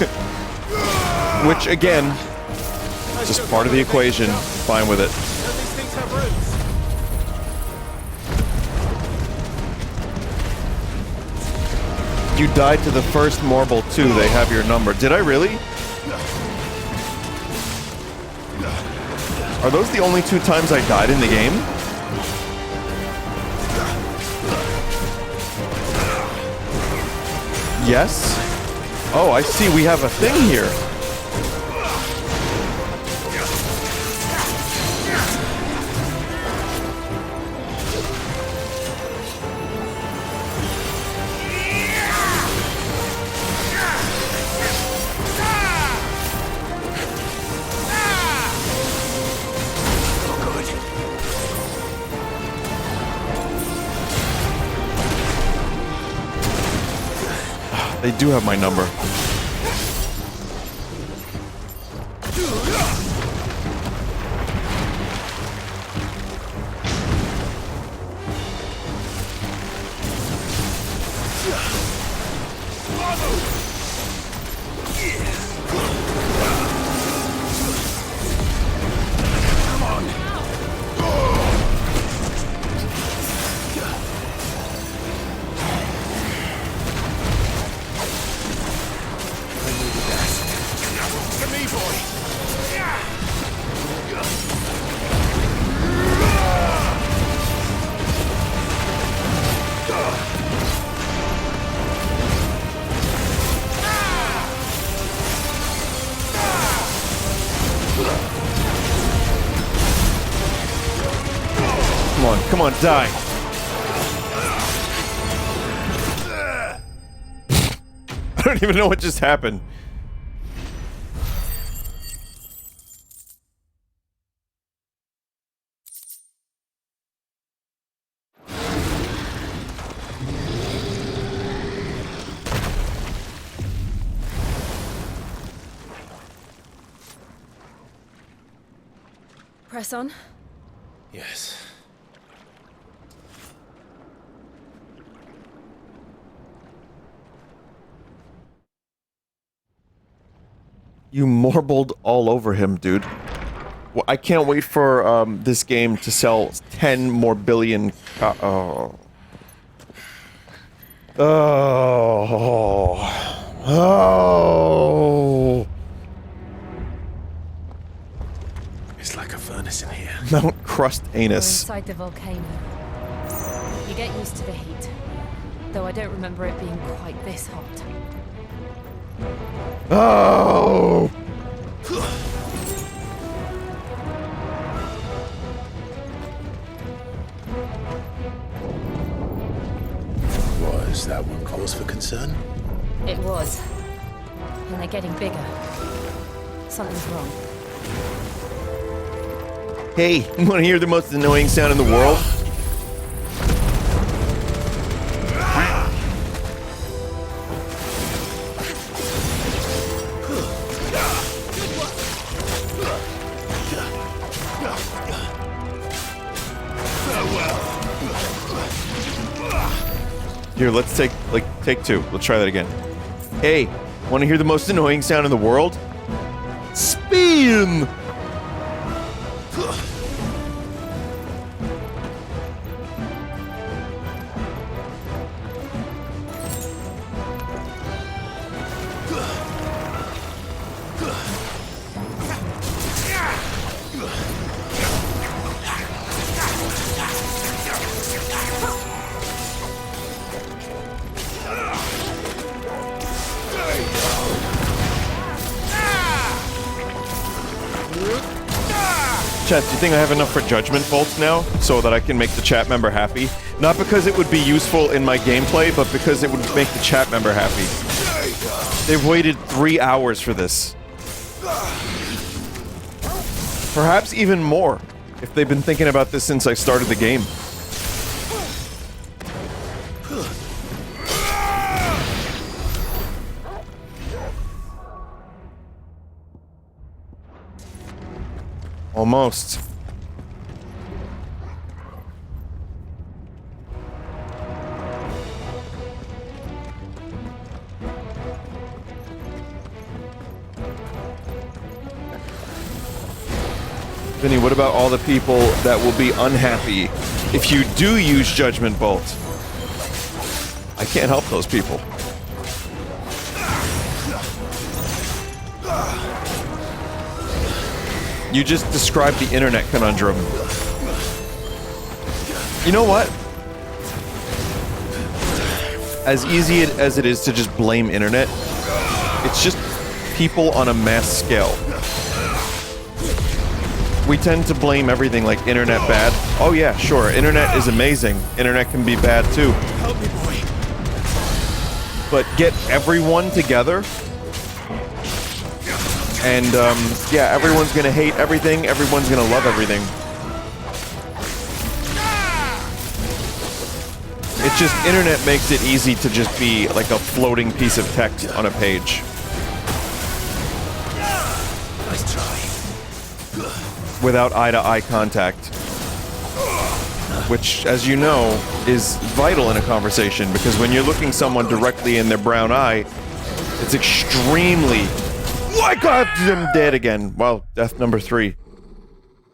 Speaker 1: Which, again, is just part of the equation. Fine with it. You died to the first Marble too. They have your number. Did I really? Are those the only 2 times I died in the game? Yes? Oh, I see. We have a thing here. They do have my number. Come on, die. I don't even know what just happened.
Speaker 4: Press on.
Speaker 2: Yes.
Speaker 1: You marbled all over him, dude. Well, I can't wait for this game to sell 10 more billion. Oh.
Speaker 2: It's like a furnace in here.
Speaker 1: Mount Crust
Speaker 4: We're
Speaker 1: Anus.
Speaker 4: inside the volcano. You get used to the heat, though I don't remember it being quite this hot.
Speaker 1: Oh!
Speaker 2: Was that one cause for concern?
Speaker 4: It was. And they're getting bigger. Something's wrong.
Speaker 1: Hey, you want to hear the most annoying sound in the world? Here, let's take two. Let's try that again. Hey, want to hear the most annoying sound in the world? Spin! Chat, do you think I have enough for judgment bolts now so that I can make the chat member happy? Not because it would be useful in my gameplay, but because it would make the chat member happy. They've waited 3 hours for this. Perhaps even more, if they've been thinking about this since I started the game. Almost. Vinny, what about all the people that will be unhappy if you do use Judgment Bolt? I can't help those people. You just described the internet conundrum. You know what? As easy as it is to just blame internet, it's just people on a mass scale. We tend to blame everything like internet bad. Oh yeah, sure, internet is amazing. Internet can be bad too.
Speaker 2: Help me, boy.
Speaker 1: But get everyone together and yeah, everyone's gonna hate everything, everyone's gonna love everything. It's just internet makes it easy to just be like a floating piece of text on a page.
Speaker 2: Nice try.
Speaker 1: Without eye-to-eye contact. Which, as you know, is vital in a conversation, because when you're looking someone directly in their brown eye, it's extremely... Oh my god, I'm dead again. Wow, death number 3.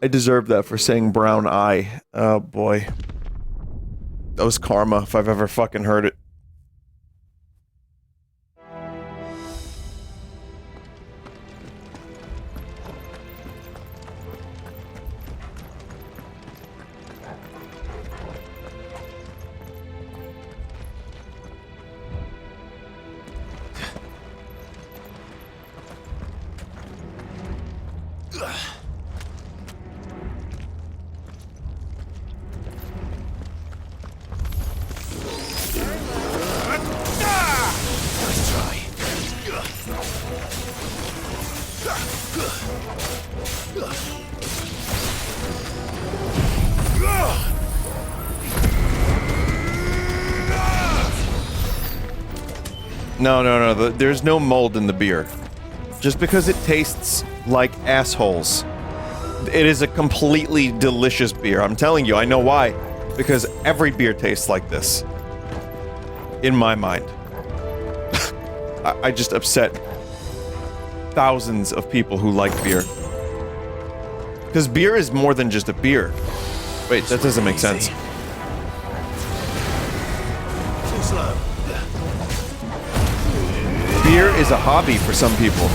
Speaker 1: I deserve that for saying brown eye. Oh boy. That was karma, if I've ever fucking heard it. No, there's no mold in the beer. Just because it tastes like assholes. It is a completely delicious beer. I'm telling you, I know why. Because every beer tastes like this. In my mind. I just upset thousands of people who like beer. Because beer is more than just a beer. Wait, that doesn't make sense.
Speaker 2: Too slow.
Speaker 1: Beer is a hobby for some people.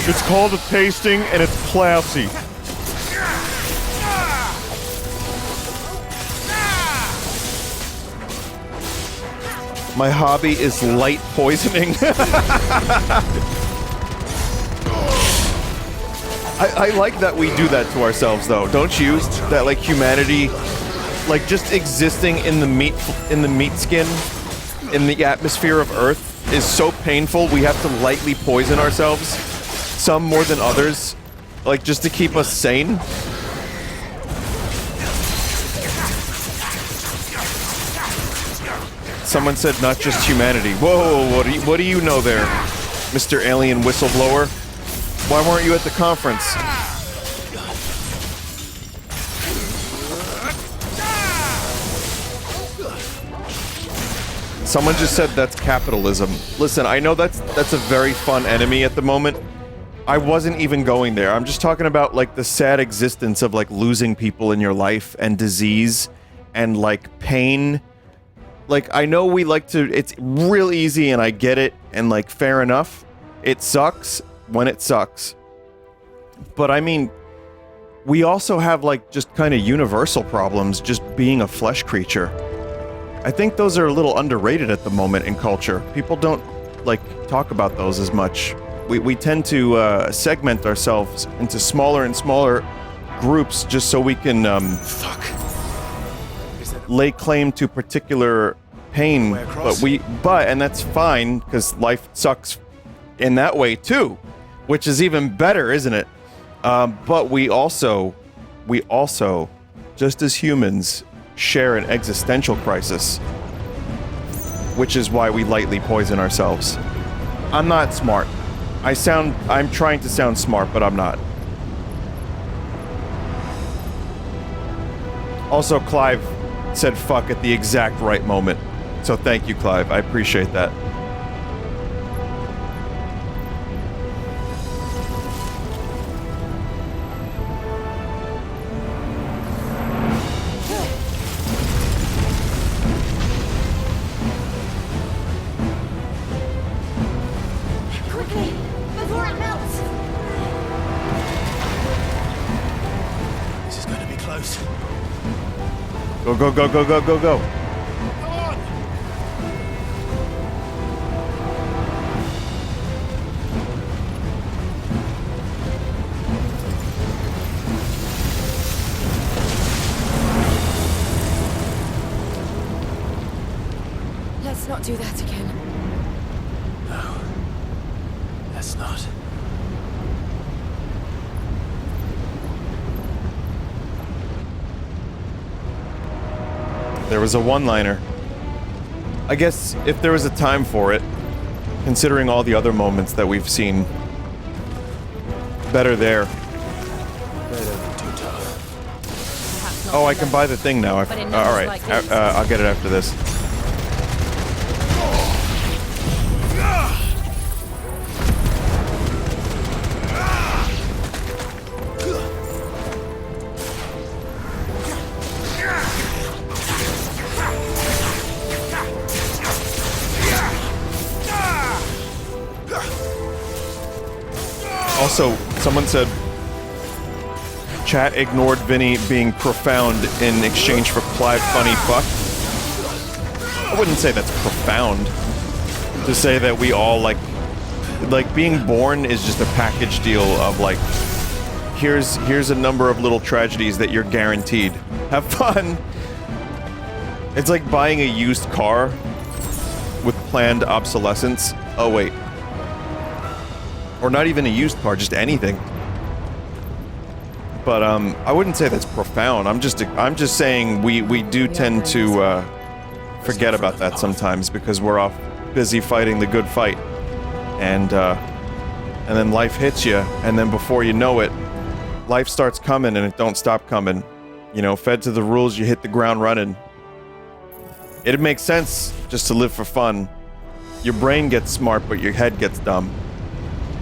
Speaker 1: It's called a tasting, and it's classy. My hobby is light poisoning. I like that we do that to ourselves, though, don't you? That like humanity, like just existing in the meat skin, in the atmosphere of Earth, is so painful. We have to lightly poison ourselves, some more than others, like just to keep us sane. Someone said not just humanity. Whoa, what do you know there, Mr. Alien Whistleblower? Why weren't you at the conference? Someone just said that's capitalism. Listen, I know that's a very fun enemy at the moment. I wasn't even going there. I'm just talking about like the sad existence of like losing people in your life and disease and like pain. Like, I know we like to, it's real easy and I get it, and like, fair enough. It sucks when it sucks. But I mean, we also have like just kind of universal problems just being a flesh creature. I think those are a little underrated at the moment in culture. People don't like talk about those as much. We tend to segment ourselves into smaller and smaller groups just so we can lay claim to particular pain, but and that's fine because life sucks in that way too, which is even better, isn't it? But we also, just as humans, share an existential crisis, which is why we lightly poison ourselves. I'm not smart. I'm trying to sound smart, but I'm not. Also, Clive said fuck at the exact right moment. So thank you, Clive. I appreciate that.
Speaker 14: Quickly, before it melts!
Speaker 2: This is going to be close.
Speaker 1: Go, go, go, go, go, go, go.
Speaker 4: not do that again.
Speaker 2: No. Let's not.
Speaker 1: There was a one-liner. I guess if there was a time for it, considering all the other moments that we've seen, better there. Oh, I can buy the thing now. All right, I'll get it after this. Also, someone said chat ignored Vinny being profound in exchange for Clive funny fuck. I wouldn't say that's profound. To say that we all like being born is just a package deal of like, here's a number of little tragedies that you're guaranteed. Have fun. It's like buying a used car with planned obsolescence. Oh wait. Or not even a used car, just anything. But I wouldn't say that's profound. I'm just saying we do tend to forget about that sometimes because we're off busy fighting the good fight, and then life hits you, and then before you know it, life starts coming and it don't stop coming. You know, fed to the rules, you hit the ground running. It makes sense just to live for fun. Your brain gets smart, but your head gets dumb.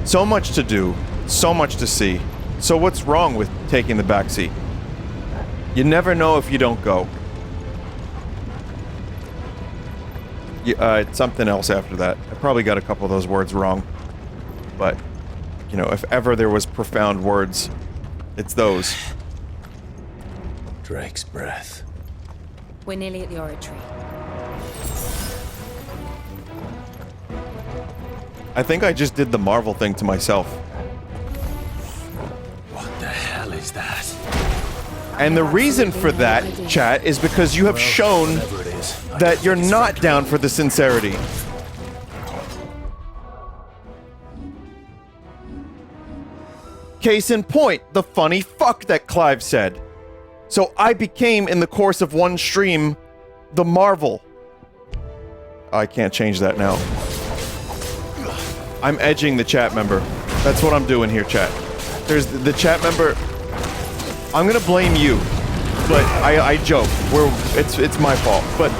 Speaker 1: So much to do, so much to see. So what's wrong with taking the back seat? You never know if you don't go. It's something else after that. I probably got a couple of those words wrong. But, you know, if ever there was profound words, it's those.
Speaker 2: Drake's breath.
Speaker 4: We're nearly at the oratory.
Speaker 1: I think I just did the Marvel thing to myself.
Speaker 2: What the hell is that?
Speaker 1: And the reason for that, chat, is because you have shown that you're not down for the sincerity. Case in point, the funny fuck that Clive said. So I became, in the course of one stream, the Marvel. I can't change that now. I'm edging the chat member. That's what I'm doing here, chat. There's the chat member. I'm gonna blame you, but I joke. It's my fault. But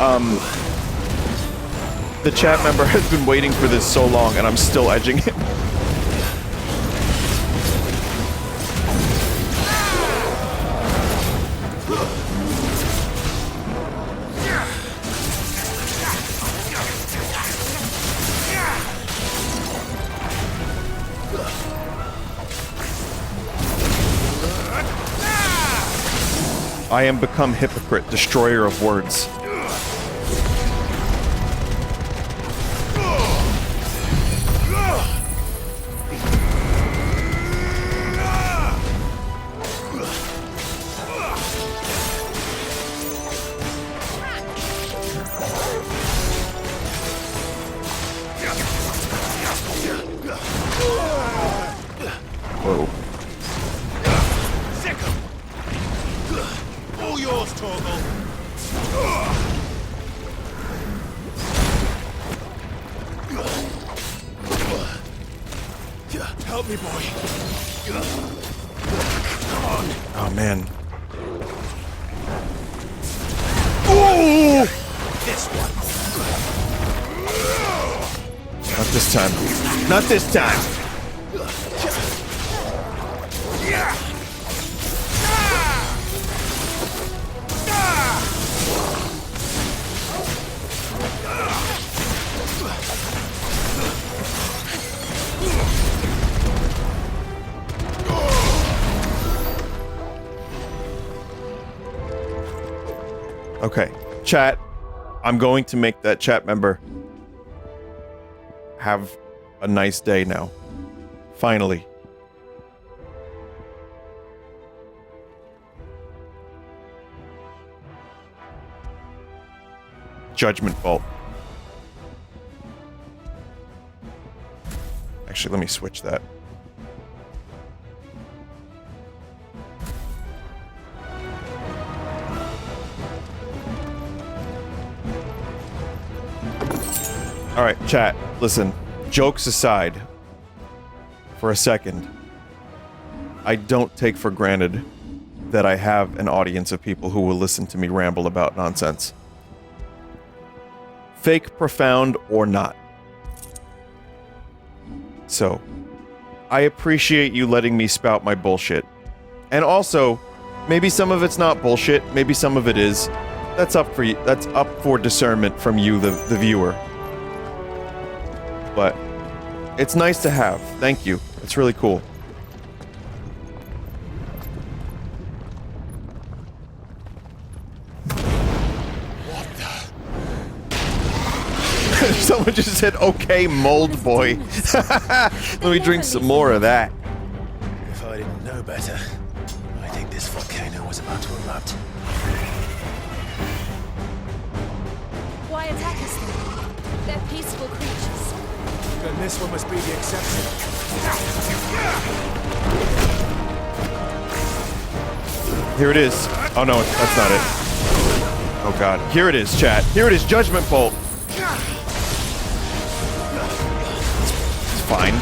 Speaker 1: the chat member has been waiting for this so long, and I'm still edging him. I am become hypocrite, destroyer of words. Whoa.
Speaker 8: Help me, boy. Come on.
Speaker 1: Oh, man. Ooh!
Speaker 8: This one.
Speaker 1: Not this time. Not this time. Okay, chat, I'm going to make that chat member have a nice day now. Finally. Judgment Bolt. Actually, let me switch that. Alright, chat, listen. Jokes aside, for a second, I don't take for granted that I have an audience of people who will listen to me ramble about nonsense. Fake, profound, or not. So, I appreciate you letting me spout my bullshit. And also, maybe some of it's not bullshit, maybe some of it is. That's up for you. That's up for discernment from you, the viewer. But it's nice to have. Thank you. It's really cool. Someone just said, okay, mold boy. Let me drink some more of that.
Speaker 2: If I didn't know better, I think this volcano was about to erupt.
Speaker 4: Why attack us then? They're peaceful creatures.
Speaker 8: Then this one must be the exception.
Speaker 1: Here it is. Oh no, that's not it. Oh god. Here it is, chat. Here it is, Judgment Bolt. It's fine.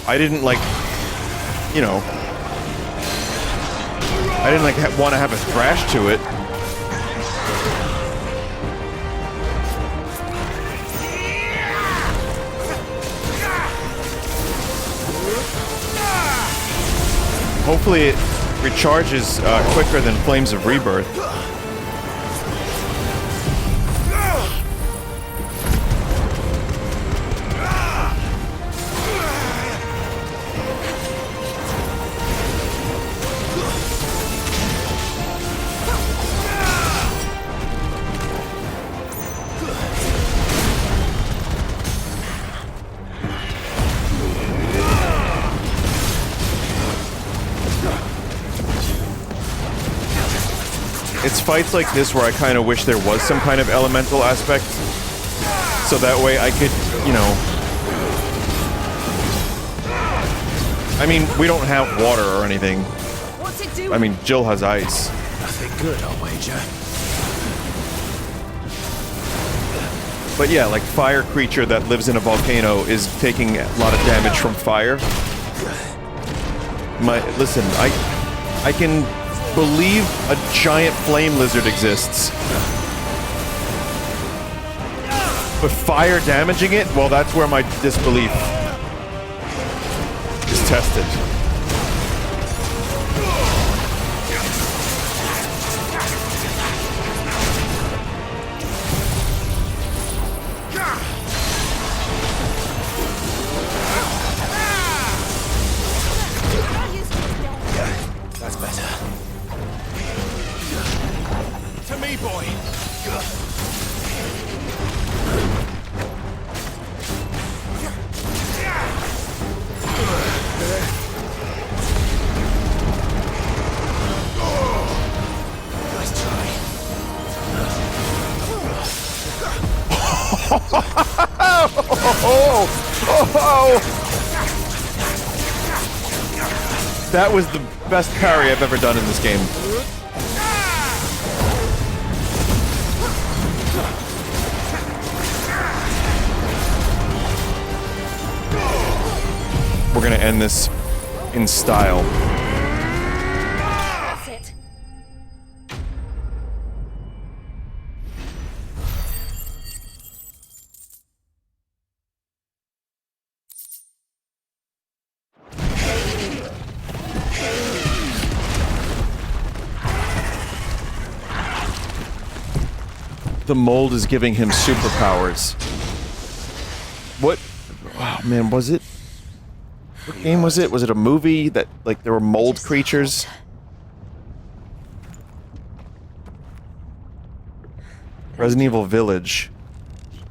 Speaker 1: I didn't like, you know, I didn't like want to have a thrash to it. Hopefully it recharges quicker than Flames of Rebirth. It's fights like this where I kind of wish there was some kind of elemental aspect, so that way I could, you know... I mean, we don't have water or anything.
Speaker 4: What's it doing?
Speaker 1: I mean, Jill has ice.
Speaker 2: Nothing good, I'll wager.
Speaker 1: But yeah, like fire creature that lives in a volcano is taking a lot of damage from fire. Listen, I can believe a giant flame lizard exists. But fire damaging it? Well, that's where my disbelief is tested.
Speaker 2: That's better.
Speaker 8: To me, boy.
Speaker 2: Nice try.
Speaker 1: That was the best parry I've ever done in this game. We're gonna end this in style.
Speaker 4: That's it.
Speaker 1: The mold is giving him superpowers. What? Oh man, was it? What game was it? Was it a movie that, like, there were mold creatures? Resident Evil Village.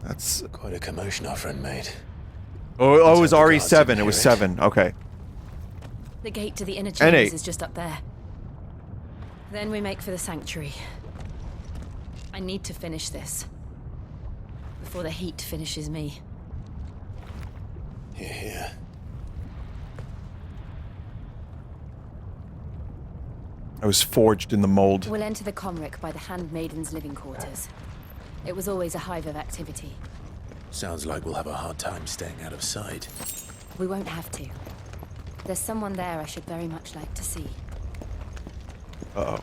Speaker 1: That's
Speaker 2: quite a commotion our friend made.
Speaker 1: Oh, it was RE7. It was 7. Okay.
Speaker 4: The gate to the inner
Speaker 1: N8.
Speaker 4: chambers is just up there. Then we make for the sanctuary. I need to finish this before the heat finishes me.
Speaker 2: Here, here.
Speaker 1: I was forged in the mold.
Speaker 4: We'll enter the Comric by the Handmaiden's living quarters. It was always a hive of activity.
Speaker 2: Sounds like we'll have a hard time staying out of sight.
Speaker 4: We won't have to. There's someone there I should very much like to see.
Speaker 1: Uh-oh.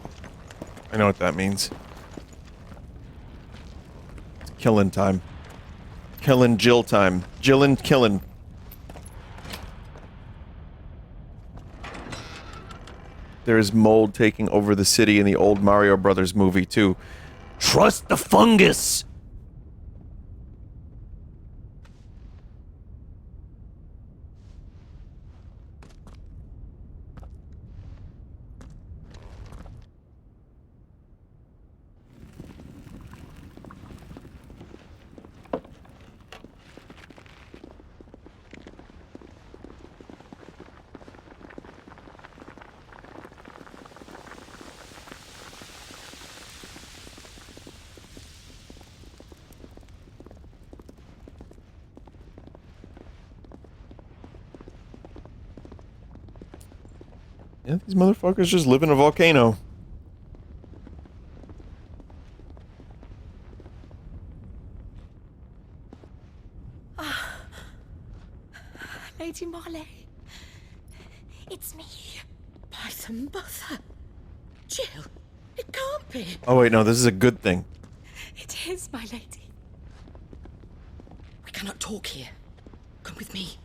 Speaker 1: I know what that means. It's killing time. Killing Jill time. Jillin' killing. There's mold taking over the city in the old Mario Brothers movie, too. Trust the fungus! Yeah, these motherfuckers just live in a volcano.
Speaker 6: Lady Marley. It's me. By some mother. Jill, it can't be.
Speaker 1: Oh wait, no, this is a good thing.
Speaker 6: It is, my lady. We cannot talk here. Come with me.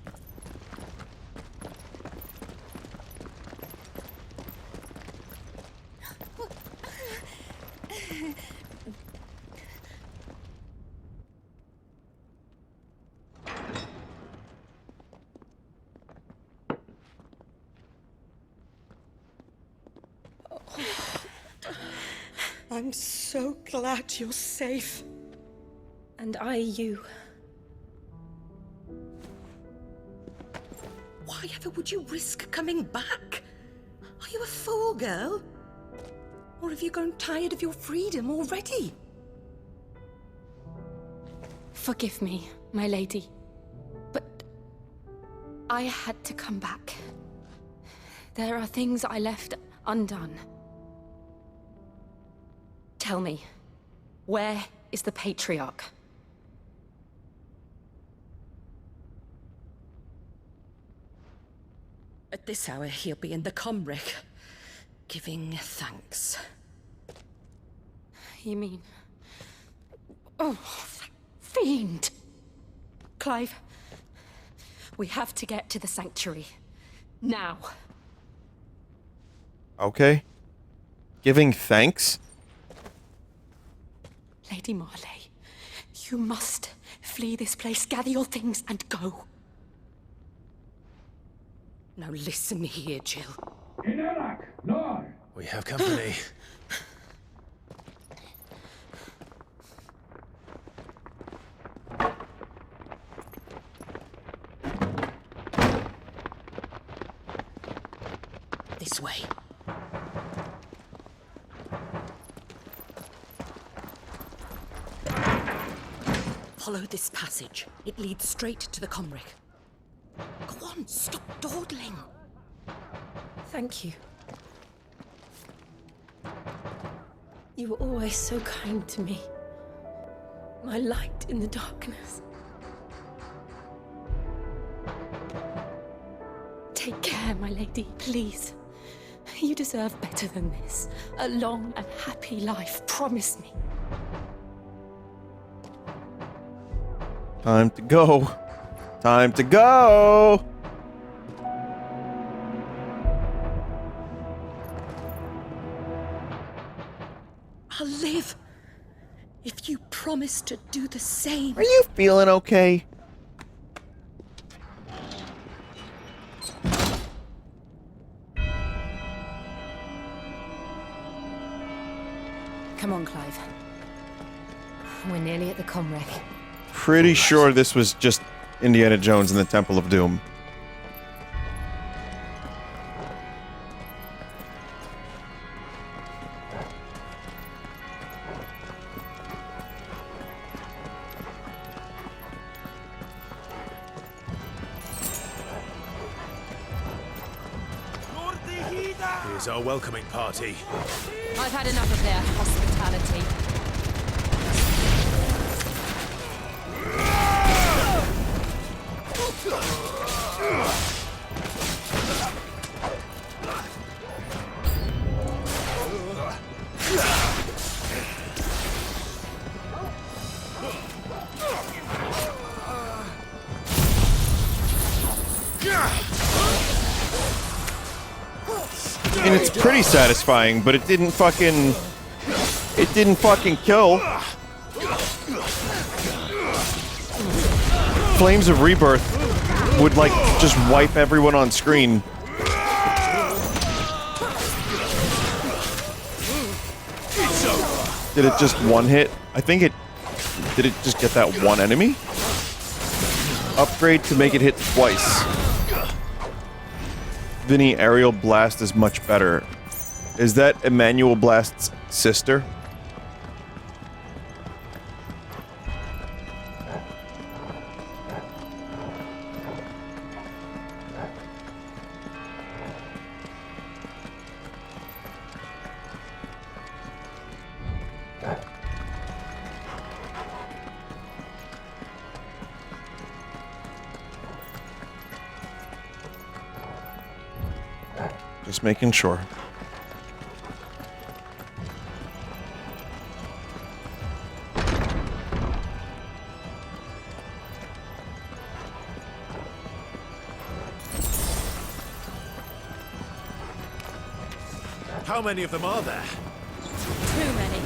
Speaker 6: I'm so glad you're safe.
Speaker 4: And I you.
Speaker 6: Why ever would you risk coming back? Are you a fool, girl? Or have you grown tired of your freedom already?
Speaker 4: Forgive me, my lady. But I had to come back. There are things I left undone. Tell me, where is the Patriarch?
Speaker 6: At this hour, he'll be in the Comric, giving thanks.
Speaker 4: You mean... Oh, that fiend! Clive, we have to get to the sanctuary. Now.
Speaker 1: Okay. Giving thanks?
Speaker 6: Lady Marley, you must flee this place, gather your things, and go. Now listen here, Jill.
Speaker 2: We have company.
Speaker 6: This way. Follow this passage. It leads straight to the Comric. Go on, stop dawdling.
Speaker 4: Thank you. You were always so kind to me. My light in the darkness. Take care, my lady, please. You deserve better than this. A long and happy life, promise me.
Speaker 1: Time to go. Time to go!
Speaker 6: I'll live if you promise to do the same.
Speaker 1: Are you feeling okay?
Speaker 4: Come on, Clive. We're nearly at the Comric.
Speaker 1: Pretty sure this was just Indiana Jones and the Temple of Doom.
Speaker 2: Here's our welcoming party.
Speaker 4: I've had enough of their hospitality.
Speaker 1: And it's pretty satisfying, but it didn't fucking kill. Flames of Rebirth would, like, just wipe everyone on screen. Did it just one hit? I think it... Did it just get that one enemy? Upgrade to make it hit twice. Vinny, Aerial Blast is much better. Is that Emmanuel Blast's sister? Just making sure.
Speaker 2: How many of them are there?
Speaker 4: Too many.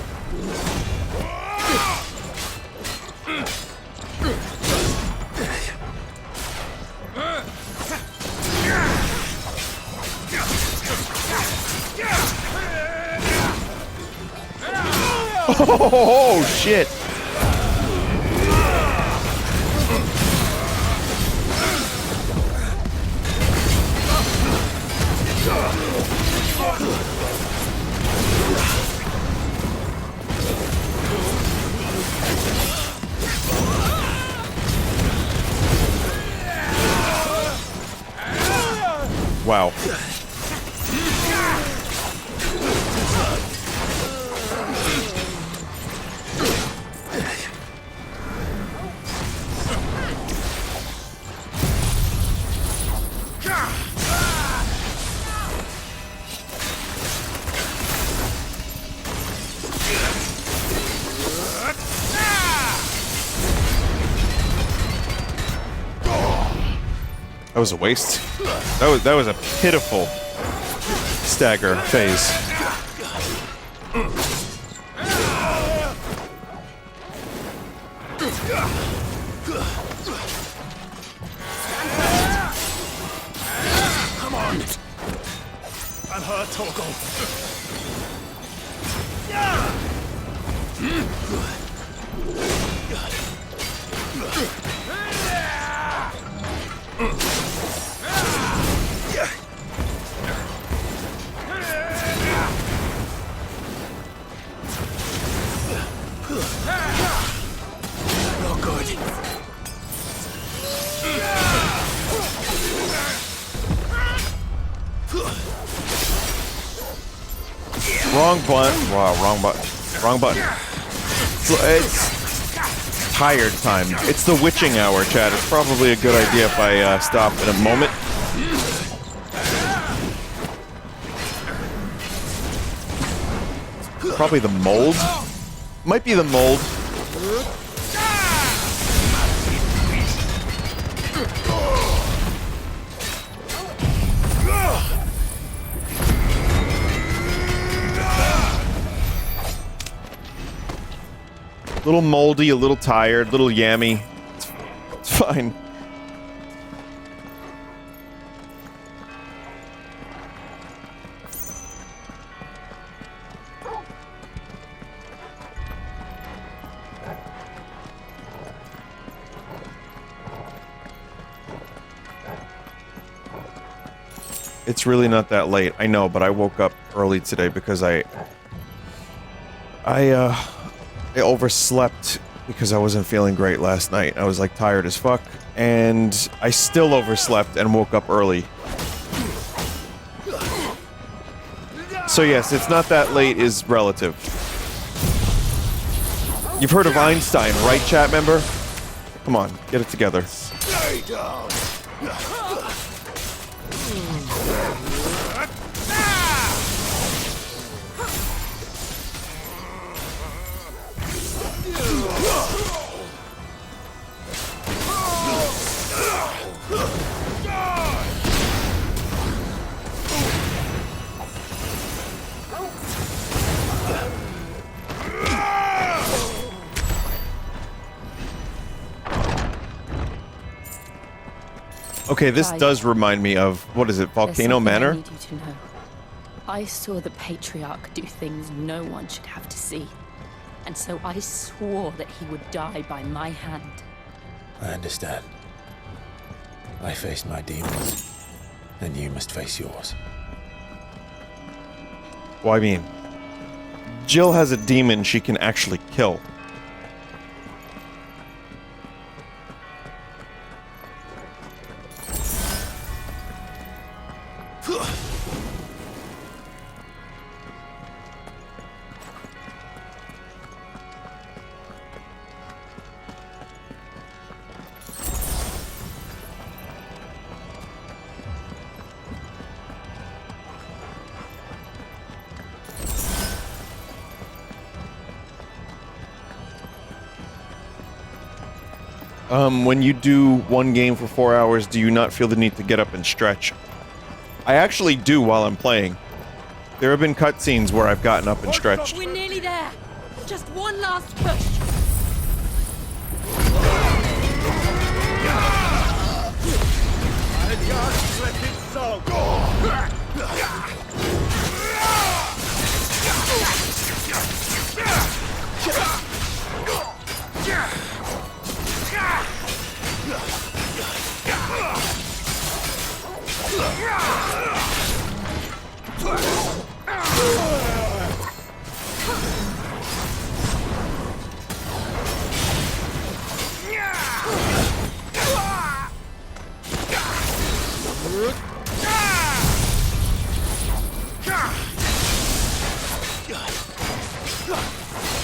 Speaker 1: Oh, shit. Wow. That was a waste. That was a pitiful stagger phase.
Speaker 2: Come on! I'm hurt, Torgal. Not good.
Speaker 1: Wrong button. Wow, wrong button. Wrong button. It's tired time. It's the witching hour, Chad. It's probably a good idea if I stop in a moment. Probably the mold. Might be the mold. A little moldy, a little tired, a little yammy. It's fine. It's really not that late. I know, but I woke up early today because I overslept because I wasn't feeling great last night. I was like tired as fuck, and I still overslept and woke up early. So yes, it's not that late is relative. You've heard of Einstein, right, chat member? Come on, get it together.
Speaker 15: Stay down.
Speaker 1: Okay, this does remind me of, what is it, Volcano Manor?
Speaker 21: I need you to know. I saw the Patriarch do things no one should have to see. And so I swore that he would die by my hand.
Speaker 2: I understand. I faced my demons, and you must face yours.
Speaker 1: Well, I mean, Jill has a demon she can actually kill. When you do one game for 4 hours, do you not feel the need to get up and stretch? I actually do while I'm playing. There have been cutscenes where I've gotten up and stretched.
Speaker 21: We're nearly there. Just one last push.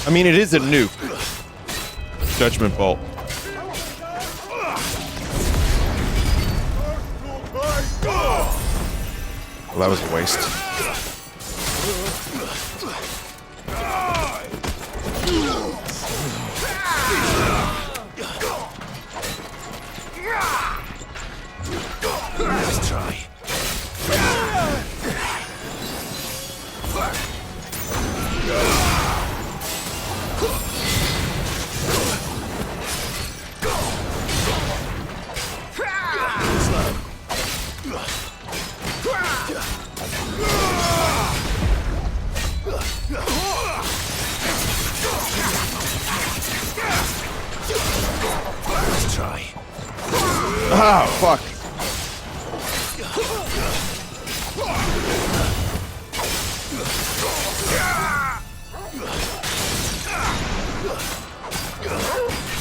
Speaker 1: I mean, it is a nuke. Judgment Bolt. Well, that was a waste.
Speaker 2: Let's try.
Speaker 1: Let's try. Ah, fuck.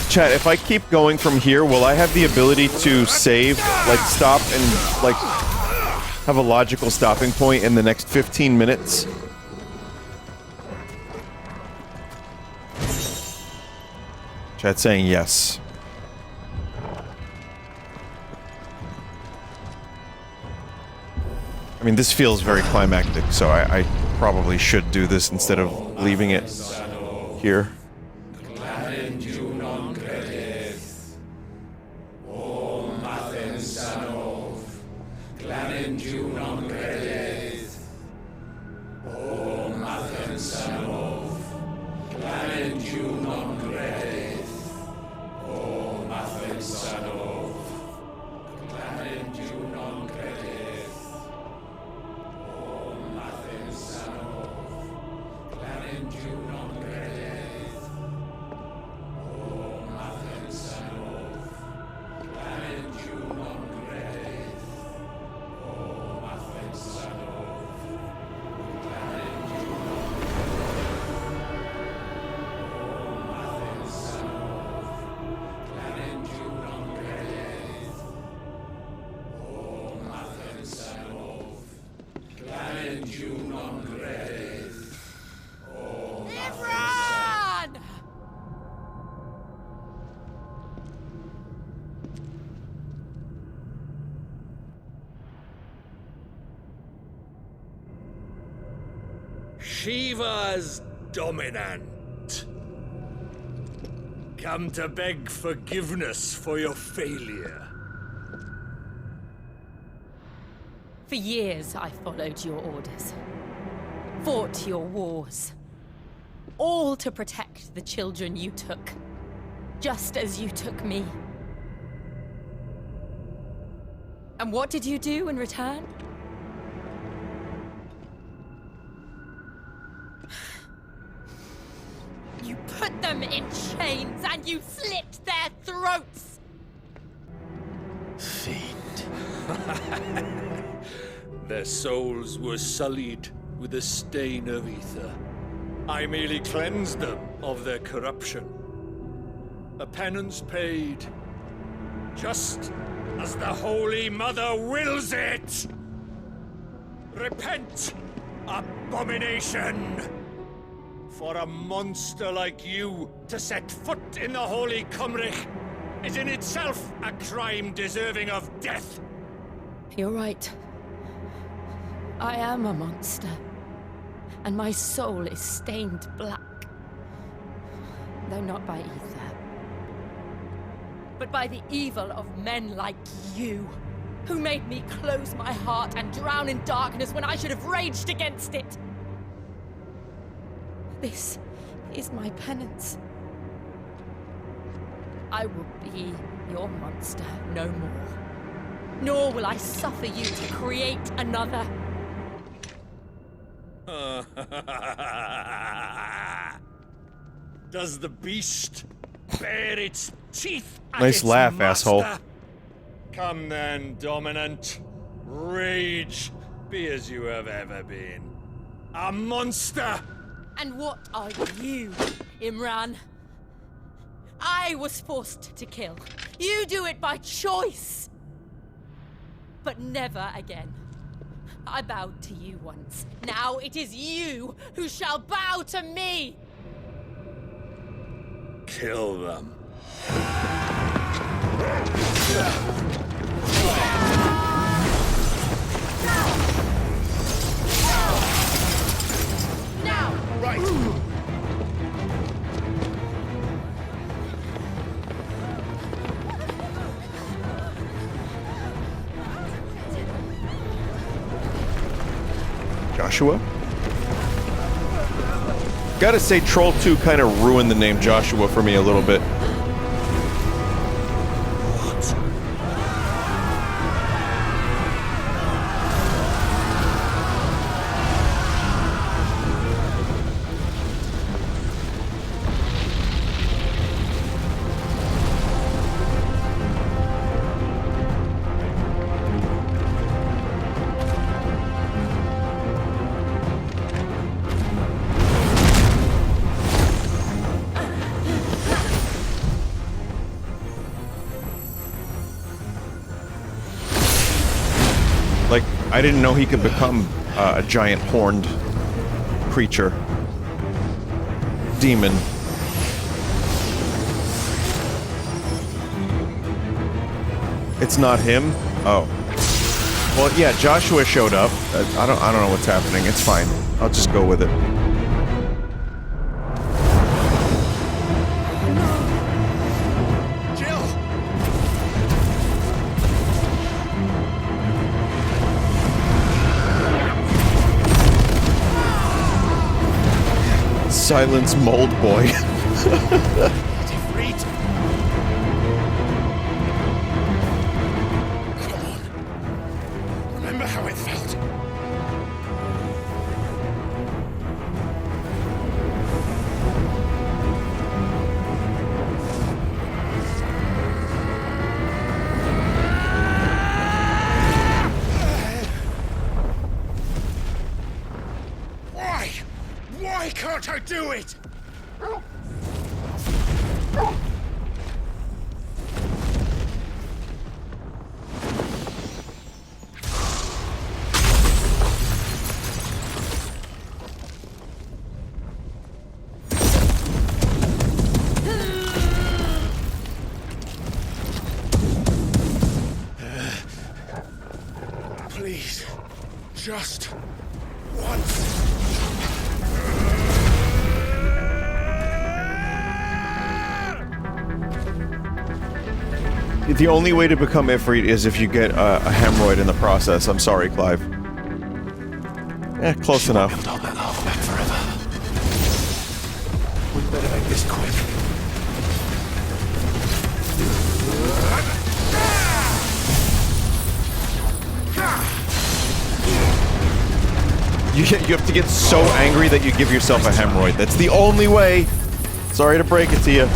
Speaker 1: Chat, if I keep going from here, will I have the ability to save, like stop and like have a logical stopping point in the next 15 minutes? Chat saying yes. I mean, this feels very climactic, so I probably should do this instead of leaving it here.
Speaker 8: Shiva's dominant. Come to beg forgiveness for your failure.
Speaker 21: For years, I followed your orders, fought your wars, all to protect the children you took, just as you took me. And what did you do in return? You put them in chains and you slit their throats!
Speaker 8: Fiend. Their souls were sullied with a stain of ether. I merely cleansed them of their corruption. A penance paid, just as the Holy Mother wills it! Repent, abomination! For a monster like you to set foot in the Holy Cymric is in itself a crime deserving of death!
Speaker 21: You're right. I am a monster. And my soul is stained black. Though not by ether. But by the evil of men like you, who made me close my heart and drown in darkness when I should have raged against it. This is my penance. I will be your monster no more. Nor will I suffer you to create another.
Speaker 8: Does the beast bare its teeth at
Speaker 1: Nice
Speaker 8: its
Speaker 1: laugh,
Speaker 8: master?
Speaker 1: asshole.
Speaker 8: Come then, dominant. Rage, be as you have ever been. A monster!
Speaker 21: And what are you, Imran? I was forced to kill. You do it by choice. But never again. I bowed to you once. Now it is you who shall bow to me!
Speaker 8: Kill them.
Speaker 21: Now!
Speaker 8: Right!
Speaker 1: Joshua? Gotta say, Troll 2 kind of ruined the name Joshua for me a little bit. Like, I didn't know he could become a giant horned creature. Demon. It's not him? Oh. Well, yeah, Joshua showed up. I don't know what's happening. It's fine. I'll just go with it. Silence Mold Boy.
Speaker 8: Remember how it felt? Why? Why can't I do it? Please, just once.
Speaker 1: The only way to become Ifrit is if you get a hemorrhoid in the process. I'm sorry, Clive. Eh, close enough.
Speaker 2: Hold that half back forever. We better make this quick.
Speaker 1: You have to get so angry that you give yourself a hemorrhoid. That's the only way. Sorry to break it to you.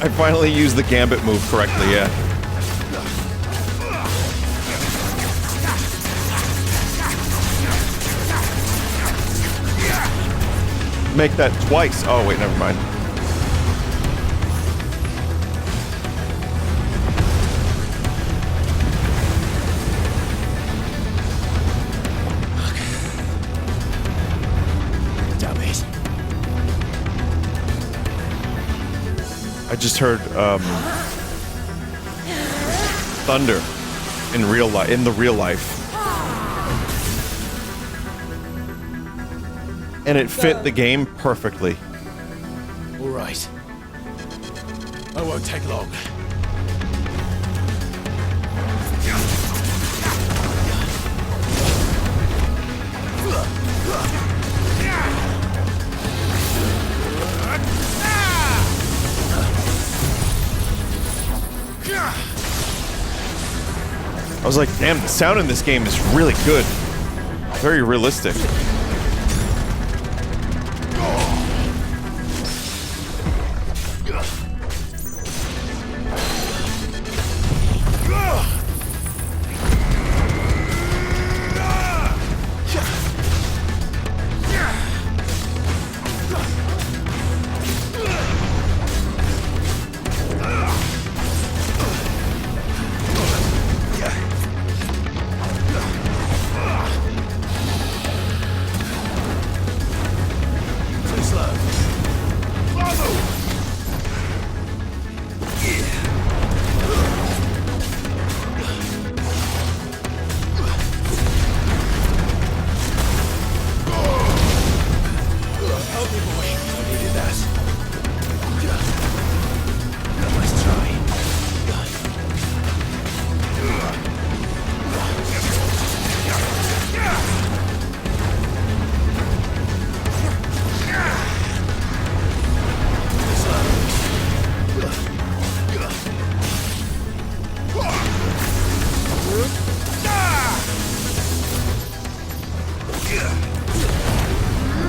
Speaker 1: I finally used the gambit move correctly, yeah. Make that twice. Oh, wait, never mind. I just heard thunder in real life, in the real life, and it fit the game perfectly.
Speaker 2: All right. I won't take long.
Speaker 1: I was like, damn, the sound in this game is really good. Very realistic.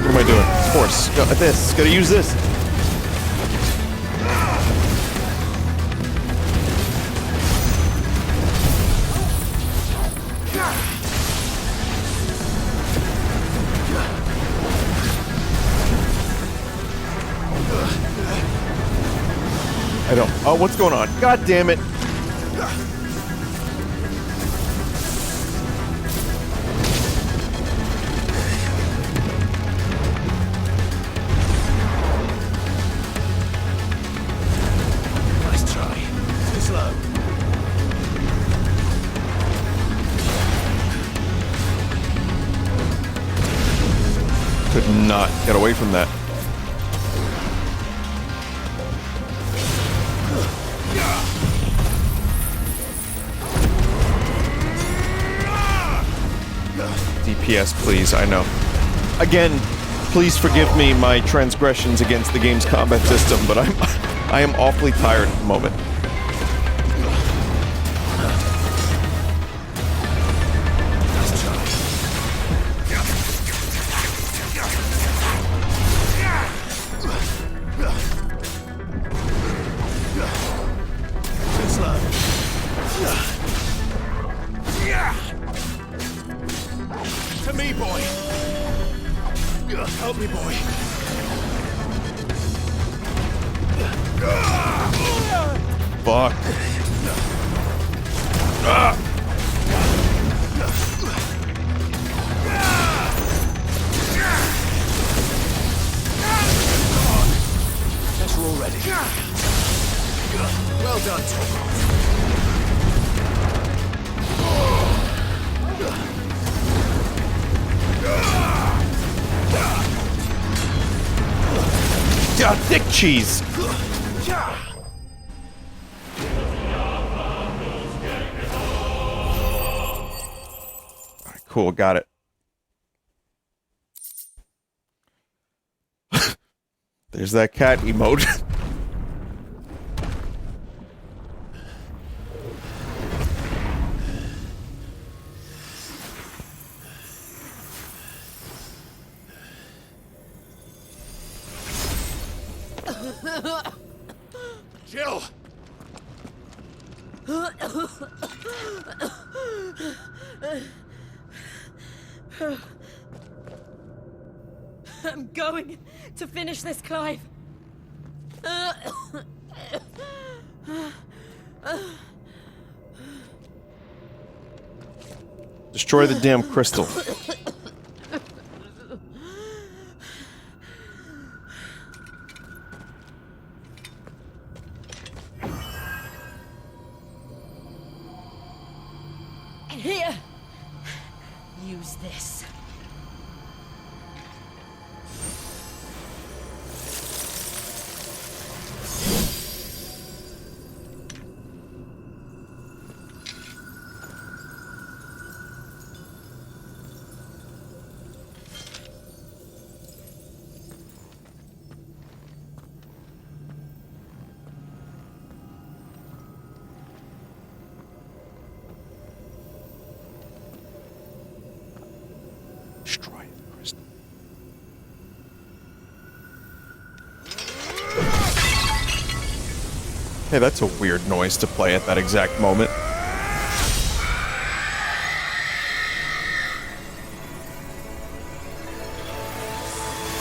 Speaker 1: What am I doing? Force. This. Gotta use this. I don't. Oh, what's going on? God damn it.
Speaker 2: Nice try. Too slow.
Speaker 1: Could not get away from that. DPS, please. I know. Again, please forgive me my transgressions against the game's combat system, but I am awfully tired at the moment.
Speaker 2: To me, boy. Help me, boy.
Speaker 1: Fuck.
Speaker 18: Guess we're all ready. Well done, Tom.
Speaker 1: Yeah, thick cheese. Alright, cool, got it. There's that cat emote.
Speaker 16: Jill!
Speaker 21: I'm going to finish this, Clive.
Speaker 1: Destroy the damn crystal.
Speaker 21: Here. Use this.
Speaker 1: Hey, that's a weird noise to play at that exact moment.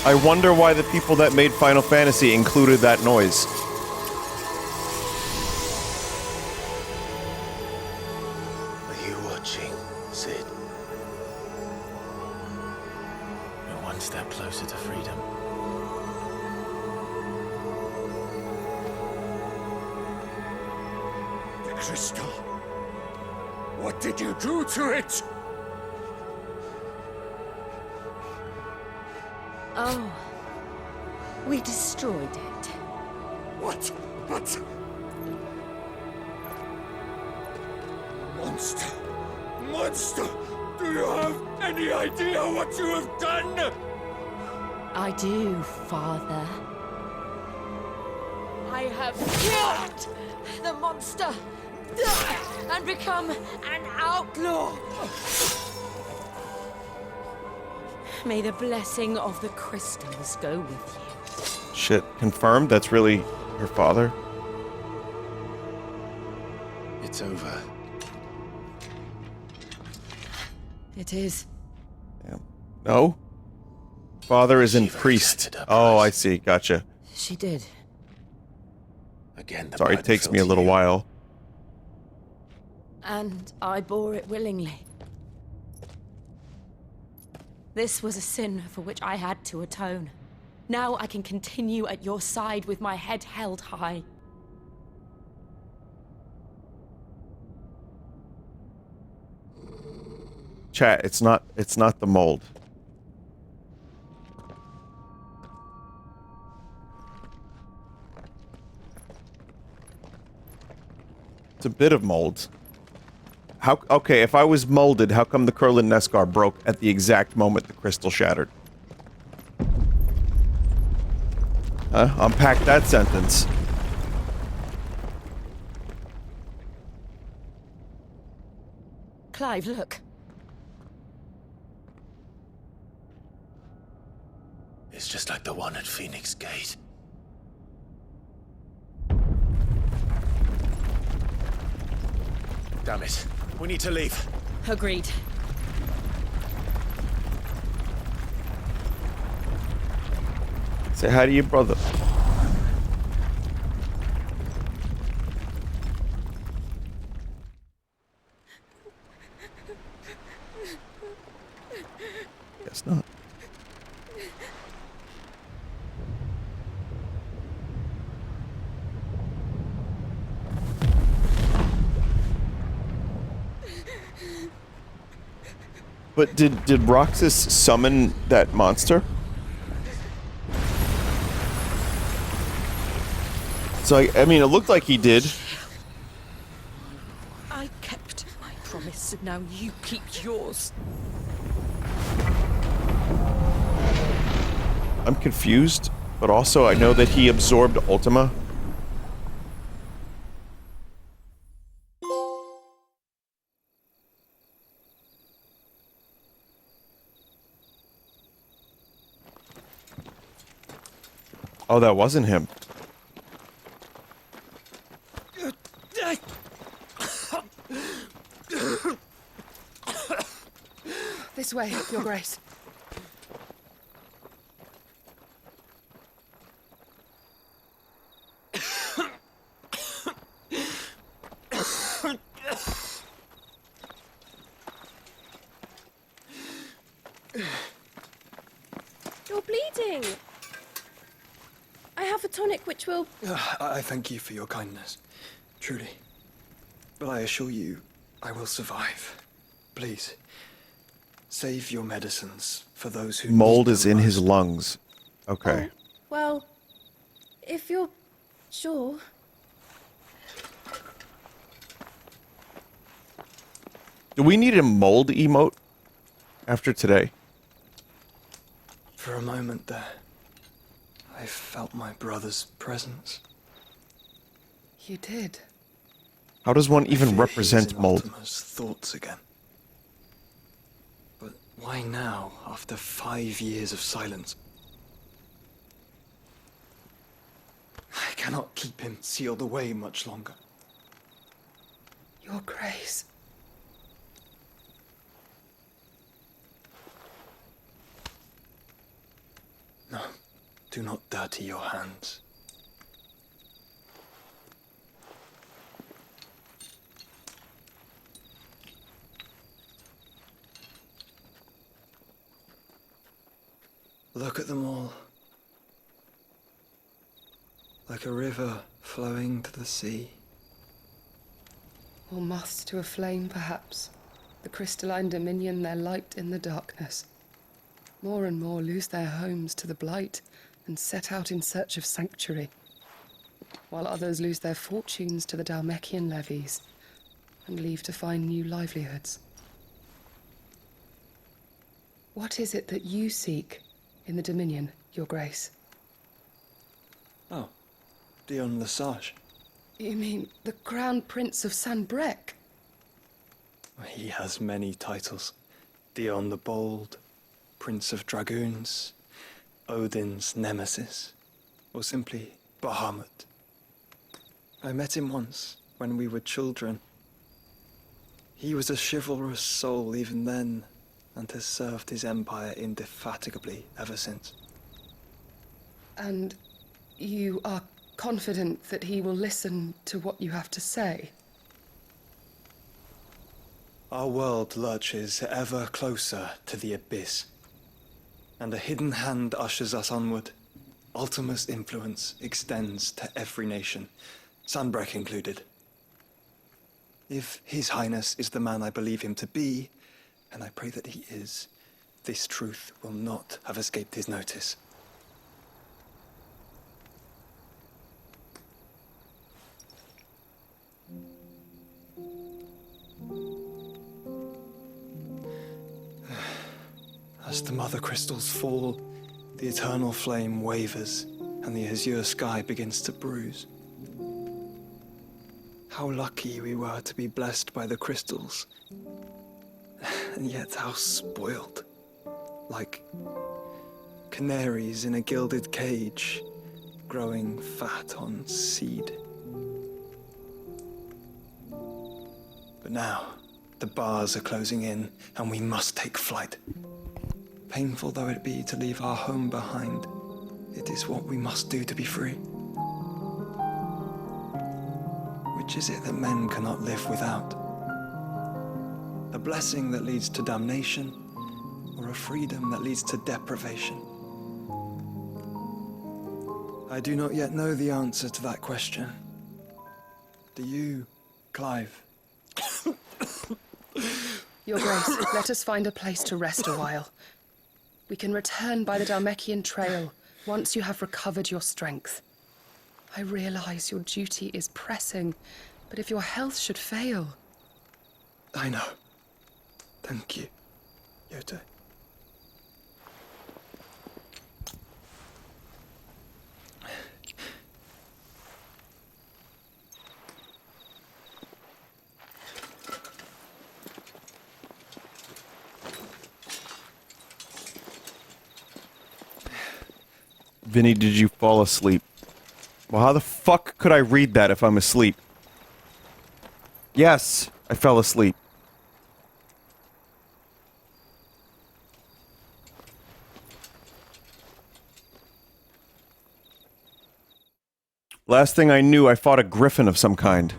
Speaker 1: I wonder why the people that made Final Fantasy included that noise.
Speaker 2: Are you watching, Sid? You're one step closer to freedom.
Speaker 16: Crystal! What did you do to it?
Speaker 21: Oh. We destroyed it.
Speaker 16: What? But... Monster! Monster! Do you have any idea what you have done?
Speaker 21: I do, Father. I have killed the monster and become an outlaw. May the blessing of the crystals go with you.
Speaker 1: Shit, confirmed? That's really her father?
Speaker 2: It's over.
Speaker 21: It is.
Speaker 1: Damn. No? Father is in priest. Oh, I see. Gotcha.
Speaker 21: She did.
Speaker 2: Again,
Speaker 1: sorry, it takes me a little while.
Speaker 21: And I bore it willingly. This was a sin for which I had to atone. Now I can continue at your side with my head held high.
Speaker 1: Chat, it's not the mold. It's a bit of mold. Okay, if I was molded, how come the Kurlan Neskar broke at the exact moment the crystal shattered? Unpack that sentence.
Speaker 21: Clive, look.
Speaker 2: It's just like the one at Phoenix Gate. Damn it. We need to leave.
Speaker 21: Agreed.
Speaker 1: Say hi to your brother. But did Roxas summon that monster? So I mean, it looked like he did.
Speaker 6: I kept my promise, and now you keep yours.
Speaker 1: I'm confused, but also I know that he absorbed Ultima. Oh, that wasn't him.
Speaker 12: This way, Your Grace.
Speaker 22: You're bleeding. I have a tonic which will...
Speaker 23: I thank you for your kindness, truly. But I assure you, I will survive. Please, save your medicines for those who
Speaker 1: Mold
Speaker 23: need
Speaker 1: is
Speaker 23: them
Speaker 1: in
Speaker 23: most.
Speaker 1: his lungs. Okay.
Speaker 22: Well, if you're sure...
Speaker 1: Do we need a mold emote after today?
Speaker 23: For a moment there, I felt my brother's presence.
Speaker 12: You did.
Speaker 1: How does one
Speaker 23: I
Speaker 1: even
Speaker 23: fear
Speaker 1: represent
Speaker 23: he is in
Speaker 1: mold?
Speaker 23: Ultima's thoughts again. But why now, after 5 years of silence? I cannot keep him sealed away much longer.
Speaker 12: Your Grace.
Speaker 23: No, do not dirty your hands. Look at them all. Like a river flowing to the sea.
Speaker 12: Or moths to a flame, perhaps. The crystalline dominion their light in the darkness. More and more lose their homes to the blight and set out in search of sanctuary, while others lose their fortunes to the Dalmekian levies and leave to find new livelihoods. What is it that you seek in the Dominion, Your Grace?
Speaker 23: Oh, Dion Lesage.
Speaker 12: You mean the Crown Prince of Sanbrec?
Speaker 23: He has many titles. Dion the Bold, Prince of Dragoons, Odin's Nemesis, or simply Bahamut. I met him once, when we were children. He was a chivalrous soul even then, and has served his empire indefatigably ever since.
Speaker 12: And you are confident that he will listen to what you have to say?
Speaker 23: Our world lurches ever closer to the abyss, and a hidden hand ushers us onward. Ultima's influence extends to every nation, Sanbrec included. If His Highness is the man I believe him to be, and I pray that he is, this truth will not have escaped his notice. As the mother crystals fall, the eternal flame wavers, and the azure sky begins to bruise. How lucky we were to be blessed by the crystals, and yet how spoiled. Like canaries in a gilded cage, growing fat on seed. But now, the bars are closing in, and we must take flight. Painful though it be to leave our home behind, it is what we must do to be free. Which is it that men cannot live without? A blessing that leads to damnation, or a freedom that leads to deprivation? I do not yet know the answer to that question. Do you, Clive?
Speaker 12: Your Grace, let us find a place to rest a while. We can return by the Dalmekian Trail once you have recovered your strength. I realize your duty is pressing, but if your health should fail...
Speaker 23: I know. Thank you, Otto.
Speaker 1: Vinny, did you fall asleep? Well, how the fuck could I read that if I'm asleep? Yes, I fell asleep. Last thing I knew, I fought a griffin of some kind.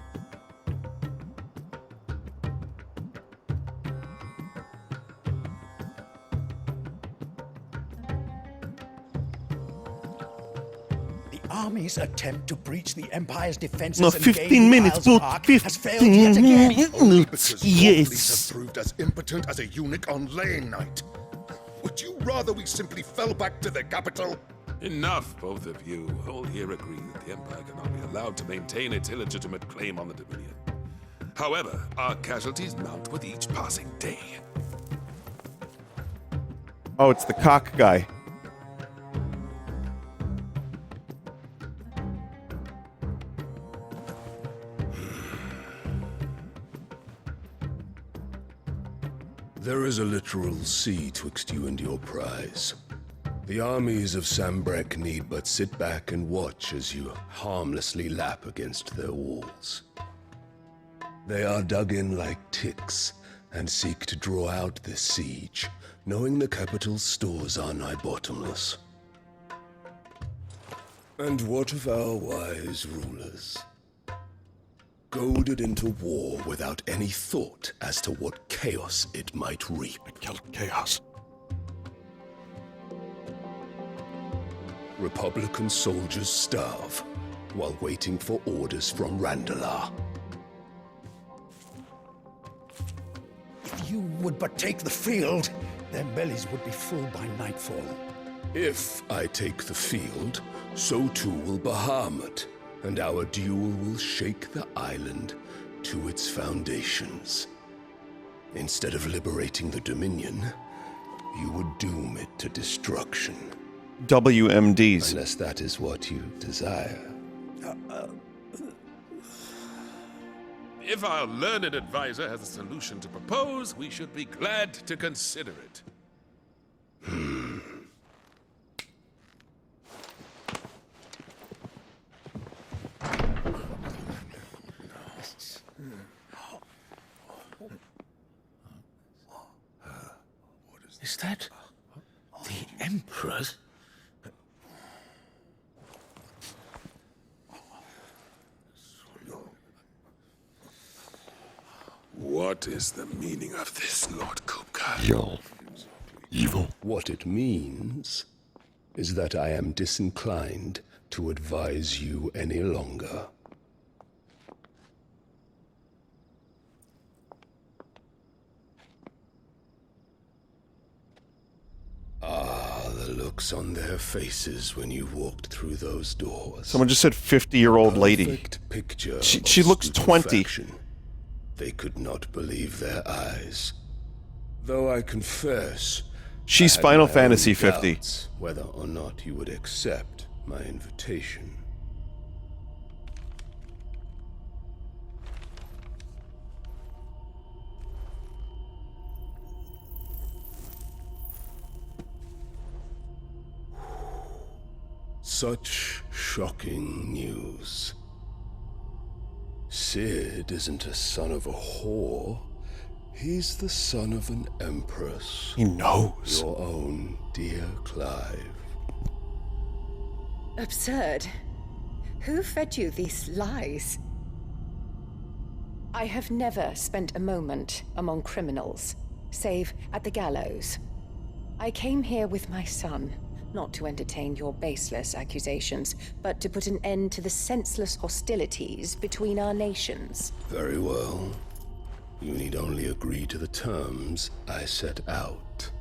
Speaker 5: Army's attempt to breach the Empire's defenses
Speaker 1: No, 15 minutes, but 15 minutes, yes.
Speaker 13: Have proved as impotent as a eunuch on laying night. Would you rather we simply fell back to the capital?
Speaker 9: Enough, both of you. All here agree that the Empire cannot be allowed to maintain its illegitimate claim on the Dominion. However, our casualties mount with each passing day.
Speaker 1: Oh, it's the cock guy.
Speaker 11: There is a literal sea twixt you and your prize. The armies of Sambrek need but sit back and watch as you harmlessly lap against their walls. They are dug in like ticks and seek to draw out this siege, knowing the capital's stores are nigh bottomless. And what of our wise rulers? Goaded into war without any thought as to what chaos it might reap.
Speaker 9: Chaos.
Speaker 11: Republican soldiers starve while waiting for orders from Randalar.
Speaker 5: If you would but take the field, their bellies would be full by nightfall.
Speaker 11: If I take the field, so too will Bahamut, and our duel will shake the island to its foundations. Instead of liberating the Dominion, you would doom it to destruction.
Speaker 1: WMDs.
Speaker 11: Unless that is what you desire.
Speaker 9: If our learned advisor has a solution to propose, we should be glad to consider it.
Speaker 5: Is that the Emperor's?
Speaker 9: What is the meaning of this, Lord Kupka?
Speaker 11: Jill. Evil. What it means is that I am disinclined to advise you any longer. The looks on their faces when you walked through those doors.
Speaker 1: Someone just said 50-year-old lady.
Speaker 11: Perfect picture
Speaker 1: She looks 20.
Speaker 11: They could not believe their eyes. Though I confess,
Speaker 1: she's Final Fantasy 50.
Speaker 11: Whether or not you would accept my invitation. Such shocking news. Sid isn't a son of a whore. He's the son of an empress.
Speaker 1: He knows.
Speaker 11: Your own dear Clive.
Speaker 6: Absurd. Who fed you these lies? I have never spent a moment among criminals, save at the gallows. I came here with my son, not to entertain your baseless accusations, but to put an end to the senseless hostilities between our nations.
Speaker 11: Very well. You need only agree to the terms I set out.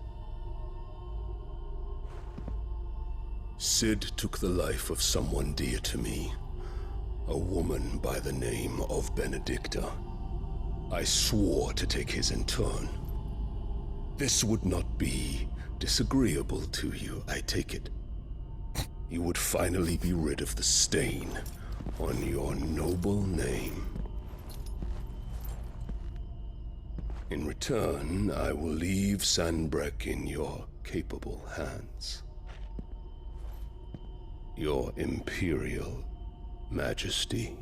Speaker 11: Sid took the life of someone dear to me, a woman by the name of Benedicta. I swore to take his in turn. This would not be disagreeable to you, I take it. You would finally be rid of the stain on your noble name. In return, I will leave Sanbreque in your capable hands. Your Imperial Majesty.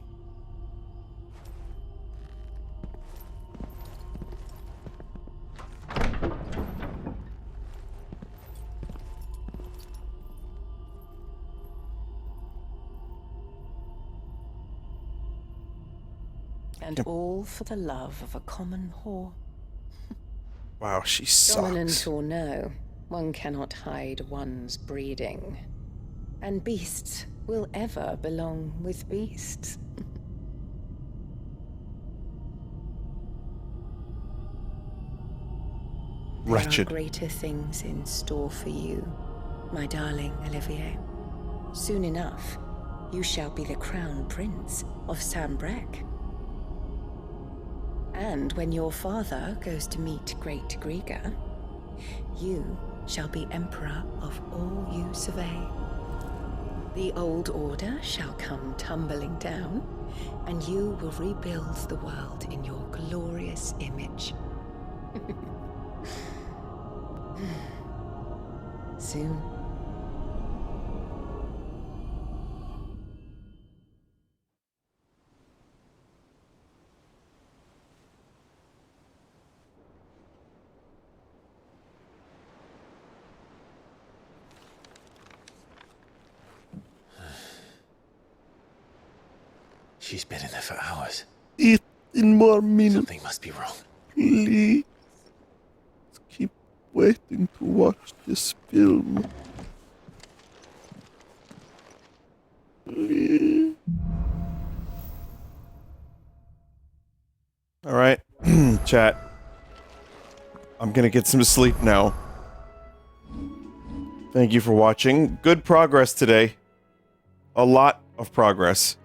Speaker 6: And all for the love of a common whore.
Speaker 1: Wow, she sucks.
Speaker 6: Dominant or no, one cannot hide one's breeding. And beasts will ever belong with beasts.
Speaker 1: Wretched.
Speaker 6: There are greater things in store for you, my darling Olivier. Soon enough, you shall be the crown prince of Sanbreque. And when your father goes to meet Great Griga, you shall be emperor of all you survey. The old order shall come tumbling down, and you will rebuild the world in your glorious image. Soon.
Speaker 2: She's been in there for hours.
Speaker 1: 18 more minutes.
Speaker 2: Something must be wrong.
Speaker 1: Please. Let's keep waiting to watch this film. Please. Alright, chat. I'm gonna get some sleep now. Thank you for watching. Good progress today. A lot of progress.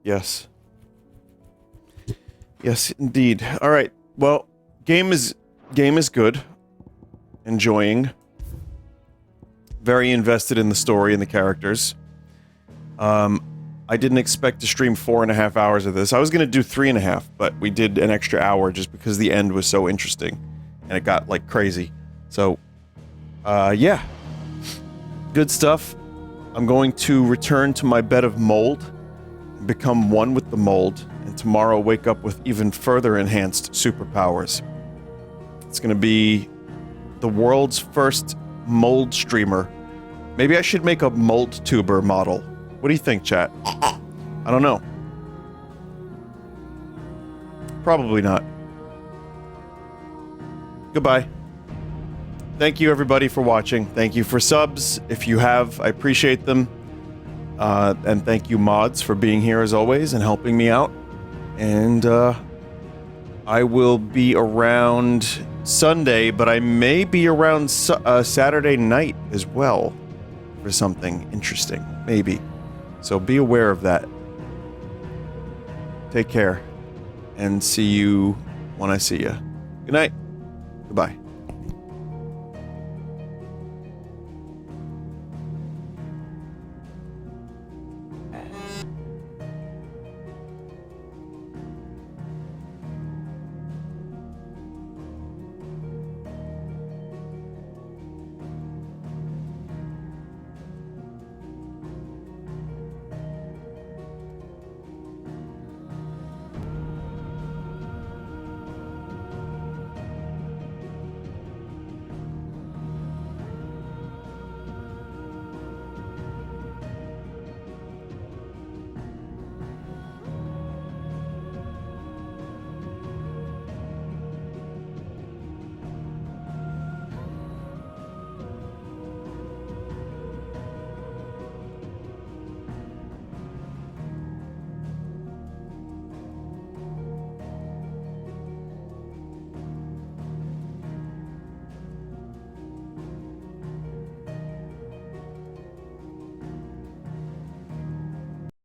Speaker 1: Yes. Yes, indeed. All right. Well, game is good. Enjoying. Very invested in the story and the characters. I didn't expect to stream 4.5 hours of this. I was gonna do 3.5, but we did an extra hour just because the end was so interesting, and it got like crazy. So, yeah. Good stuff. I'm going to return to my bed of mold. Become one with the mold, and tomorrow wake up with even further enhanced superpowers. It's gonna be the world's first mold streamer. Maybe I should make a mold tuber model. What do you think, chat? I don't know. Probably not. Goodbye. Thank you everybody for watching. Thank you for subs. If you have, I appreciate them. And thank you mods for being here as always and helping me out. And I will be around Sunday, but I may be around Saturday night as well for something interesting, maybe. So be aware of that. Take care and see you when I see you. Good night. Goodbye.